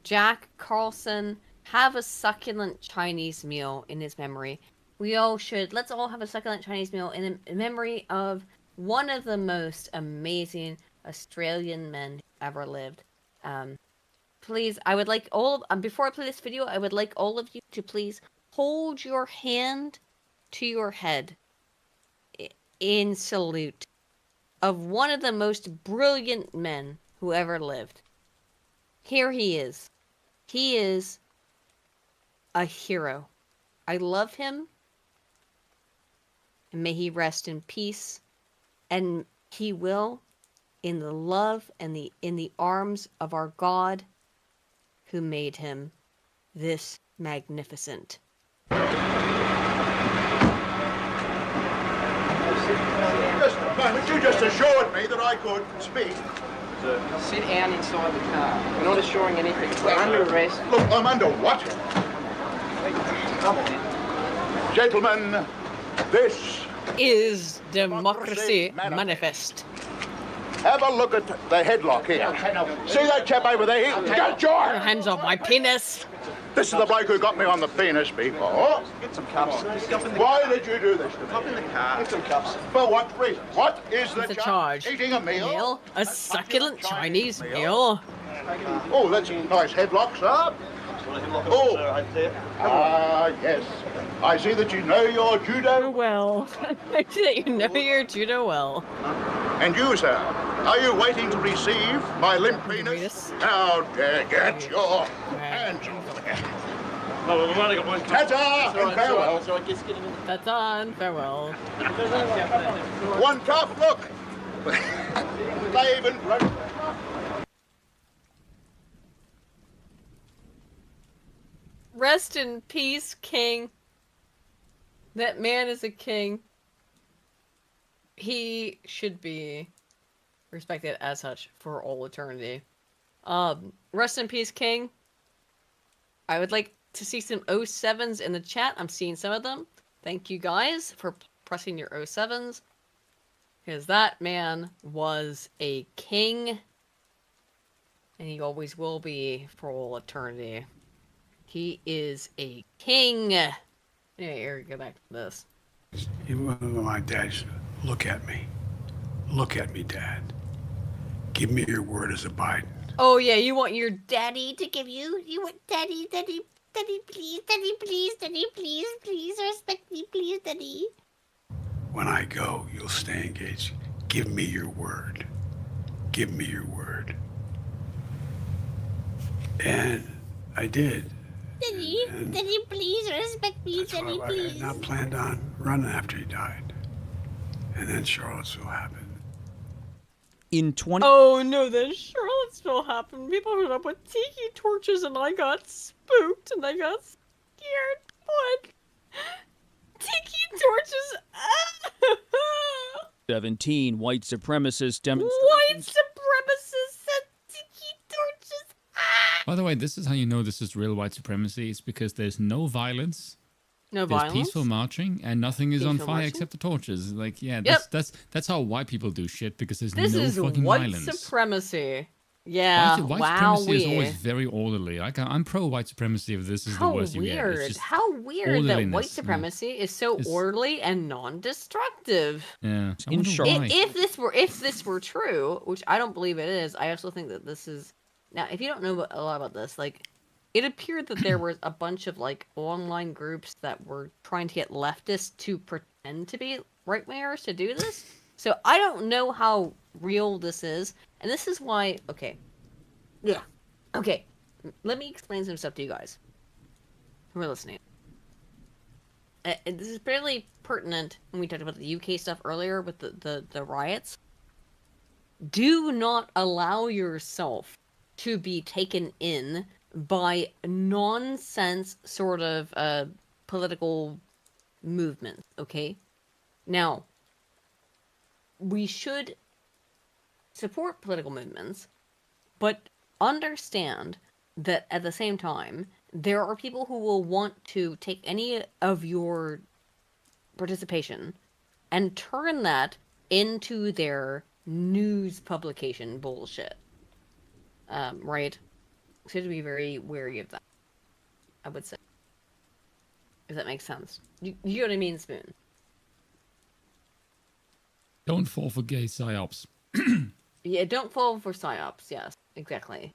Jack Carlson, have a succulent Chinese meal in his memory. We all should. Let's all have a succulent Chinese meal in memory of one of the most amazing Australian men who ever lived. Please, I would like before I play this video, I would like all of you to please hold your hand to your head in salute of one of the most brilliant men who ever lived. Here he is. He is a hero. I love him. And may he rest in peace. And he will, in the love and in the arms of our God, who made him this magnificent. Just a moment, you just assured me that I could speak. Sit down inside the car. We're not assuring anything. We're under arrest. Look, I'm under what? Come on. Gentlemen, this is Democracy Manifest. Have a look at the headlock here. See that chap over there? Get your hands off my penis. This is the bloke who got me on the penis before. Get some cups. Why did you do this? Hop in the car. Get some cups. For what reason? What is the charge? Eating a meal? A succulent Chinese meal. Oh, that's a nice headlock, sir. Oh, yes. I see that you know your judo well. I see that you know your judo well. And you, sir, are you waiting to receive my limp penis? Now, get your hands off there. No, we've only got one cup. Ta-ta and farewell. Ta-ta and farewell. One cup, look. They've been broken. Rest in peace, King. That man is a king. He should be respected as such for all eternity. Rest in peace, King. I would like to see some 07s in the chat. I'm seeing some of them. Thank you guys for pressing your 07s. Because that man was a king. And he always will be for all eternity. He is a king. Anyway, here, go back to this. My dad used to look at me. Look at me, Dad. Give me your word as a Biden. Oh, yeah, you want your daddy to give you? You want daddy, please, please, respect me, please, daddy. When I go, you'll stay engaged. Give me your word. Give me your word. And I did. Daddy, please, respect me, daddy, I please. had not planned on running after he died. And then Charlottesville happened. In 20... Oh no, then Charlottesville happened. People went up with tiki torches and I got spooked and I got scared. What? Tiki torches? 17 white supremacist demonstrations. White supremacists said tiki torches. By the way, this is how you know this is real white supremacy. It's because there's no violence. No There's violence. peaceful marching, and nothing is on Peaceful fire marching? except the torches. Like, yeah, Yep. that's how white people do shit, because there's This no is fucking white violence. supremacy. Yeah, White supremacy is always very orderly. Like, I'm pro white supremacy if this is How the worst you get. weird. It's just How weird that white orderliness, yeah. supremacy is so orderly and non-destructive. Yeah. I In wonder Charlotte- why. If this were true, which I don't believe it is, I also think that this is now. If you don't know a lot about this, like, it appeared that there was a bunch of like online groups that were trying to get leftists to pretend to be right wingers to do this. So I don't know how real this is, and this is why. Okay. Yeah. Okay. Let me explain some stuff to you guys who are listening. This is fairly pertinent when we talked about the UK stuff earlier with the riots. Do not allow yourself to be taken in by nonsense sort of political movements, okay? Now, we should support political movements, but understand that at the same time, there are people who will want to take any of your participation and turn that into their news publication bullshit. Right? So you have to be very wary of that, I would say. If that makes sense. You know what I mean, Spoon? Don't fall for gay psyops. Yeah, don't fall for psyops. Yes, exactly.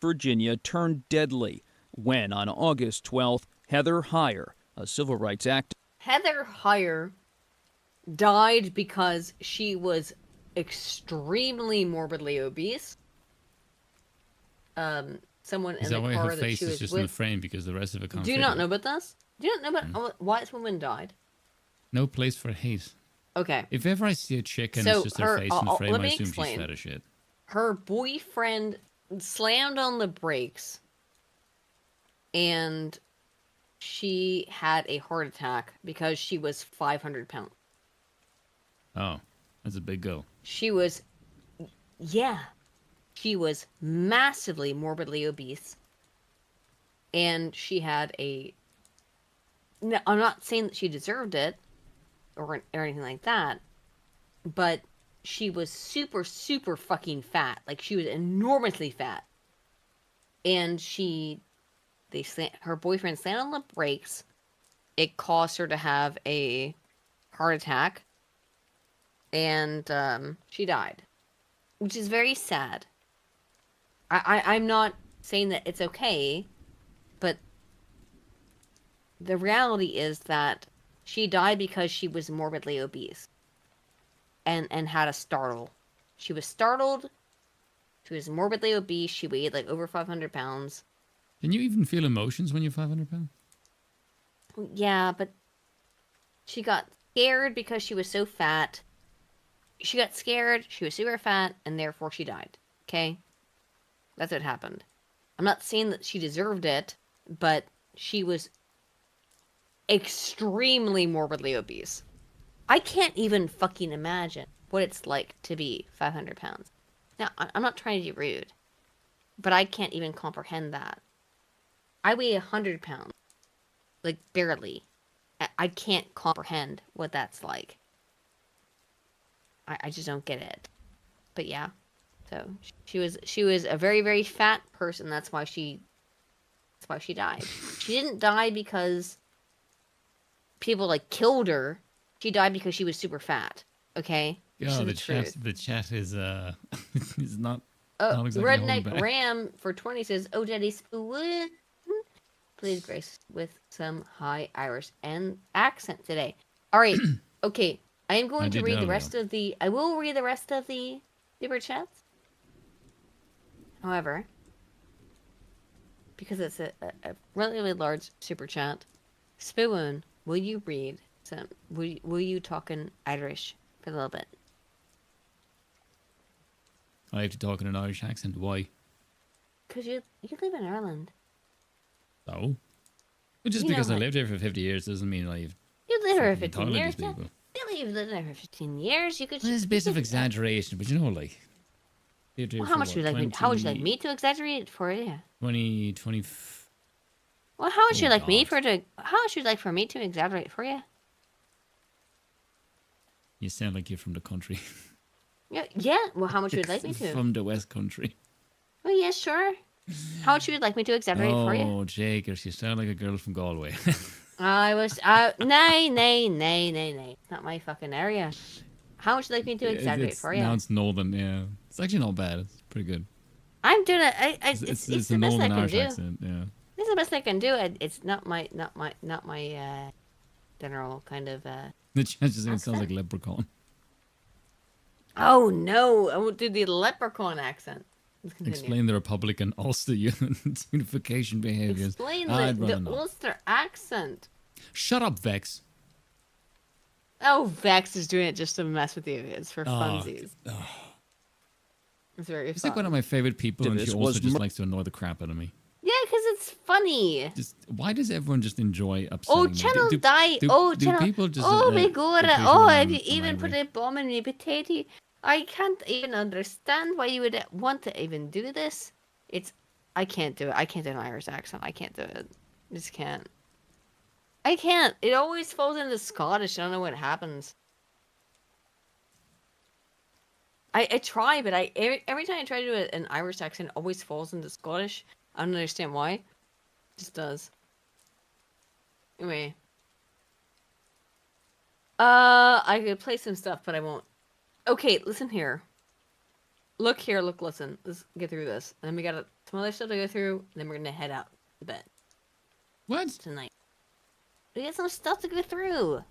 Virginia turned deadly when, on August 12th, Heather Heyer, a civil rights activist, Heather Heyer died because she was extremely morbidly obese. Someone Is in that the why car her that face she is was just with. in the frame because the rest of it can't Do you fit not it? know about this? Do you not know about why this woman died? No place for hate. Okay. If ever I see a chick and So it's just her face in the frame, let I me assume explain. she's fat as shit. Her boyfriend slammed on the brakes, and she had a heart attack because she was 500 pounds. Oh, that's a big girl. She was massively morbidly obese. And she had no, I'm not saying that she deserved it or anything like that, but she was super, super fucking fat. Like, she was enormously fat. And her boyfriend slammed on the brakes. It caused her to have a heart attack. And she died. Which is very sad. I'm not saying that it's okay, but the reality is that she died because she was morbidly obese and had a startle. She was startled. She was morbidly obese. She weighed like over 500 pounds. Can you even feel emotions when you're 500 pounds? Yeah, but she got scared because she was so fat. She got scared, she was super fat, and therefore she died. Okay? That's what happened. I'm not saying that she deserved it, but she was extremely morbidly obese. I can't even fucking imagine what it's like to be 500 pounds. Now, I'm not trying to be rude, but I can't even comprehend that. I weigh 100 pounds. Like, barely. I can't comprehend what that's like. I just don't get it. But yeah. So she was a very, very fat person. That's why she died. She didn't die because people like killed her. She died because she was super fat. Okay? Yeah, the chat is is not exactly Redneck Ram for 20 says, "Oh, Daddy Spoon, please grace with some high Irish and accent today." All right. Okay. I am going to read the rest of the. I will read the rest of the super chats. However, because it's a relatively large super chat, Spoon, will you read some? Will you talk in Irish for a little bit? I have to talk in an Irish accent. Why? Because you live in Ireland. Oh. Well, just because I lived here for 50 years doesn't mean I've. You lived here for 15 years. People. Really, you've lived there for 15 years. You could. Well, there's a bit of exaggeration, but you know, like. Well, how much would you like me? How would you like me to exaggerate it for you? 20. Well, how would you like me for to? How would you like for me to exaggerate for you? You sound like you're from the country. Yeah. Well, how much would you like me to? From the West Country. Well, yeah, sure. How much would you like me to exaggerate for you? Oh, Jake, you sound like a girl from Galway. Nay. Not my fucking area. How would you like me to exaggerate for you? Now it's northern, yeah. It's actually not bad. It's pretty good. I'm doing it. It's a the best I northern can Irish do. accent, yeah. It's the best I can do. It's not my general kind of. The chances it sounds like leprechaun. Oh no! I won't do the leprechaun accent. Explain the Republican Ulster unification behaviors. Explain the Ulster accent. Shut up, Vex. Oh, Vex is doing it just to mess with you. It's for funsies. It's very fun. He's like one of my favorite people, and she also just likes to annoy the crap out of me. Yeah, because it's funny. Why does everyone just enjoy upsetting me? Channel die. Do people just, my god. Have you even put a bomb in my potato? I can't even understand why you would want to even do this. I can't do it. I can't do an Irish accent. I can't do it. I just can't. I can't. It always falls into Scottish. I don't know what happens. I try, but every time I try to do an Irish accent, it always falls into Scottish. I don't understand why. It just does. Anyway. I could play some stuff, but I won't. Okay, listen here. Look here, listen. Let's get through this. And then we got some other stuff to go through, and then we're gonna head out to bed. What? Tonight. We got some stuff to go through.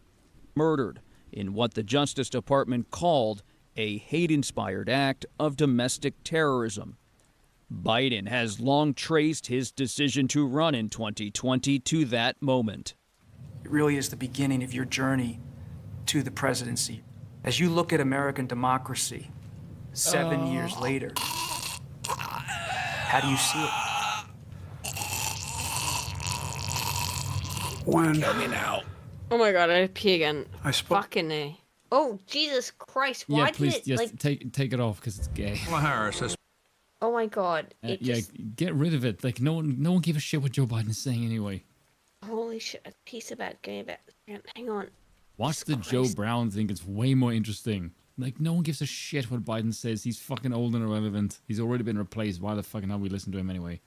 Murdered in what the Justice Department called a hate-inspired act of domestic terrorism. Biden has long traced his decision to run in 2020 to that moment. It really is the beginning of your journey to the presidency. As you look at American democracy 7 years later, how do you see it? Kill me now. Oh my god, I had to pee again. I spoke. Fucking A. Oh, Jesus Christ. Why Yeah, did please, it, yes, like... take it off because it's gay. Harris has Oh my god. It Yeah, just... get rid of it. Like no one gave a shit what Joe Biden's saying anyway. Holy shit, a piece about gay about... Hang on. Watch the Joe Brown thing. It's way more interesting. Like, no one gives a shit what Biden says. He's fucking old and irrelevant. He's already been replaced. Why the fucking hell we listen to him anyway?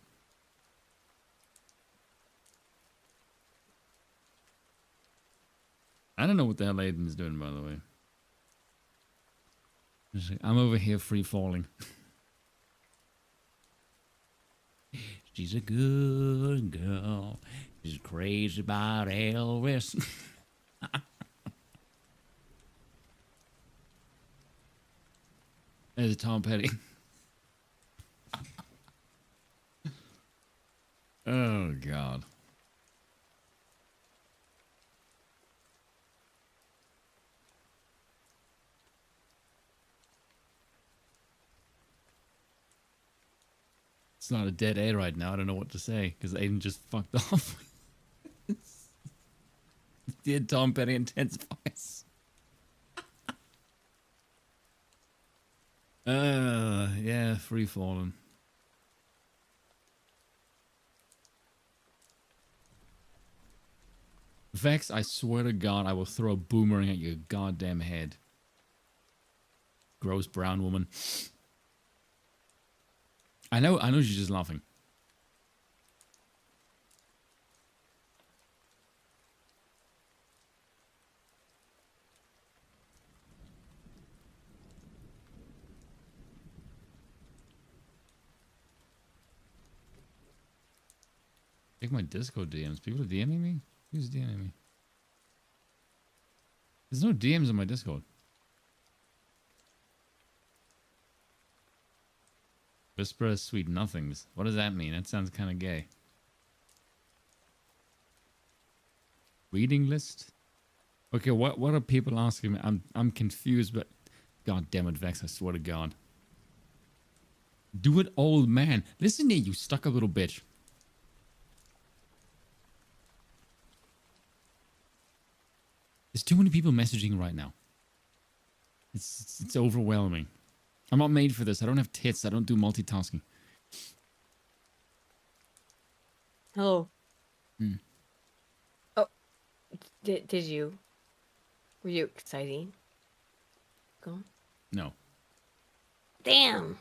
I don't know what the hell Aiden's doing, by the way. I'm over here free falling. She's a good girl. She's crazy about Elvis. There's Tom Petty. Oh, God. It's not a dead air right now. I don't know what to say because Aiden just fucked off. Did Tom Petty intense voice? Yeah, free falling. Vex, I swear to God, I will throw a boomerang at your goddamn head. Gross brown woman. I know she's just laughing. Check my Discord DMs. People are DMing me? Who's DMing me? There's no DMs on my Discord. Whisper of sweet nothings. What does that mean? That sounds kind of gay. Reading list? Okay, what are people asking me? I'm confused, but God damn it, Vex, I swear to God. Do it, old man. Listen to you, stuck a little bitch. There's too many people messaging right now. It's overwhelming. I'm not made for this. I don't have tits. I don't do multitasking. Hello. Hmm. Oh, did you? Were you exciting? Go. No. Damn.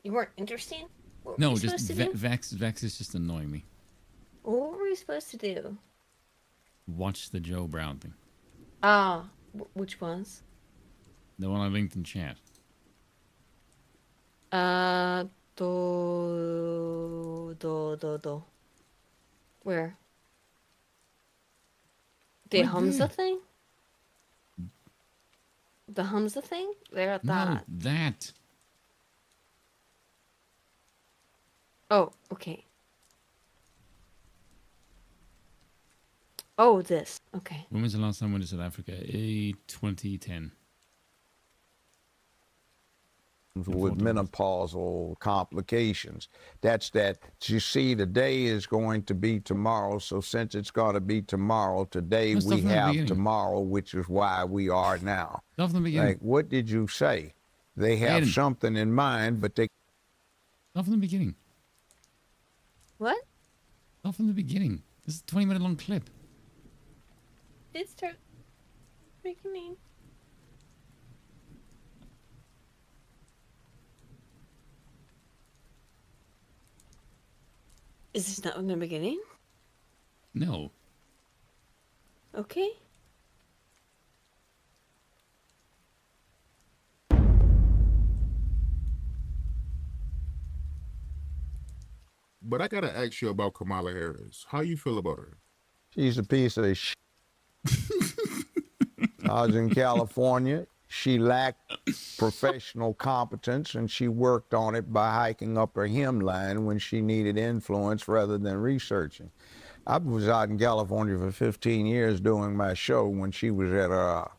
You weren't interested? What were No, we just supposed to do? Vex is just annoying me. What were we supposed to do? Watch the Joe Brown thing. Ah, which ones? The one I linked in chat. Where? The Right Hamza there. thing? The Hamza thing? There at No, that. that. Oh, okay. Oh, this. Okay. When was the last time we went to South Africa? 2010. With menopausal complications. That's that, you see, today is going to be tomorrow, so since it's going to be tomorrow, today No, stop we from the have beginning. tomorrow, which is why we are now. Stop from the beginning. Like, what did you say? They have Aiden. something in mind, but they... Stop from the beginning. What? Stop from the beginning. This is a 20-minute long clip. Did start making me. Is this not in the beginning? No. Okay. But I gotta ask you about Kamala Harris. How you feel about her? She's a piece of I was in California. She lacked professional competence, and she worked on it by hiking up her hemline when she needed influence rather than researching. I was out in California for 15 years doing my show when she was at her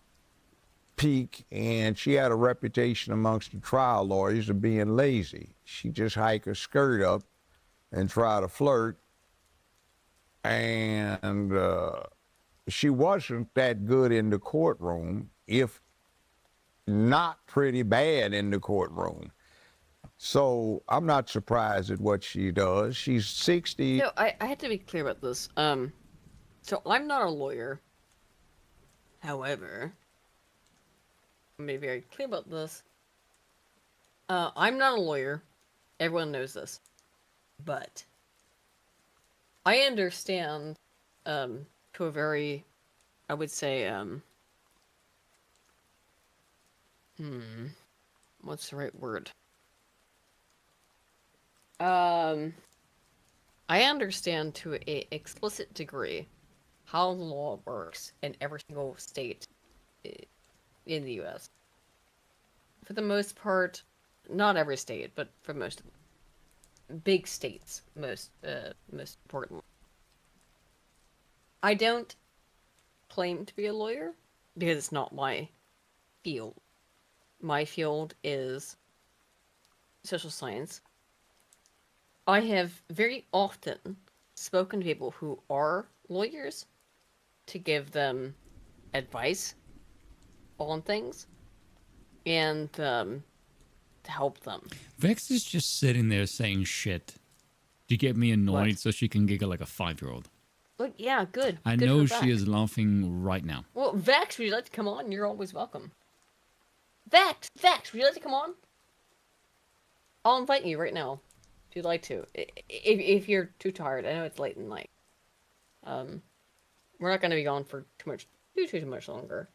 peak, and she had a reputation amongst the trial lawyers of being lazy. She just hike her skirt up and try to flirt, and she wasn't that good in the courtroom, if not pretty bad in the courtroom. So I'm not surprised at what she does. She's 60. So I had to be clear about this. So I'm not a lawyer. However, I'm gonna be very clear about this. I'm not a lawyer. Everyone knows this. But I understand, to a very, I would say, what's the right word? I understand to a explicit degree how the law works in every single state in the U.S. For the most part, not every state, but for most big states, most importantly. I don't claim to be a lawyer because it's not my field. My field is social science. I have very often spoken to people who are lawyers to give them advice on things and to help them. Vex is just sitting there saying shit to get me annoyed What? so she can giggle like a 5-year-old. Look, yeah, good. I Good know for she Vex. is laughing right now. Well, Vex, would you like to come on? You're always welcome. Vex, would you like to come on? I'll invite you right now, if you'd like to. If you're too tired, I know it's late in the night. We're not going to be gone for too much longer.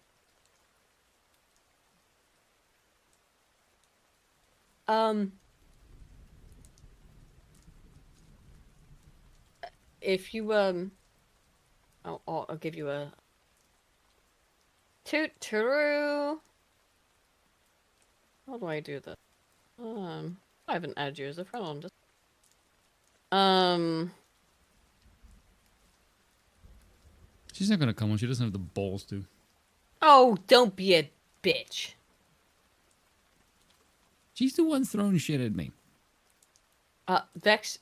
If you I'll give you a toot-toot. How do I do this? I haven't added you as a friend. Just She's not gonna come on. She doesn't have the balls to. Oh, don't be a bitch. She's the one throwing shit at me. Vex,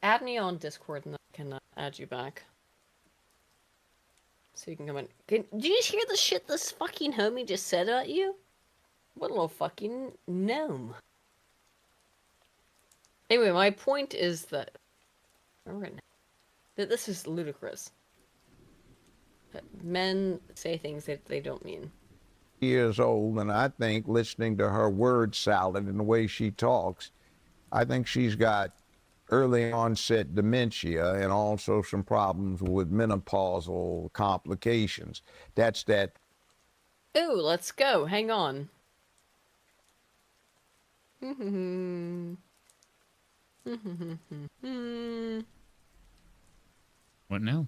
add me on Discord and I can add you back. So you can come in. Did you just hear the shit this fucking homie just said about you? What a little fucking gnome. Anyway, my point is that this is ludicrous. That men say things that they don't mean. Years old, and I think listening to her word salad and the way she talks, I think she's got early onset dementia and also some problems with menopausal complications. That's that. Ooh, let's go. Hang on. What now?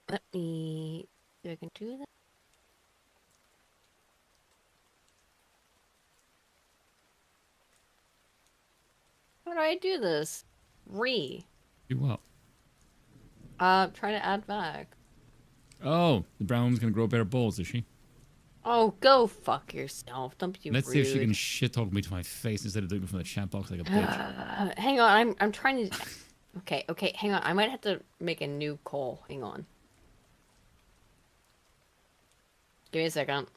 Let me see if I can do that. How do I do this? Do what? Trying to add back. Oh, the brown woman's gonna grow better balls, is she? Oh, go fuck yourself. Don't be Let's rude. see if she can shit talk me to my face instead of doing it from the chat box like a bitch. Hang on, I'm trying to. Okay, hang on. I might have to make a new call. Hang on. Give me a second.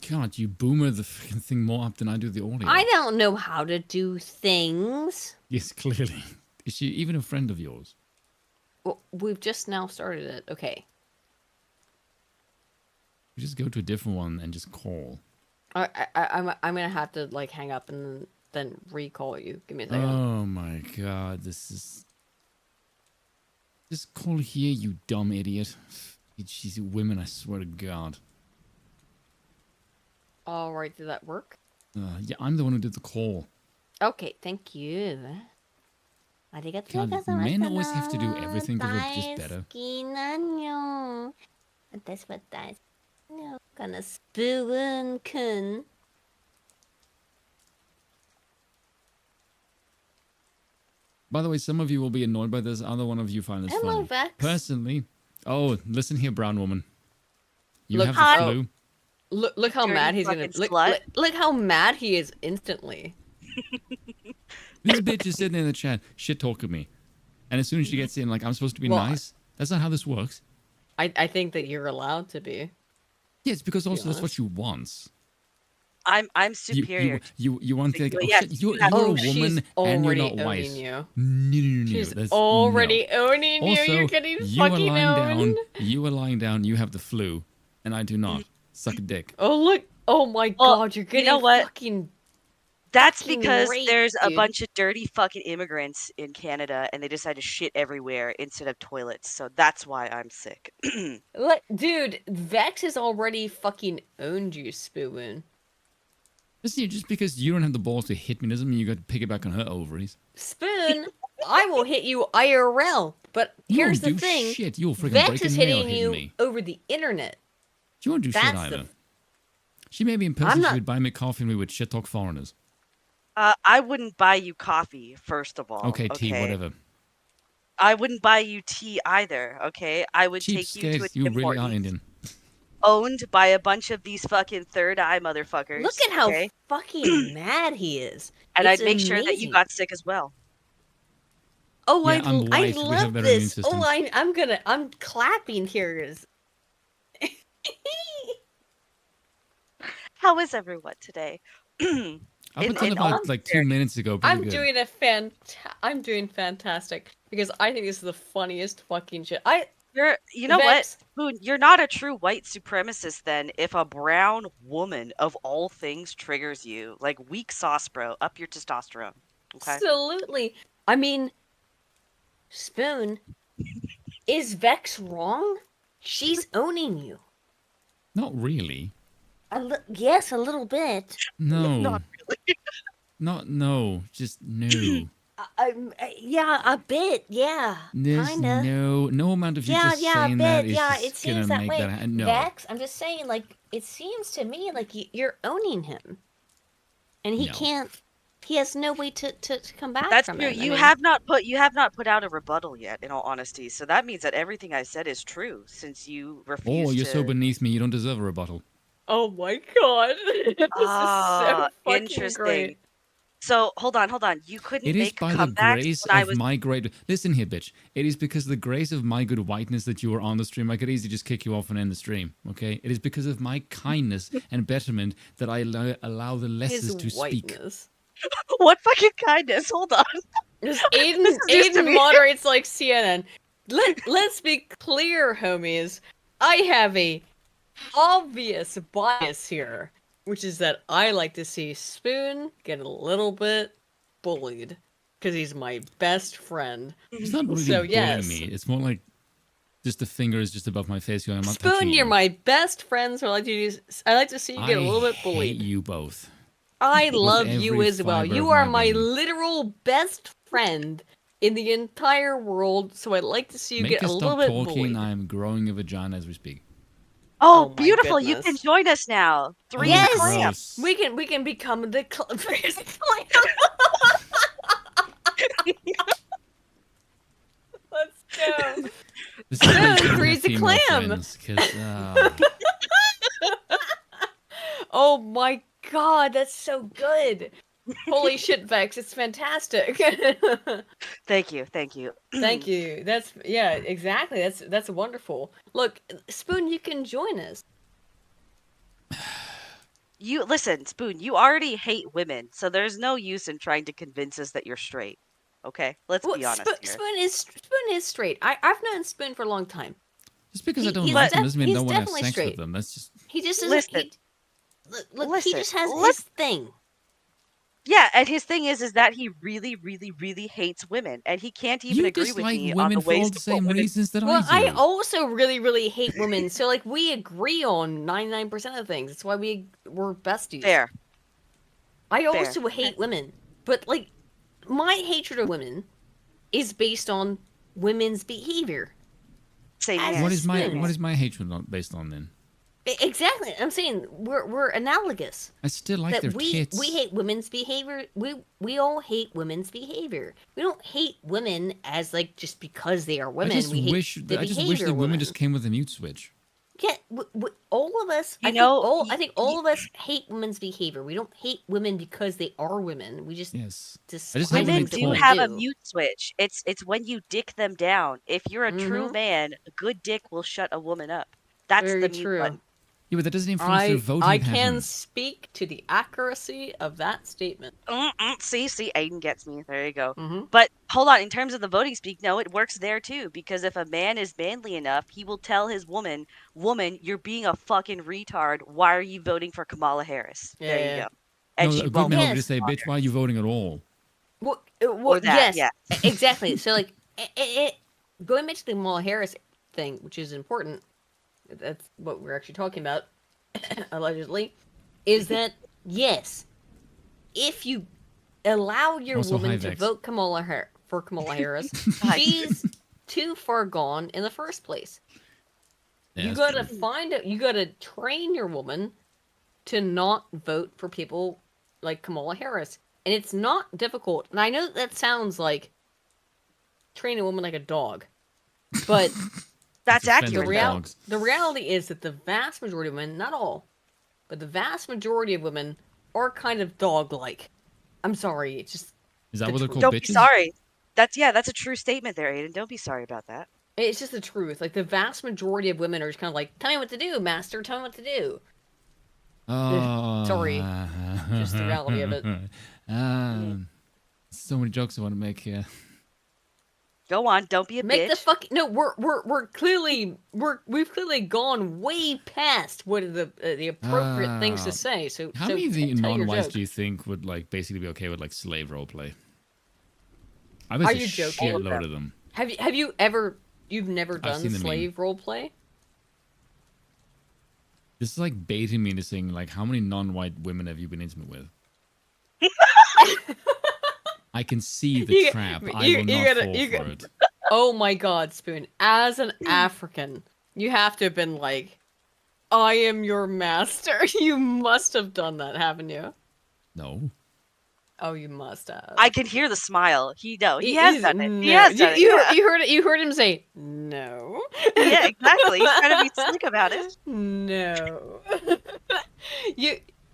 God, you boomer the freaking thing more up than I do the audio. I don't know how to do things. Yes, clearly. Is she even a friend of yours? Well, we've just now started it. Okay. You just go to a different one and just call. I'm gonna have to like hang up and then recall you. Give me a second. Oh my god, this is. Just call here, you dumb idiot. She's women, I swear to God. All right, did that work? Yeah, I'm the one who did the call. Okay, thank you. God, men always have to do everything because we're just better. By the way, some of you will be annoyed by this. Other one of you find this funny. Vex. Personally, listen here, brown woman. You Look, have the flu. Look how mad he's gonna look how mad he is instantly. This bitch is sitting in the chat, shit talking me, and as soon as she gets in, like I'm supposed to be nice. That's not how this works. I think that you're allowed to be. Yeah, it's because also that's what you want. I'm superior. You want to like, you're a woman and you're not white. You. No. She's already owning you. Also, You're getting fucking owned. You are lying down. You have the flu, and I do not. Suck a dick. Oh look! Oh my God! You're getting fucking. That's because raped, there's a dude. bunch of dirty fucking immigrants in Canada, and they decide to shit everywhere instead of toilets. So that's why I'm sick. Look, dude, Vex has already fucking owned you, Spoon. Listen, just because you don't have the balls to hit me doesn't mean you got to pick it back on her ovaries. Spoon, I will hit you IRL. But here's the thing: shit. You'll freaking Vex break is a nail hitting you me. over the internet. She won't do shit either. She may be in person. She would buy me coffee and we would shit talk foreigners. I wouldn't buy you coffee, first of all. Okay, tea, whatever. I wouldn't buy you tea either, okay? I would take you to a you Tim really are Hortons, Indian. owned by a bunch of these fucking third eye motherfuckers. Look at how fucking mad he is. And It's I'd make sure that you amazing. got sick as well. Oh, Yeah, I'm I white. We have love better immune this. systems. Oh, I'm clapping here. How is everyone today? Up until about like 2 minutes ago, pretty I'm good. I'm doing fantastic because I think this is the funniest fucking shit. You know Vex- what? Boone, you're not a true white supremacist then if a brown woman of all things triggers you. Like weak sauce, bro. Up your testosterone. Okay. Absolutely. I mean, Spoon, is Vex wrong? She's owning you. Not really. Yes, a little bit. No. Not really. No. Just no. Yeah, a bit. Yeah, There's kinda. no amount of you just saying that is Yeah, just it seems gonna that make way. that no. Vex, I'm just saying, like, it seems to me like you're owning him, and he No. can't. He has no way to come back That's from true. it. You have not put out a rebuttal yet, in all honesty. So that means that everything I said is true, since you refuse Oh, you're to. so beneath me, you don't deserve a rebuttal. Oh my God, this is so fucking interesting. great. So hold on. You couldn't It is make by the comebacks grace when I of was. my great. Listen here, bitch. It is because of the grace of my good whiteness that you are on the stream. I could easily just kick you off and end the stream. Okay. It is because of my kindness and betterment that I allow the lessers to speak. What fucking kindness? Hold on. Just This is news to Aiden me. moderates like CNN. Let's be clear, homies. I have a obvious bias here, which is that I like to see Spoon get a little bit bullied because he's my best friend. It's not really so bullying yes, me. It's more like just the finger is just above my face going, I'm not Spoon, touching you're you. my best friend, so I like to see you get a little bit I bullied. hate you both. I With love you every as well. fiber You of are my my being. literal best friend in the entire world, so I'd like to see you Make get us a stop little bit talking. bullied. I'm growing a vagina as we speak. Oh, my beautiful! You goodness. can join us now. Three Yes, clamps. we can become the Let's go. This is why you Spoon shouldn't frees have a female clam. friends, 'cause, Oh my God, that's so good. Holy shit, Vex, it's fantastic. Thank you. Thank you. That's exactly. That's wonderful. Look, Spoon, you can join us. You listen, Spoon. You already hate women, so there's no use in trying to convince us that you're straight. Okay, let's be honest here. Spoon is straight. I've known Spoon for a long time. just because I don't he's like them doesn't mean he's no one have definitely sex straight. with them. That's just He just Listen. look, he Listen, just has let- his thing. Yeah, and his thing is that he really, really, really hates women, and he can't even You agree with dislike me on women the for all ways the to put same women. reasons that Well, I do. I also really, really hate women. So, like, we agree on 99% of things. That's why we're besties. Fair. I also hate women. But, like, my hatred of women is based on women's behavior. Same As here. What Spoons. is my hatred based on then? Exactly. I'm saying we're analogous. I still like That their we tits. hate women's behavior. We all hate women's behavior. We don't hate women as like just because they are women. I just we hate wish the that behavior the of women just came with a mute switch. Yeah, all of us. I think all of us hate women's behavior. We don't hate women because they are women. We just despise Women things that do women have do. a mute switch. It's when you dick them down. If you're a true Mhm. man, a good dick will shut a woman up. That's Very the mute true. button. Yeah, but that doesn't influence their voting I pattern. can speak to the accuracy of that statement. See, Aiden gets me. There you go. Mm-hmm. But hold on, in terms of the voting speak, no, it works there too. Because if a man is manly enough, he will tell his woman, you're being a fucking retard. Why are you voting for Kamala Harris? There you Yeah. go. And No, she a good won't. man will just say, "Bitch, why are you voting at all?" Well, Or that, yes, yeah. exactly. So, like, going back to the Kamala Harris thing, which is important, that's what we're actually talking about, allegedly, is that, yes, if you allow your Also, woman hi, to Vex. vote for Kamala Harris, she's too far gone in the first place. Yeah, you that's gotta you gotta train your woman to not vote for people like Kamala Harris. And it's not difficult. And I know that sounds like train a woman like a dog. But that's accurate. The reality is that the vast majority of women, not all, but the vast majority of women are kind of dog-like. I'm sorry, it's just Is that what they're called? Don't bitches? be sorry. That's a true statement there, Aiden. Don't be sorry about that. it's just the truth. Like the vast majority of women are just kind of like, tell me what to do, master, tell me what to do. Oh, Sorry. Just the reality of it. So many jokes I want to make here. Go on, don't be a Make bitch. the fuck no. We've clearly gone way past what are the appropriate things to say. So How so many of the tell your non-whites joke. do you think would like basically be okay with like slave roleplay? I Are bet a you joking? shitload of them. Have you you've never done seen the meme. slave role play? This is like baiting me into saying like, how many non-white women have you been intimate with? I can see the trap. I will not fall for it. Oh my god, Spoon. As an African, you have to have been like, I am your master. You must have done that, haven't you? No. Oh, you must have. I can hear the smile. He has He's- done it. He no. has done it. You Yeah. heard it. You heard him say no. Yeah, exactly. He's trying to be slick about it. No.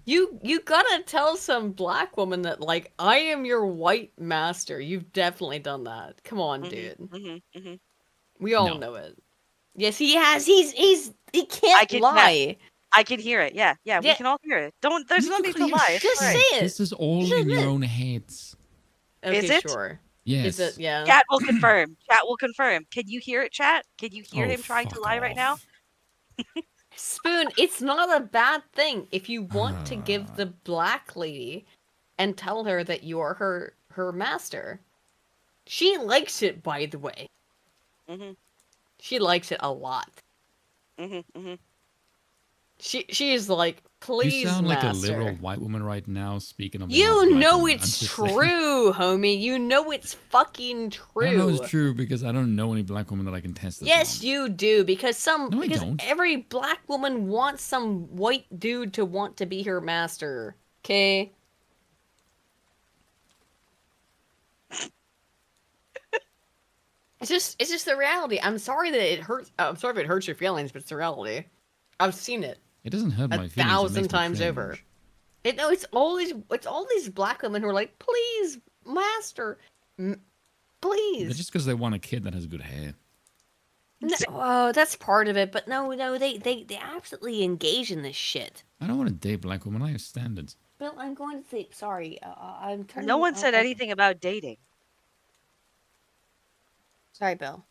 You gotta tell some black woman that like I am your white master. You've definitely done that. Come on, dude. We all know it. Yes, he has. He can't lie. I can hear it. Yeah, we can all hear it. There's no need to lie. It's Just all right. say it. This is all in your own heads. Okay, Is it? sure. Yes. Is it? Yeah. Chat will confirm. Chat will confirm. Can you hear it, chat? Can you hear Oh, him trying to fuck lie right now? Spoon, it's not a bad thing if you want to give the black lady and tell her that you're her master. She likes it, by the way. She likes it a lot. She is like, please, You sound like a master. liberal white woman right now speaking of. You know it's true, homie. You know it's fucking true. I know it's true because I don't know any black woman that I can test this Yes, you do, because I don't. every black woman wants some white dude to want to be her master. Okay? It's just the reality. I'm sorry that it hurts. I'm sorry if it hurts your feelings, but it's the reality. I've seen it It doesn't hurt my feelings. 1,000 times over. It's all these black women who are like, please, master, please. It's just because they want a kid that has good hair. No, oh, that's part of it, but no, they absolutely engage in this shit. I don't want to date black women. I have standards. Bill, I'm going to sleep. Sorry, I'm turning. No one said anything about dating. Sorry, Bill.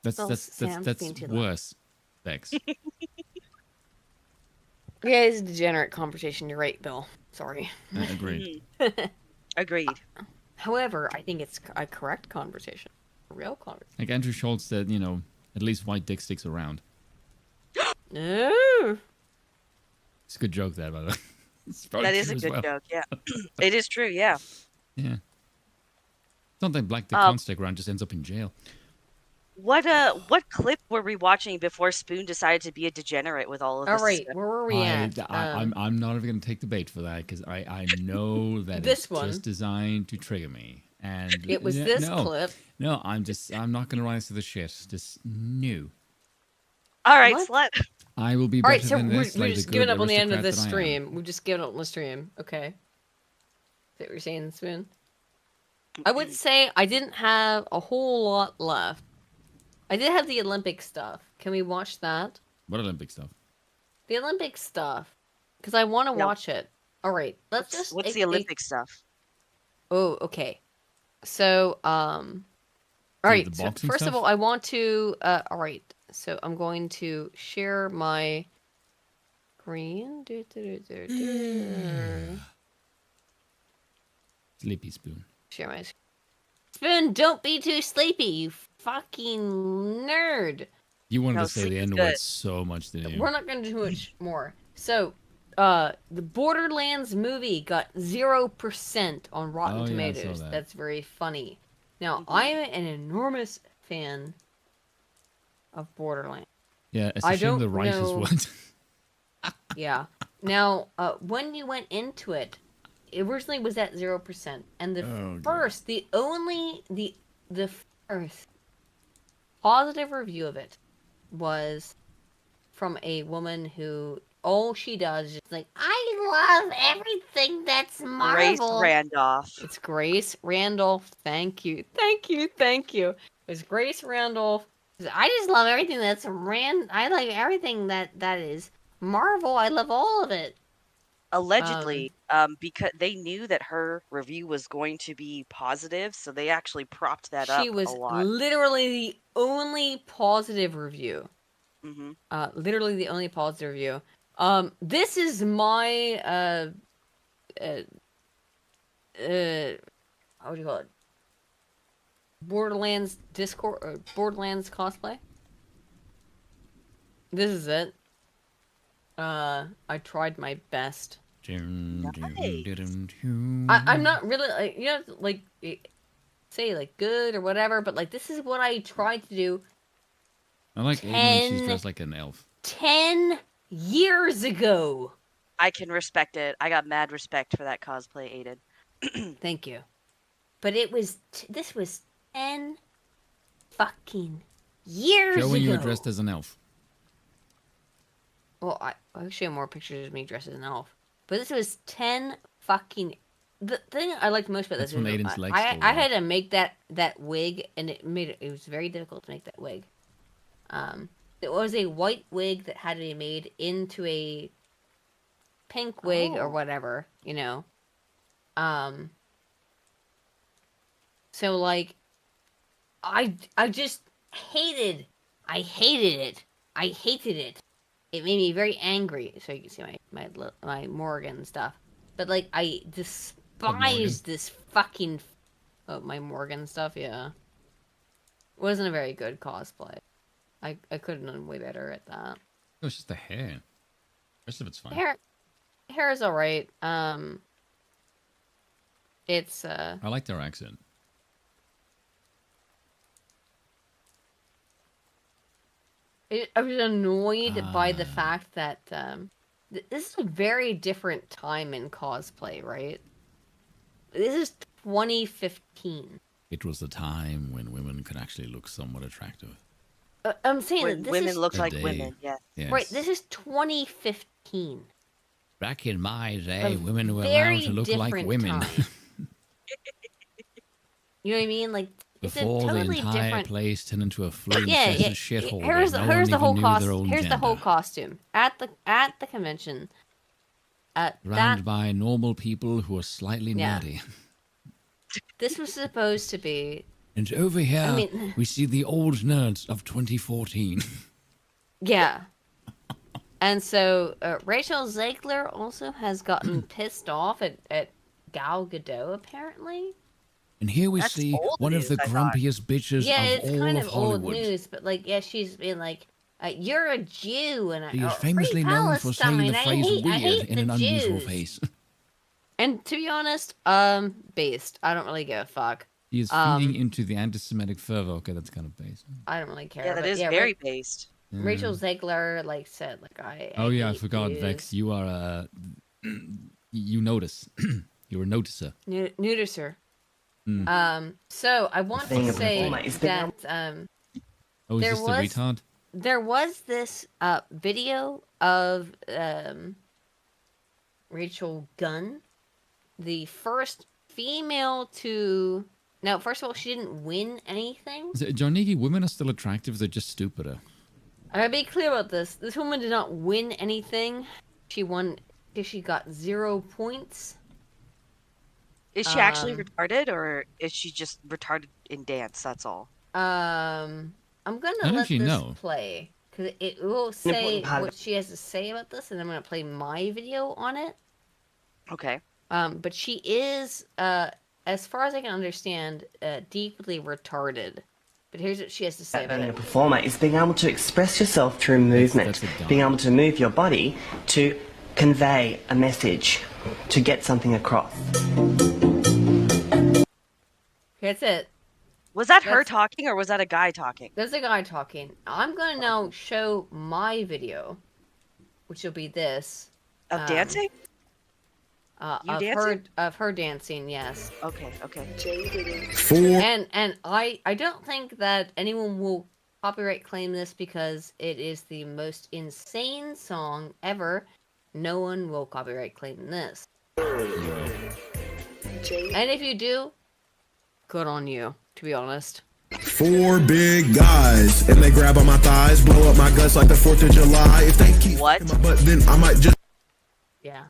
That's Bill, Sam's that's being too loud. worse. Vex. Yeah, it's a degenerate conversation. You're right, Bill. Sorry. I agree. Agreed. However, I think it's a correct conversation, a real conversation. Like Andrew Schultz said, at least white dick sticks around. No. It's a good joke, that, by the way. That is a good joke, yeah. It is true, yeah. Yeah. It's not that black dick can't stick around, just ends up in jail. What clip were we watching before Spoon decided to be a degenerate with all of this? All right, where were we at? I'm not even going to take the bait for that because I know that this it's one. just designed to trigger me. And it was this clip. No, I'm not going to rise to the shit. Just no. All right, slut. I will be All better right, so than this. we're just giving up on the end of this aristocrat that I am. stream. We've just given up on the stream. Okay. Is that what you're saying, Spoon? I would say I didn't have a whole lot left. I did have the Olympic stuff. Can we watch that? What Olympic stuff? The Olympic stuff. Because I want to watch it. All right, What's the Olympic stuff? Oh, okay. So, all right. So first of all, I want to. All right. So I'm going to share my screen. Sleepy Spoon. Share my screen. Spoon, don't be too sleepy, you fucking nerd. You wanted to say the N-word so much, didn't you? We're not going to do much more. So, the Borderlands movie got 0% on Rotten Tomatoes. That's very funny. Now, I am an enormous fan of Borderlands. Yeah, it's a shame the writers weren't. Yeah. Now, when you went into it, it originally was at 0%, and the first positive review of it was from a woman who all she does is just like, I love everything that's Marvel. Grace Randolph. It's Grace Randolph. Thank you. It's Grace Randolph. I just love everything that's I like everything that is Marvel. I love all of it. Allegedly, because they knew that her review was going to be positive, so they actually propped that up a lot. She was literally the only positive review. Mm-hmm. Literally the only positive review. This is my what do you call it? Borderlands Discord or Borderlands cosplay. This is it. I tried my best. Nice. I'm not really say like good or whatever, but like this is what I tried to do. I like Aiden when she's dressed like an elf. 10 years ago. I can respect it. I got mad respect for that cosplay, Aiden. Thank you. But this was 10 fucking years ago. When you were dressed as an elf. Well, I actually have more pictures of me dressed as an elf. But this was 10 fucking... The thing I liked most about this was I had to make that wig, and it was very difficult to make that wig. It was a white wig that had to be made into a pink wig or whatever, you know. So like, I just hated it. I hated it. It made me very angry. So you can see my Morgan stuff. But like, I despise this fucking my Morgan stuff. Yeah, it wasn't a very good cosplay. I could have done way better at that. No, it's just the hair. The rest of it's fine. Hair is alright. It's I like their accent. I was annoyed by the fact that this is a very different time in cosplay, right? This is 2015. It was the time when women could actually look somewhat attractive. I'm saying that women look like women, yes. Right, this is 2015. Back in my day, women were allowed to look like women. You know what I mean? Like, before it's a totally the entire different place turned into a flea infested shithole. Here's the whole costume. Here's the whole costume at the convention. Surrounded by normal people who are slightly nerdy. This was supposed to be. And over here, we see the old nerds of 2014. Yeah. And so Rachel Zegler also has gotten pissed off at Gal Gadot, apparently. And here we That's see old one of news, the I thought. grumpiest bitches Yeah, of it's all kind of of Hollywood. old news, but like, yeah, she's been like, "You're a Jew," and He is "Free famously known for saying the Palestine. phrase I weird hate in the an unusual Jews." face. And to be honest, based. I don't really give a fuck. He is feeding into the anti-Semitic fervor. Okay, that's kind of based. I don't really care. Yeah, that but is yeah, very based. Rachel Zegler like said like I. Oh yeah, I hate forgot, Jews. Vex. You are you notice. You're a noticer. Noticer. Mm. So I want to say that Oh, is there this the was retard? there was this video of Rachel Gunn, the first female to. No, first of all, she didn't win anything. Jonigi, women are still attractive. They're just stupider. I gotta be clear about this. This woman did not win anything. She won because she got 0 points. Is she actually retarded, or is she just retarded in dance? That's all. I'm gonna How let does she this know? play because it will say what she has to say about this, and I'm gonna play my video on it. Okay. But she is, as far as I can understand, deeply retarded. But here's what she has to say about Being a it. performer is being able to express yourself through movement, being able to move your body to convey a message, to get something across. That's it. Was that her talking, or was that a guy talking? There's a guy talking. I'm gonna now show my video, which will be this. Of dancing? You dancing? Of her dancing, yes. Okay. And I don't think that anyone will copyright claim this because it is the most insane song ever. No one will copyright claim this. And if you do, good on you, to be honest. 4 big guys, and they grab on my thighs, blow up my guts like the 4th of July. If they keep my butt, then I might just. Yeah.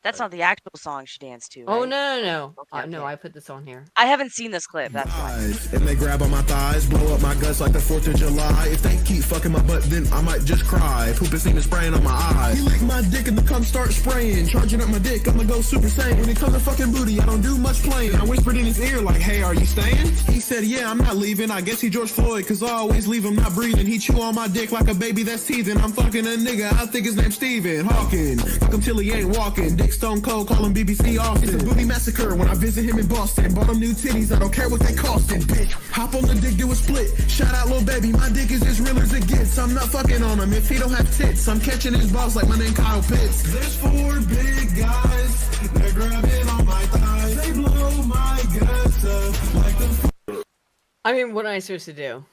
That's not the actual song she danced to. Oh right? no! Okay, No, I put this on here. I haven't seen this clip. That's why. And they grab on my thighs, blow up my guts like the 4th of July. If they keep fucking my butt, then I might just cry. Poop and semen spraying on my eyes. He licked my dick and the cum start spraying. Charging up my dick, I'ma go super saiyan. When it comes to fucking booty, I don't do much playing. I whispered in his ear like, hey, are you staying? He said, yeah, I'm not leaving. I guess he George Floyd, cause I always leave him not breathing. He chew on my dick like a baby that's teething. I'm fucking a nigga, I think his name's Steven Hawking. Fuck him till he ain't walking. Dick Stone Cold, call him BBC Austin. It's a booty massacre when I visit him in Boston. Bought him new titties, I don't care what they costin', bitch. Hop on the dick, do a split. Shout out, little baby, my dick is as real as it gets. I'm not fucking on him if he don't have tits. I'm catching his balls like my name Kyle Pitts. There's 4 big guys, they're grabbing on my thighs. They blow my guts up like the. I mean, what am I supposed to do?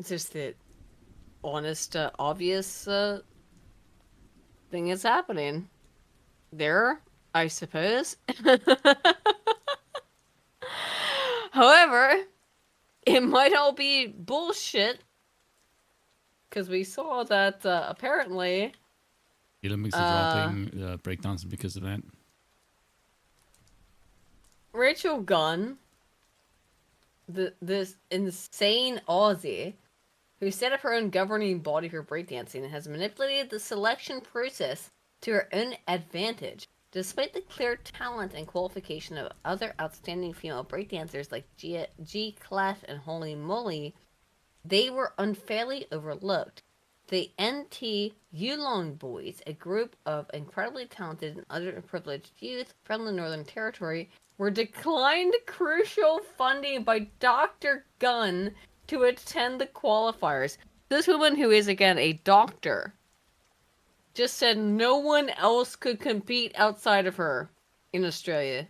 It's just the honest, obvious thing is happening. There, I suppose. However, it might all be bullshit. Because we saw that apparently. Olympics are dropping breakdancing because of that. Rachel Gunn, this insane Aussie, who set up her own governing body for breakdancing and has manipulated the selection process to her own advantage. Despite the clear talent and qualification of other outstanding female breakdancers like G. Clef and Holy Moly, they were unfairly overlooked. The NT Yulon Boys, a group of incredibly talented and underprivileged youth from the Northern Territory, were declined crucial funding by Dr. Gunn to attend the qualifiers. This woman, who is again a doctor, just said no one else could compete outside of her in Australia.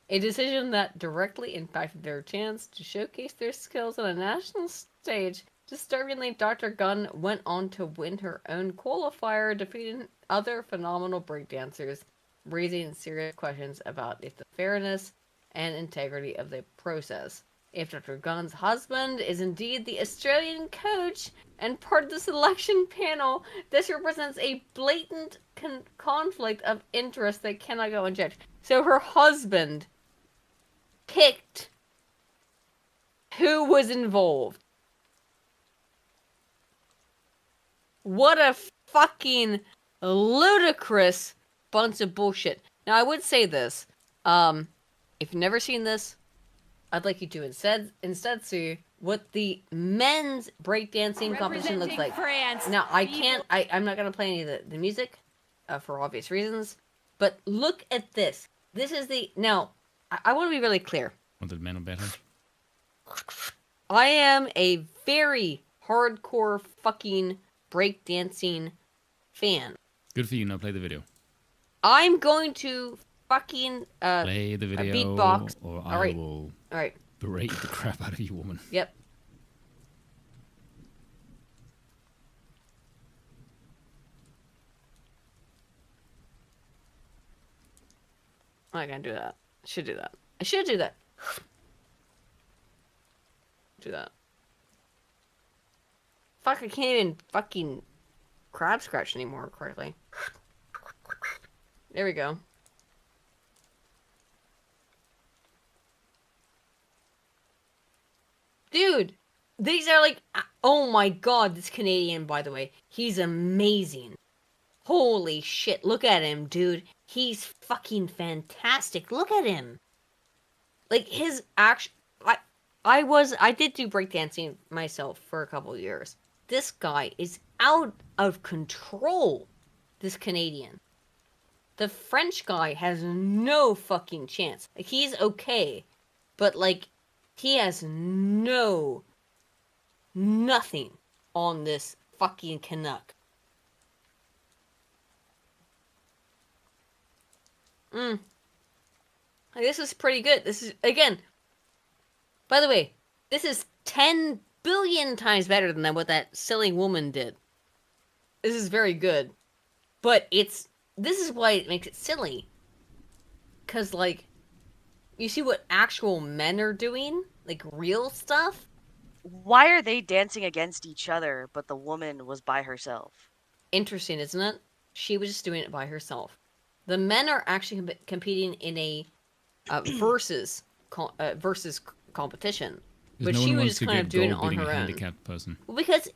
A decision that directly impacted their chance to showcase their skills on a national stage. Disturbingly, Dr. Gunn went on to win her own qualifier, defeating other phenomenal breakdancers, raising serious questions about if the fairness and integrity of the process. If Dr. Gunn's husband is indeed the Australian coach and part of the selection panel, this represents a blatant conflict of interest that cannot go unchecked. So her husband picked who was involved. What a fucking ludicrous bunch of bullshit. Now, I would say this. If you've never seen this, I'd like you to instead see what the men's breakdancing competition looks like. France. Now, I'm not going to play any of the music for obvious reasons, but look at this. This is now, I want to be really clear. Want the men are better? I am a very hardcore fucking breakdancing fan. Good for you. Now play the video. I'm going to fucking Play the video, beatbox. or All right. will All right. berate the crap out of you, woman. Yep. I'm not gonna do that. I should do that. I should do that. Do that. Fuck, I can't even fucking crab scratch anymore correctly. There we go. Dude, these are like, oh my god, this Canadian, by the way, he's amazing. Holy shit, look at him, dude. He's fucking fantastic. Look at him. Like, his action, I did do breakdancing myself for a couple of years. This guy is out of control, this Canadian. The French guy has no fucking chance. Like, he's okay, but, like, he has nothing on this fucking Canuck. Like, this is pretty good. This is, again, by the way, this is 10 billion times better than what that silly woman did. This is very good. But this is why it makes it silly. Because, like, you see what actual men are doing? Like, real stuff? Why are they dancing against each other, but the woman was by herself? Interesting, isn't it? She was just doing it by herself. The men are actually competing in a versus competition. But she was just kind of doing it on her own. Handicapped person. Well, because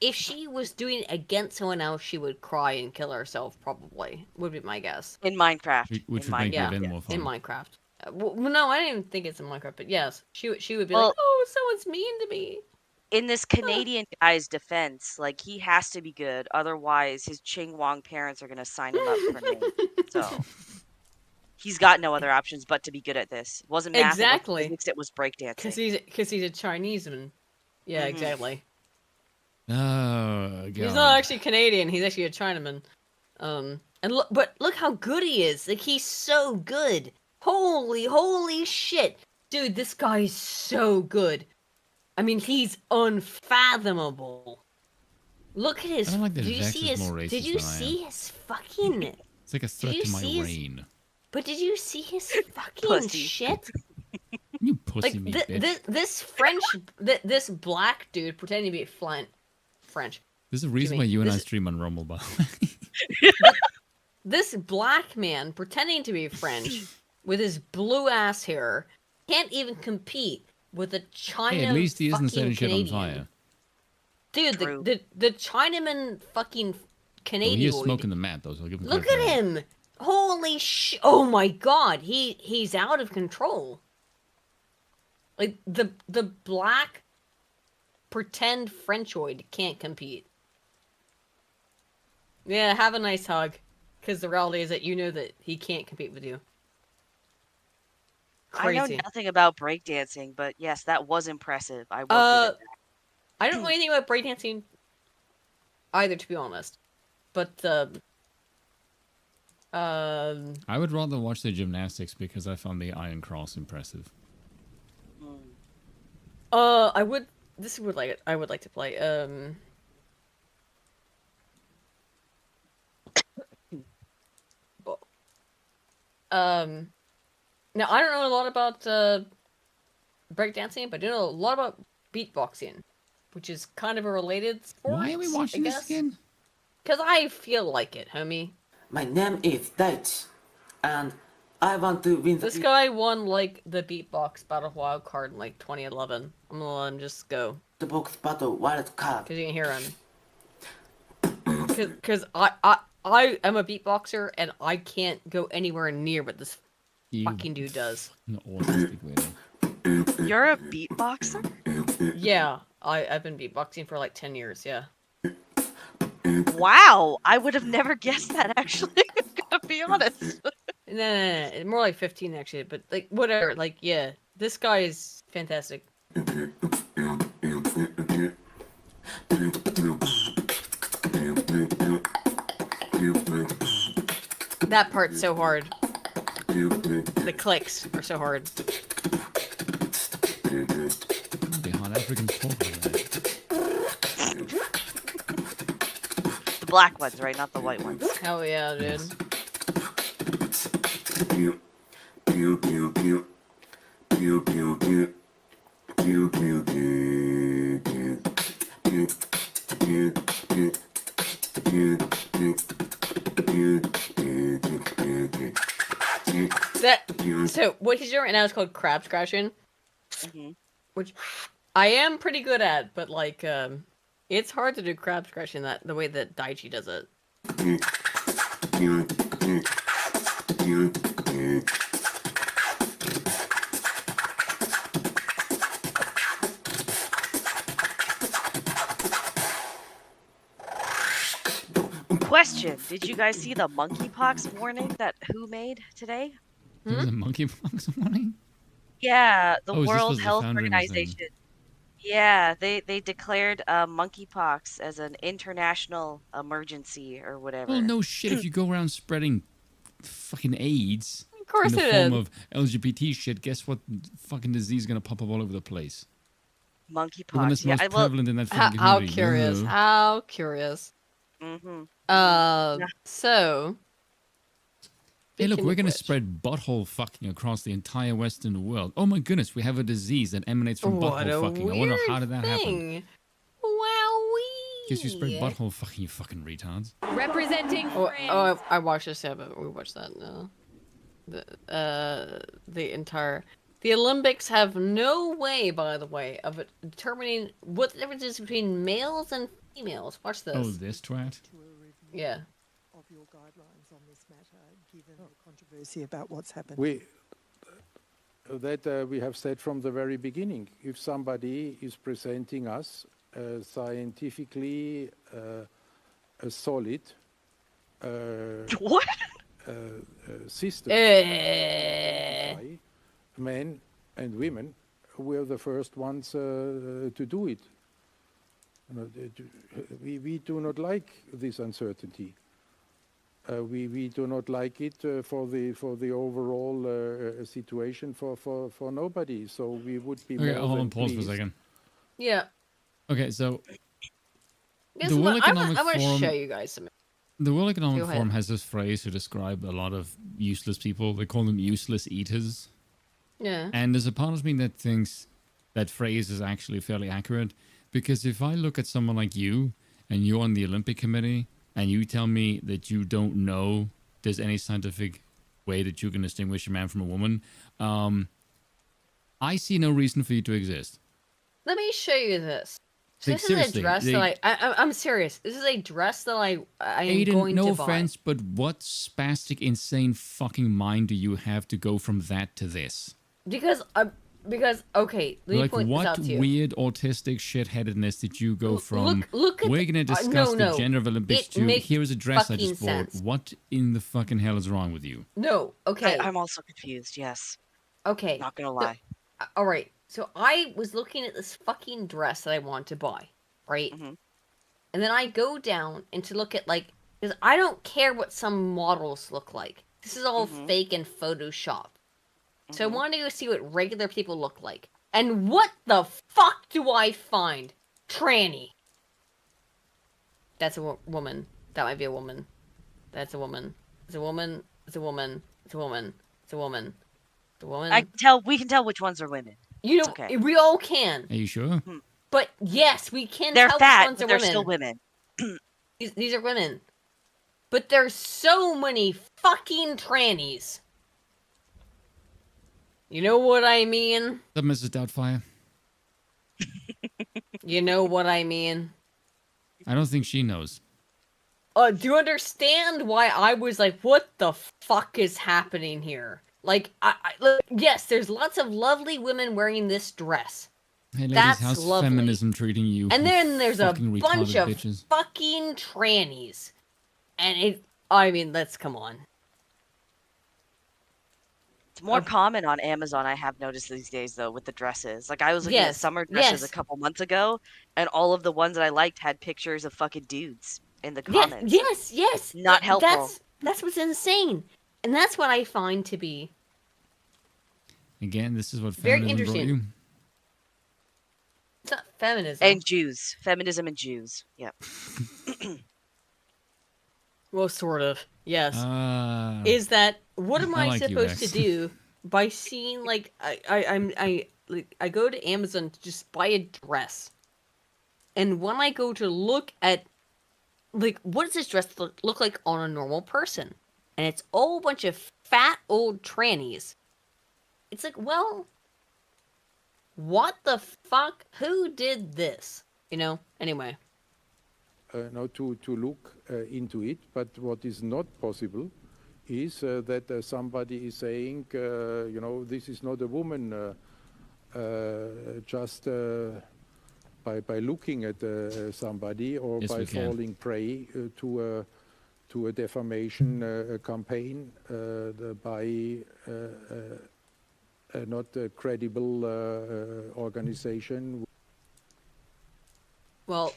if she was doing it against someone else, she would cry and kill herself, probably. Would be my guess. In Minecraft. Which would make it even more fun. In Minecraft. Well, no, I didn't even think it's in Minecraft, but yes. She would be like, oh, someone's mean to me. In this Canadian guy's defense, like, he has to be good. Otherwise, his Ching Wong parents are going to sign him up for me. So, he's got no other options but to be good at this. It wasn't math, exactly. It was breakdancing. Because he's a Chineseman. Yeah, exactly. Oh, God. He's not actually Canadian. He's actually a Chinaman. And look how good he is. Like, he's so good. Holy shit. Dude, this guy is so good. I mean, he's unfathomable. Look at his. I don't like that did you see his? Did you see his fucking? It's like a threat to my brain. But did you see his fucking shit? You pussy like me, bitch. this French, this black dude pretending to be French. There's a reason why you and I stream on Rumble, by the way. This black man pretending to be French with his blue ass hair can't even compete with a China. Hey, at least he isn't setting shit on Canadian. fire. Dude, the Chinaman fucking Canadian. Well, he is smoking the mat though, so I'll give him. Look at him! Holy shit! Oh my god, he's out of control. Like the black pretend Frenchoid can't compete. Yeah, have a nice hug, because the reality is that you know that he can't compete with you. Crazy. I know nothing about breakdancing, but yes, that was impressive. I will give it that. I don't know anything about breakdancing either, to be honest. But I would rather watch the gymnastics because I found the Iron Cross impressive. I would. This would like it. I would like to play. Now I don't know a lot about breakdancing, but I do know a lot about beatboxing, which is kind of a related sport. Why are we watching this again? Because I feel like it, homie. My name is Deitch, and I want to win. This guy won like the beatbox battle wild card in like 2011. I'm gonna let him just go. The box battle wild card. Cause you can hear him. Cause I I am a beatboxer and I can't go anywhere near what this You fucking dude does. autistic weirdo. You're a beatboxer? Yeah, I've been beatboxing for like 10 years. Yeah. Wow, I would have never guessed that. Actually, I'm gonna be honest. No, more like 15 actually. But like whatever. Like yeah, this guy is fantastic. That part's so hard. The clicks are so hard. The hot Africans talk like that. The black ones, right? Not the white ones. Hell yeah, dude. So what he's doing right now is called crab scratching, which I am pretty good at, but like it's hard to do crab scratching the way that Daichi does it. Question: did you guys see the monkeypox warning that WHO made today? There was a monkeypox warning? Yeah, the Oh, this World was the Health Foundering thing. Organization. Yeah, they declared monkeypox as an international emergency or whatever. Well, no shit. If you go around spreading fucking AIDS Of course in the it form is. of LGBT shit, guess what fucking disease is gonna pop up all over the place? The one Monkeypox. that's Yeah, most I will. prevalent in that fucking How community. curious. How curious. So. Hey, look, speaking we're of going to which- spread butthole fucking across the entire Western world. Oh my goodness, we have a disease that emanates from What a butthole fucking. I wonder weird how did that happen? thing. Wowee. Guess you spread butthole fucking, you fucking retards. Representing France. I watched this, yeah, but we watched that. No. The Olympics have no way, by the way, of determining what the difference is between males and females. Watch this. Oh, this twat? Yeah. Of your guidelines on this matter, given the controversy about what's happened. We have said from the very beginning, if somebody is presenting us scientifically a solid system, men and women, we're the first ones to do it. We do not like this uncertainty. We do not like it for the overall situation for nobody. So we would be Okay, more hold than on, pause for a pleased. second. Yeah. Okay, so Guess the World what? I'm Economic going to Forum. show you guys some. The World Economic Go ahead. Forum has this phrase to describe a lot of useless people. They call them useless eaters. Yeah. And there's a part of me that thinks that phrase is actually fairly accurate, because if I look at someone like you and you're on the Olympic Committee and you tell me that you don't know there's any scientific way that you can distinguish a man from a woman, I see no reason for you to exist. Let me show you this. So Like, this is a seriously, dress that I'm serious. This is a dress that I am Aiden, going no to offense, but what spastic, insane fucking mind do you have to go from that to this? buy. Because okay, let me Like, point this out what to you. weird autistic shitheadedness did you go from? look at we're the- going to discuss no, the gender of Olympics it to makes here is a dress I fucking just bought. sense. What in the fucking hell is wrong with you? No, okay. I'm also confused. Yes. Okay. Not gonna so- lie. all right. So I was looking at this fucking dress that I want to buy, right? Mm-hmm. And then I go down and to look at because I don't care what some models look like. This is all Mm-hmm. fake and Photoshop. So I want to go see what regular people look like. And what the fuck do I find? Tranny. That's a woman. That might be a woman. That's a woman. It's a woman. It's a woman. It's a woman. It's a woman. It's a woman. We can tell which ones are women. You know, It's okay. we all can. Are you sure? But yes, we can They're tell fat, which ones but are they're women. still women. These are women. But there's so many fucking trannies. You know what I mean? That Mrs. Doubtfire. You know what I mean? I don't think she knows. do you understand why I was like, what the fuck is happening here? Like, look, yes, there's lots of lovely women wearing this dress. Hey ladies, That's how's lovely. feminism treating you? And you then there's a fucking bunch retarded of bitches? fucking trannies. And I mean, let's come on. It's more common on Amazon, I have noticed these days, though, with the dresses. Like, I was looking at summer dresses a couple months ago, and all of the ones that I liked had pictures of fucking dudes in the comments. Yes. Not helpful. That's what's insane. And that's what I find to be Again, this is what very feminism brought interesting. you. It's not feminism. And Jews. Feminism and Jews. Yep. Well, sort of. Yes. Ah. Is that what am I I like you, supposed to Max. do by seeing like I go to Amazon to just buy a dress, and when I go to look at like what does this dress look like on a normal person, and it's all a bunch of fat old trannies. It's like, well, what the fuck? Who did this? You know. Anyway. Now to look into it, but what is not possible is that somebody is saying, you know, this is not a woman just by looking at somebody or Yes, by we can. falling prey to a defamation campaign by a not a credible organization. Well,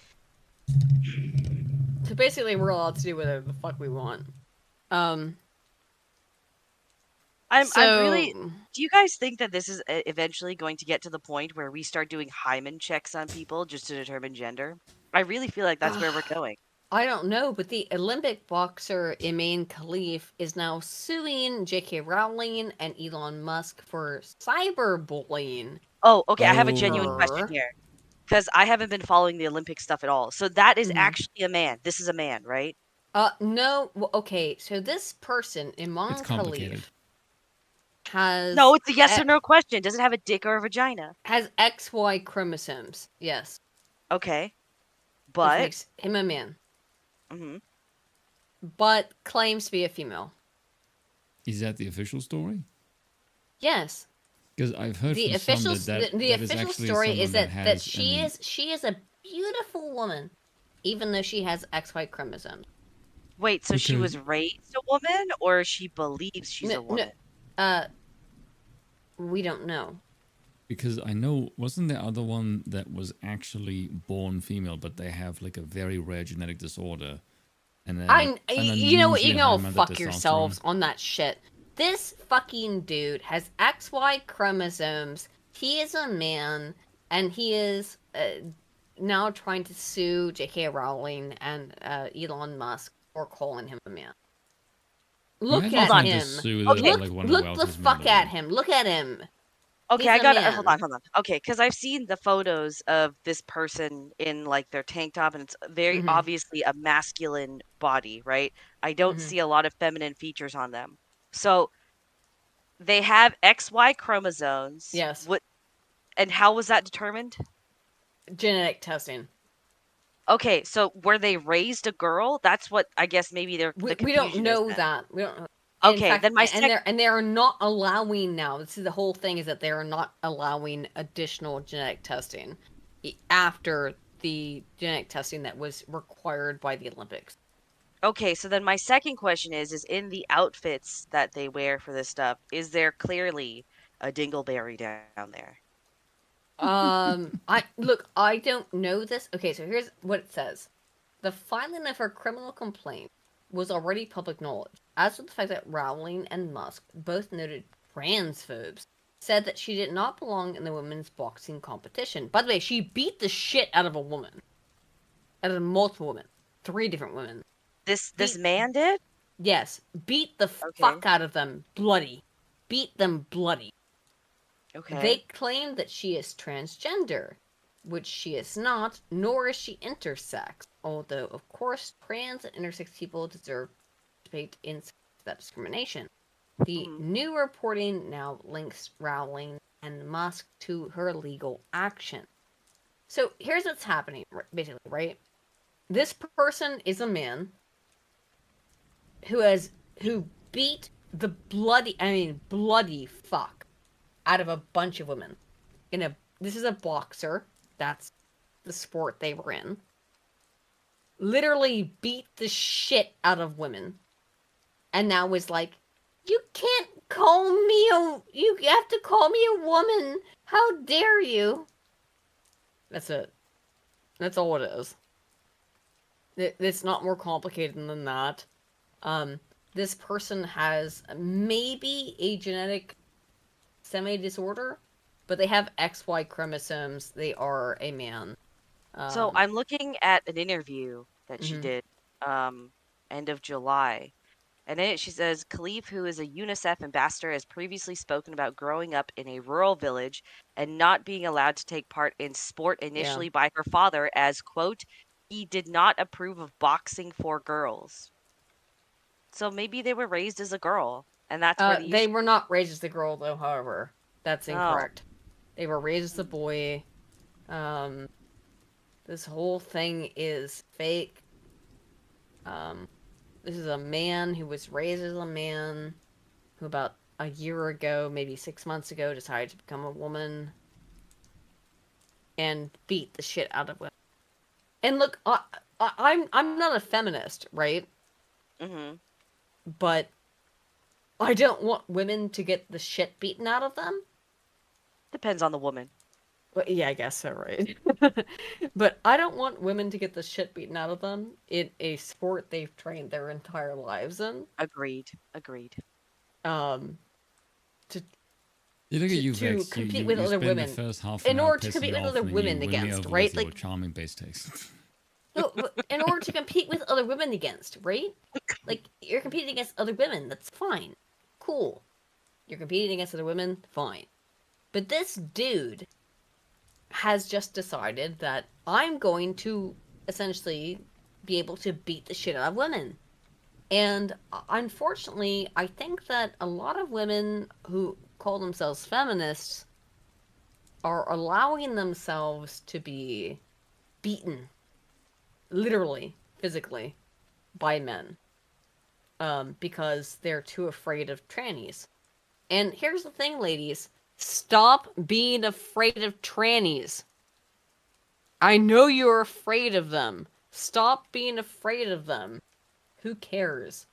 so basically, we're allowed to do whatever the fuck we want. I'm really. Do you guys think that this is eventually going to get to the point where we start doing hymen checks on people just to determine gender? I really feel like that's where we're going. I don't know, but the Olympic boxer Iman Khalif is now suing J.K. Rowling and Elon Musk for cyberbullying. Oh, okay. I have a genuine question here because I haven't been following the Olympic stuff at all. So that is actually a man. This is a man, right? No. Well, okay, so this person, Iman Khalif, has... No, it's a yes or no question. Does it have a dick or a vagina? Has XY chromosomes, yes. Okay. Which But... makes him a man. Mm-hmm. But claims to be a female. Is that the official story? Yes. Because I've heard The from official some that the is official actually story is someone that has she an- is a beautiful woman, even though she has XY chromosomes. Wait, so she Okay. was raised a woman or she believes she's a woman? We don't know. Because I know, wasn't the other one that was actually born female, but they have like a very rare genetic disorder? And then You know what? You unusually can high all amount of fuck testosterone. yourselves on that shit. This fucking dude has XY chromosomes. He is a man, and he is now trying to sue J.K. Rowling and Elon Musk for calling him a man. Look Imagine at trying to him. sue Look, like one of look the Walz's fuck men. at him. Look at him. Okay, He's I a got it. man. Hold on. Okay, because I've seen the photos of this person in like their tank top, and it's very obviously a masculine body, right? I don't see a lot of feminine features on them. So they have XY chromosomes. Yes. And how was that determined? Genetic testing. Okay, so were they raised a girl? That's what I guess maybe they're. We don't know that. We don't know. Okay, in fact, then my and they are not allowing now. This is the whole thing is that they are not allowing additional genetic testing after the genetic testing that was required by the Olympics. Okay, so then my second question is in the outfits that they wear for this stuff, is there clearly a dingleberry down there? I don't know this. Okay, so here's what it says. The filing of her criminal complaint was already public knowledge, as with the fact that Rowling and Musk, both noted transphobes, said that she did not belong in the women's boxing competition. By the way, she beat the shit out of a woman. Out of multiple women. 3 different women. This man did? Yes. Beat the fuck out of them. Bloody. Beat them bloody. Okay. They claim that she is transgender, which she is not, nor is she intersex. Although, of course, trans and intersex people deserve to participate in that discrimination. The new reporting now links Rowling and Musk to her legal action. So here's what's happening, basically, right? This person is a man, who beat the bloody fuck out of a bunch of women. This is a boxer. That's the sport they were in. Literally beat the shit out of women. And now was like, you can't call me you have to call me a woman. How dare you? That's it. That's all it is. It's not more complicated than that. This person has maybe a genetic semi-disorder, but they have XY chromosomes. They are a man. So I'm looking at an interview that she did end of July. And in it, she says, Khalif, who is a UNICEF ambassador, has previously spoken about growing up in a rural village and not being allowed to take part in sport initially by her father as, quote, he did not approve of boxing for girls. So maybe they were raised as a girl, and that's where they were not raised as a girl, though, however. That's incorrect. They were raised as a boy. This whole thing is fake. This is a man who was raised as a man who about a year ago, maybe 6 months ago, decided to become a woman and beat the shit out of women. And look, I'm not a feminist, right? Mm-hmm. But I don't want women to get the shit beaten out of them. Depends on the woman. Well, yeah, I guess so, right? But I don't want women to get the shit beaten out of them in a sport they've trained their entire lives in. Agreed. You look at you, to Vex. compete You with other spend women. the first half In an hour order to compete pissing with off other and women you win me against, over right? with your Like, charming base taste. no, in order to compete with other women against, right? Like, you're competing against other women. That's fine. Cool. You're competing against other women. Fine. But this dude has just decided that I'm going to essentially be able to beat the shit out of women. And unfortunately, I think that a lot of women who call themselves feminists are allowing themselves to be beaten, literally, physically, by men. Because they're too afraid of trannies. And here's the thing, ladies. Stop being afraid of trannies. I know you're afraid of them. Stop being afraid of them. Who cares?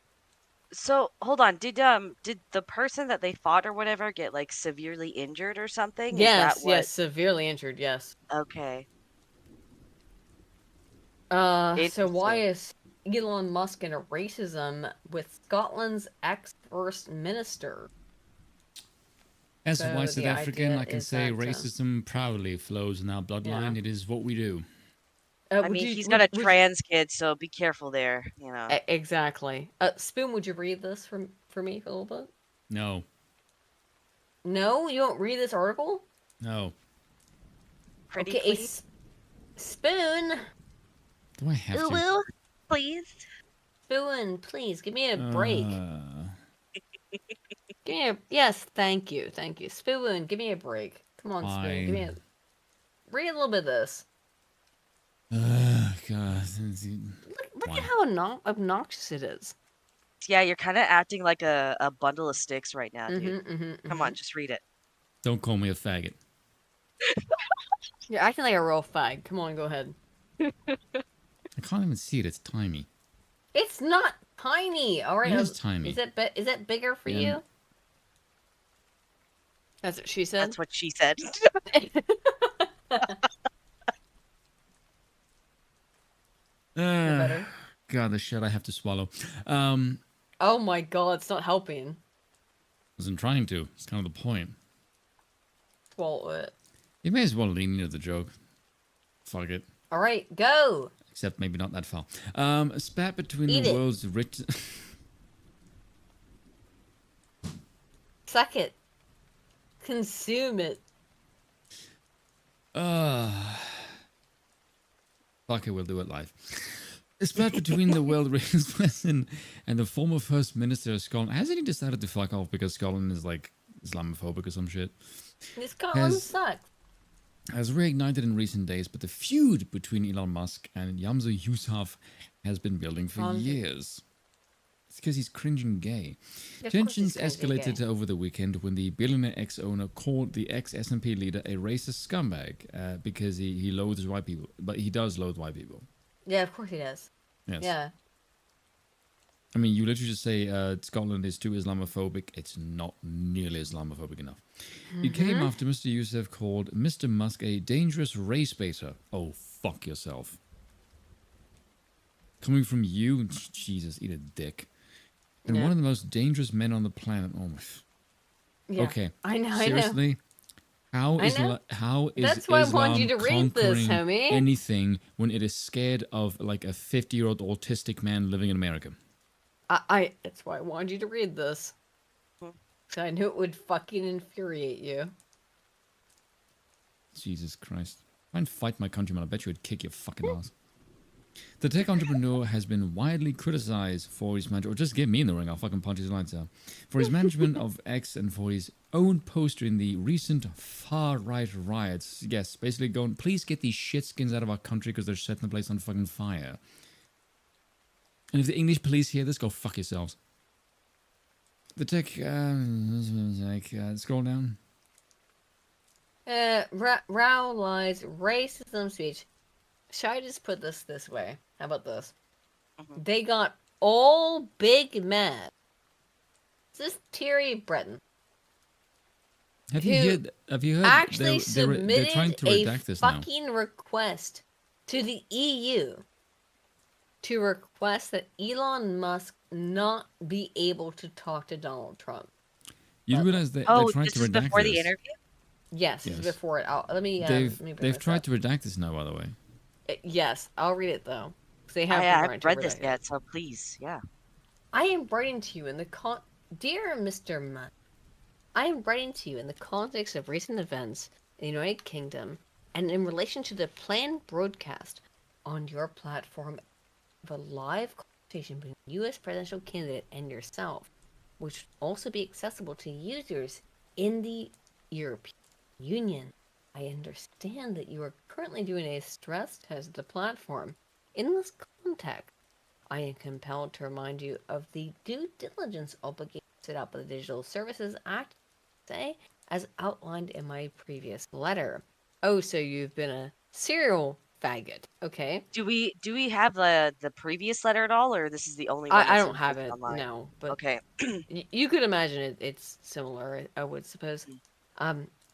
So hold on, did the person that they fought or whatever get like severely injured or something? Yes, Is that what? yes, severely injured, yes. Okay. So why is Elon Musk into racism with Scotland's ex-First Minister? As So a white the South African, idea I can is say that, racism proudly flows in our bloodline. Yeah. It is what we do. I mean, he's got a trans kid, so be careful there, you know. Exactly. Spoon, would you read this for me for a little bit? No. No? You won't read this article? No. Pretty okay, please? Spoon! Do I have to? Will, please? Spoon, please, give me a break. Give me a... Yes, thank you. Spoon, give me a break. Come on, Spoon, give me a... Read a little bit of this. God. Look at how obnoxious it is. Yeah, you're kind of acting like a bundle of sticks right now, dude. Come on, just read it. Don't call me a faggot. You're acting like a real fag. Come on, go ahead. I can't even see it. It's tiny. It's not tiny. All right. It is tiny. Is it bigger for you? That's what she said. That's what she said. God, the shit I have to swallow. Oh my god, it's not helping. I wasn't trying to. It's kind of the point. Swallow it. You may as well lean into the joke. Fuck it. All right, go. Except maybe not that far. A spat between the world's rich... Suck it. Consume it. Fuck it, we'll do it live. A spat between the world-richest person and the former First Minister of Scotland. Hasn't he decided to fuck off because Scotland is like Islamophobic or some shit? This Scotland sucks. Has reignited in recent days, but the feud between Elon Musk and Yamza Yousaf has been building for years. because he's cringing gay. Of course Tensions he's cringing escalated gay. over the weekend when the billionaire ex-owner called the ex-SNP leader a racist scumbag because he loathes white people. But he does loathe white people. Yeah, of course he does. Yes. Yeah. I mean, you literally just say Scotland is too Islamophobic. It's not nearly Islamophobic enough. It came after Mr. Youssef called Mr. Musk a dangerous race baiter. Oh, fuck yourself. Coming from you, Jesus, eat a dick. And Yeah. one of the most dangerous men on the planet. Oh my. Yeah. Okay. I know. Seriously? How is That's why I Islam wanted you to read this, conquering homie. anything when it is scared of like a 50-year-old autistic man living in America? That's why I wanted you to read this. So I knew it would fucking infuriate you. Jesus Christ. Try and fight my countryman. I bet you would kick your fucking ass. The tech entrepreneur has been widely criticized for his management, or just get me in the ring, I'll fucking punch his lights out, for his management of X and for his own poster in the recent far-right riots. Yes, basically going, please get these shitskins out of our country because they're setting the place on fucking fire. And if the English police hear this, go fuck yourselves. The tech, scroll down. Row lies, racism speech. Should I just put this way? How about this? They got all big mad. This is Thierry Breton. Have you heard? Actually they're trying to submitted redact a this now. fucking request to the EU to request that Elon Musk not be able to talk to Donald Trump. You realize that Oh, they're trying this to is redact before this. the interview? Yes, this is before it. Let me bring They've this tried up. to redact this now, by the way. Yes, I'll read it though. 'Cause they have I been trying haven't to read this redact it. yet, so please, yeah. I am writing to you in the Dear Mr. Musk, I am writing to you in the context of recent events in the United Kingdom and in relation to the planned broadcast on your platform of a live conversation between the U.S. presidential candidate and yourself, which will also be accessible to users in the European Union. I understand that you are currently doing a stress test of the platform. In this context, I am compelled to remind you of the due diligence obligation set out by the Digital Services Act, as outlined in my previous letter. Oh, so you've been a serial faggot, okay? Do we have the previous letter at all, or this is the only one I that's don't have it, online? no, but Okay. you could imagine it's similar, I would suppose.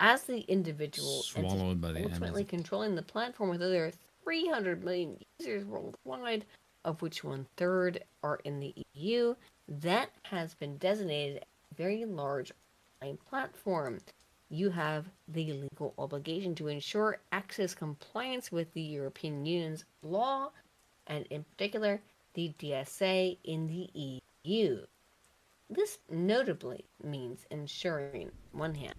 As the individual Swallowed by the ultimately Amazon. controlling the platform with over 300 million users worldwide, of which 1/3 are in the EU, that has been designated a very large online platform. You have the legal obligation to ensure access compliance with the European Union's law, and in particular, the DSA in the EU. This notably means ensuring, on one hand,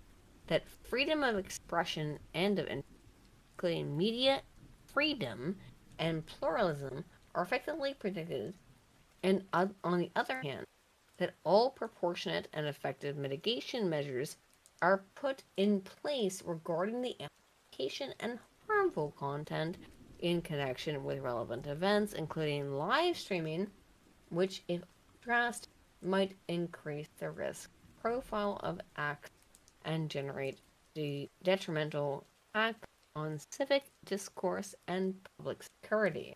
that freedom of expression and of including media freedom and pluralism are effectively protected, and on the other hand, that all proportionate and effective mitigation measures are put in place regarding the amplification and harmful content in connection with relevant events, including live streaming, which, if addressed, might increase the risk profile of acts and generate the detrimental impact on civic discourse and public security.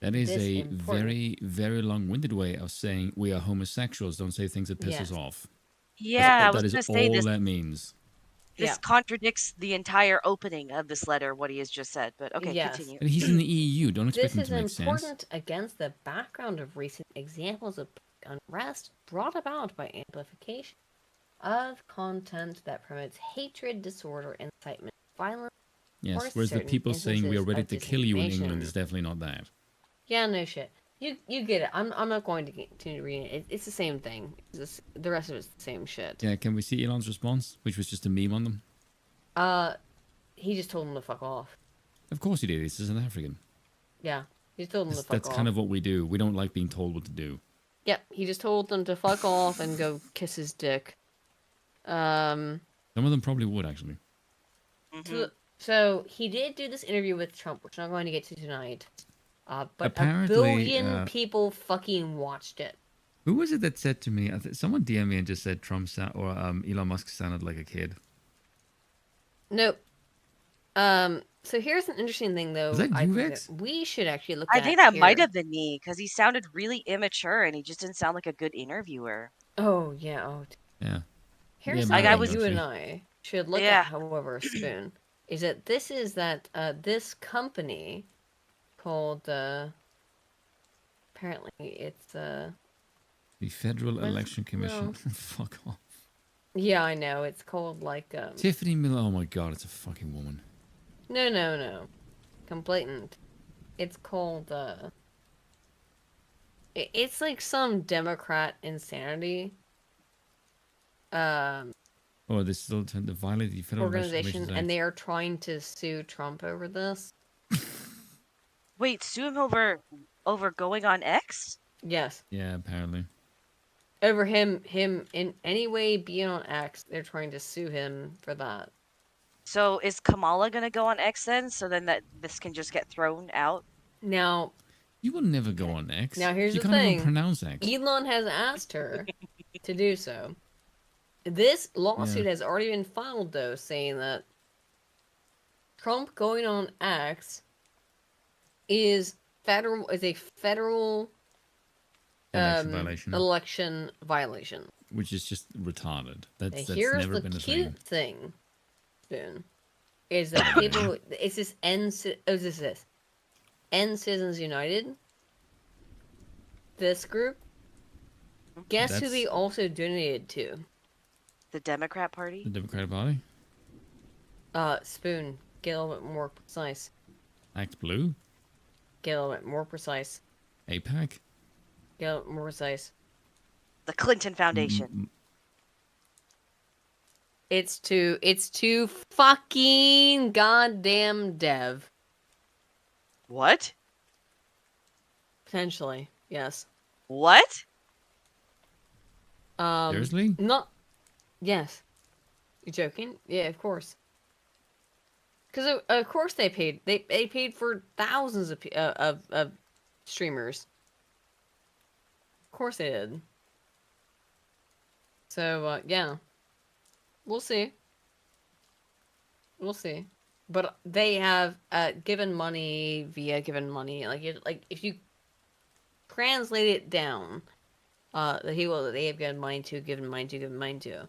That is This a important- very, very long-winded way of saying we are homosexuals. Don't say things that piss us Yes. off. Yeah, I was That is gonna say all this. that means. This contradicts the entire opening of this letter, what he has just said. But okay, Yes. continue. And he's in the EU. Don't expect This him is to make sense. important against the background of recent examples of unrest brought about by amplification of content that promotes hatred, disorder, incitement, violence. Yes, or whereas the certain people saying we are instances ready of to kill you in England disinformation. is definitely not that. Yeah, no shit. You get it. I'm not going to continue reading it. It's the same thing. The rest of it's the same shit. Yeah, can we see Elon's response, which was just a meme on them? He just told him to fuck off. Of course he did. He's an African. Yeah, he just told him to fuck That's off. kind of what we do. We don't like being told what to do. Yep, he just told them to fuck off and go kiss his dick. Some of them probably would, actually. So he did do this interview with Trump, which I'm not going to get to tonight. But Apparently, a billion people fucking watched it. Who was it that said to me? Someone DM me and just said Elon Musk sounded like a kid. Nope. So here's an interesting thing, though. Was that I you, think Vex? that we should actually look I at think that might here. have been me because he sounded really immature and he just didn't sound like a good interviewer. Oh yeah. Yeah. Here's Yeah, something was- you and I should look Yeah. at, however, Spoon, is that this company called apparently it's The Federal What is it? Election Commission. No. Fuck off. yeah, I know, it's called like Tiffany Miller. Oh my god, it's a fucking woman. no. Complainant. It's called it's like some Democrat insanity Oh, this is still to violate the Federal Election organization, Commissions and Act. they are trying to sue Trump over this. Wait, sue him over going on X? Yes. Yeah, apparently. Over him in any way being on X, they're trying to sue him for that. So is Kamala gonna go on X then? So then this can just get thrown out? Now, You will never go on X. now here's you the can't thing. even pronounce X. Elon has asked her to do so. This lawsuit has already been filed, though, saying that Trump going on X is a federal election violation. Which is just retarded. That's Here's never the been a cute thing. thing, Spoon, is that people. It's this End Citizens United. This group. Guess who they also donated to? The Democrat Party? The Democratic Party? Spoon, get a little bit more precise. Act Blue? Get a little bit more precise. APAC? Get a little bit more precise. The Clinton Foundation. It's to fucking goddamn Dev. What? Potentially, yes. What? Seriously? Not. Yes. You joking? Yeah, of course. Because of course they paid. They paid for thousands of streamers. Of course they did. So yeah, we'll see. We'll see. But they have given money via given money. Like if you translate it down, the people that they have given money to, given money to,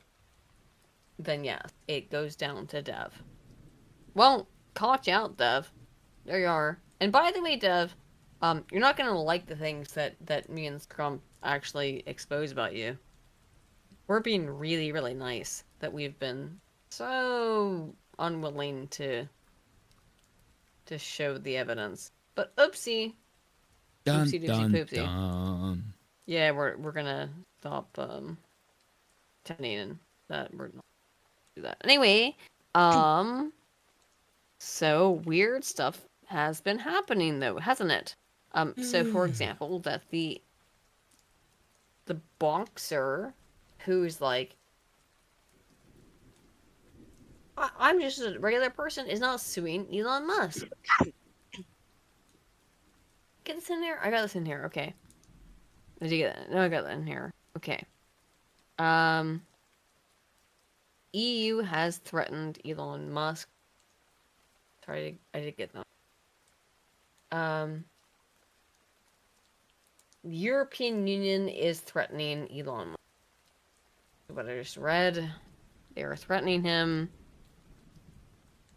then yes, it goes down to Dev. Well, caught you out, Dev. There you are. And by the way, Dev, you're not gonna like the things that me and Scrump actually expose about you. We're being really, really nice that we've been so unwilling to show the evidence. But oopsie. Dun, Oopsie doopsie dun, poopsie. dun. Yeah, we're gonna stop telling that we're not do that. Anyway, so weird stuff has been happening though, hasn't it? So for example, that the boxer who's like, I'm just a regular person, is not suing Elon Musk. Get this in there? I got this in here, okay. Did you get that? No, I got that in here. Okay. EU has threatened Elon Musk. Sorry, I did get that. The European Union is threatening Elon Musk. What I just read, they are threatening him.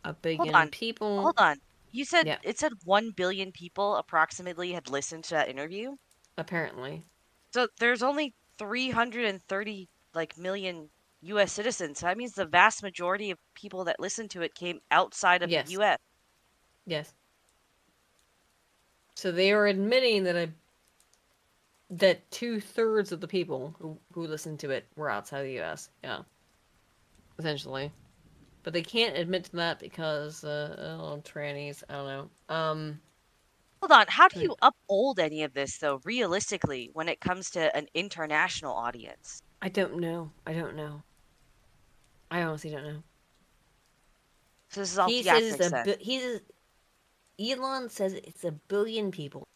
A billion people. Hold on. You said it said 1 billion people approximately had listened to that interview? Apparently. So there's only 330 million US citizens. So that means the vast majority of people that listened to it came outside of the US. Yes. So they are admitting that 2/3 of the people who listened to it were outside the US. Yeah. Essentially. But they can't admit to that because trannies, I don't know. Hold on, how do you uphold any of this though, realistically, when it comes to an international audience? I don't know. I honestly don't know. So this is all theatrics then. Elon says it's 1 billion people.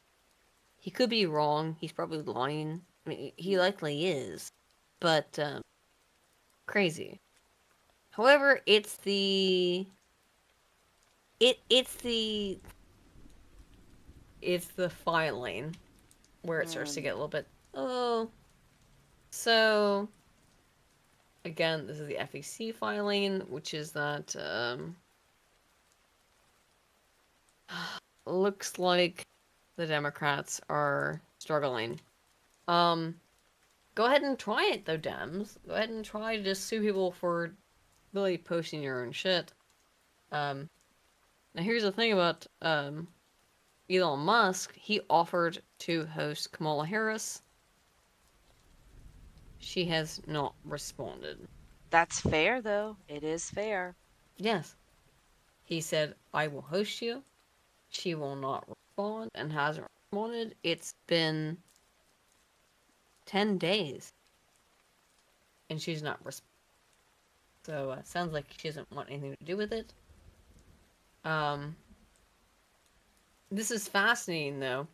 He could be wrong. He's probably lying. mean, he likely is, but crazy. However, it's the filing where it starts to get a little bit. Oh, so again, this is the FEC filing, which is that looks like the Democrats are struggling. Go ahead and try it though, Dems. Go ahead and try to just sue people for really posting your own shit. Now here's the thing about Elon Musk. He offered to host Kamala Harris. She has not responded. That's fair, though. It is fair. Yes. He said, I will host you. She will not respond and hasn't responded. It's been 10 days. And she's not responding. So, sounds like she doesn't want anything to do with it. This is fascinating, though,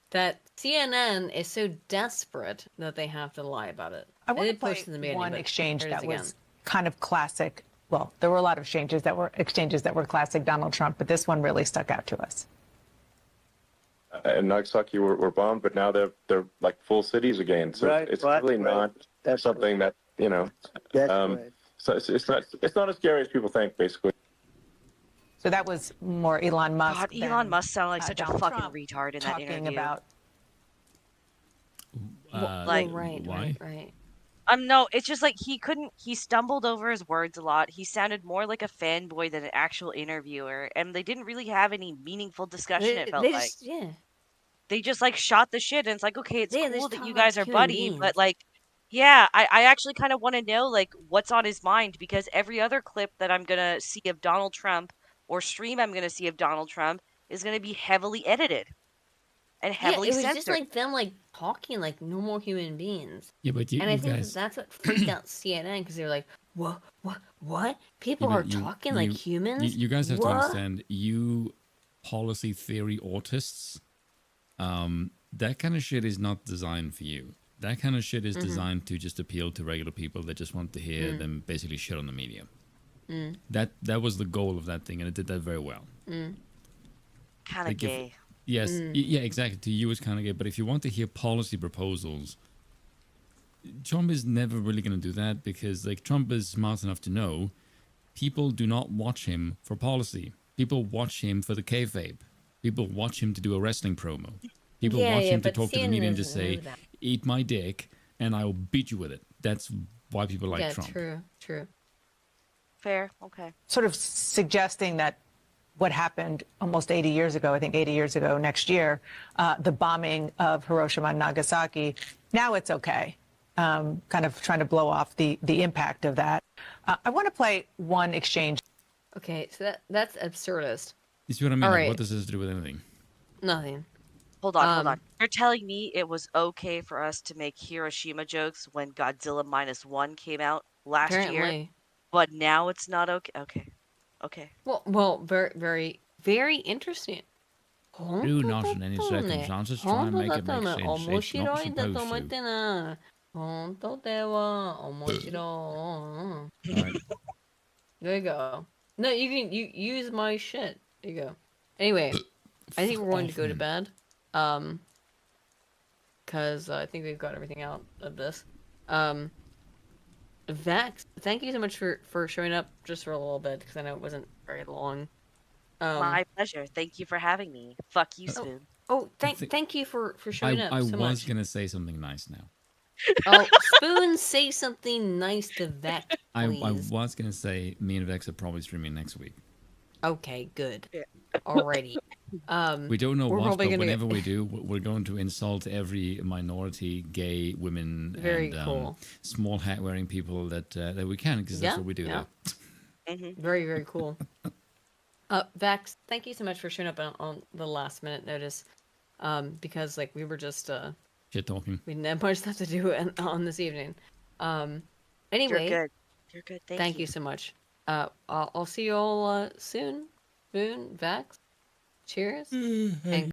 that CNN is so desperate that they have to lie about it. I want to did play post in the beginning, one but exchange here it is that again. was kind of classic. Well, there were a lot of exchanges that were classic Donald Trump, but this one really stuck out to us. And Nagasaki were bombed, but now they're like full cities again. So it's really not something that, you know. So it's not as scary as people think, basically. So that was more Elon Musk. God, Elon Musk sounded like such a Donald fucking Trump retard in that talking interview. about. Right. No, it's just like he stumbled over his words a lot. He sounded more like a fanboy than an actual interviewer, and they didn't really have any meaningful discussion, it felt like. They just like shot the shit, and it's like, okay, it's cool that you guys are buddies, but like, yeah, I actually kind of want to know like what's on his mind, because every other clip that I'm gonna see of Donald Trump or stream I'm gonna see of Donald Trump is gonna be heavily edited and heavily it was censored. just like them like talking like normal human beings. Yeah, but and I you think guys... that's what freaked out CNN, because they were like, what? People are talking like humans? You guys have to understand, you policy theory autists, that kind of shit is not designed for you. That kind of shit is designed to just appeal to regular people that just want to hear them basically shit on the media. That was the goal of that thing, and it did that very well. Kind of gay. Yes, yeah, exactly. To you, it's kind of gay. But if you want to hear policy proposals, Trump is never really going to do that, because like Trump is smart enough to know people do not watch him for policy. People watch him for the kayfabe. People watch him to do a wrestling promo. People watch him to talk to the media and just say, "Eat my dick, and I'll beat you with it." That's why people like Trump. True. Fair, okay. Sort of suggesting that what happened almost 80 years ago, I think 80 years ago next year, the bombing of Hiroshima and Nagasaki, now it's okay. Kind of trying to blow off the impact of that. I want to play one exchange. Okay, so that's absurdist. You see what I mean? All Like, right. what does this do with anything? Nothing. Hold on. You're telling me it was okay for us to make Hiroshima jokes when Godzilla -1 came out last year, Apparently. but now it's not okay? Okay. Well, very, very, very interesting. Do not in any circumstances try and make it make sense. It's not 面白いだと思 supposed っ to. てな。本当では面白い。 Alright. There you go. No, you can use my shit. There you go. Anyway, I think we're going to go to bed. Because I think we've got everything out of this. Vex, thank you so much for showing up just for a little bit, because I know it wasn't very long. My pleasure. Thank you for having me. Fuck you, Spoon. Thank you for showing up I so was much. gonna say something nice now. Oh, Spoon, say something nice to Vex, please. I was gonna say me and Vex are probably streaming next week. Okay, good. Alrighty. We don't know we're what, probably but gonna whenever we do, we're going to insult every minority, gay, women, Very and cool. small hat-wearing people that we can, because that's what we do. Yeah. Very, very cool. Vex, thank you so much for showing up on the last minute notice. Because like we were just shit talking. We didn't have much stuff to do on this evening. Anyway, You're good. Thank you so much. I'll see you all soon. Spoon, Vex. Cheers. And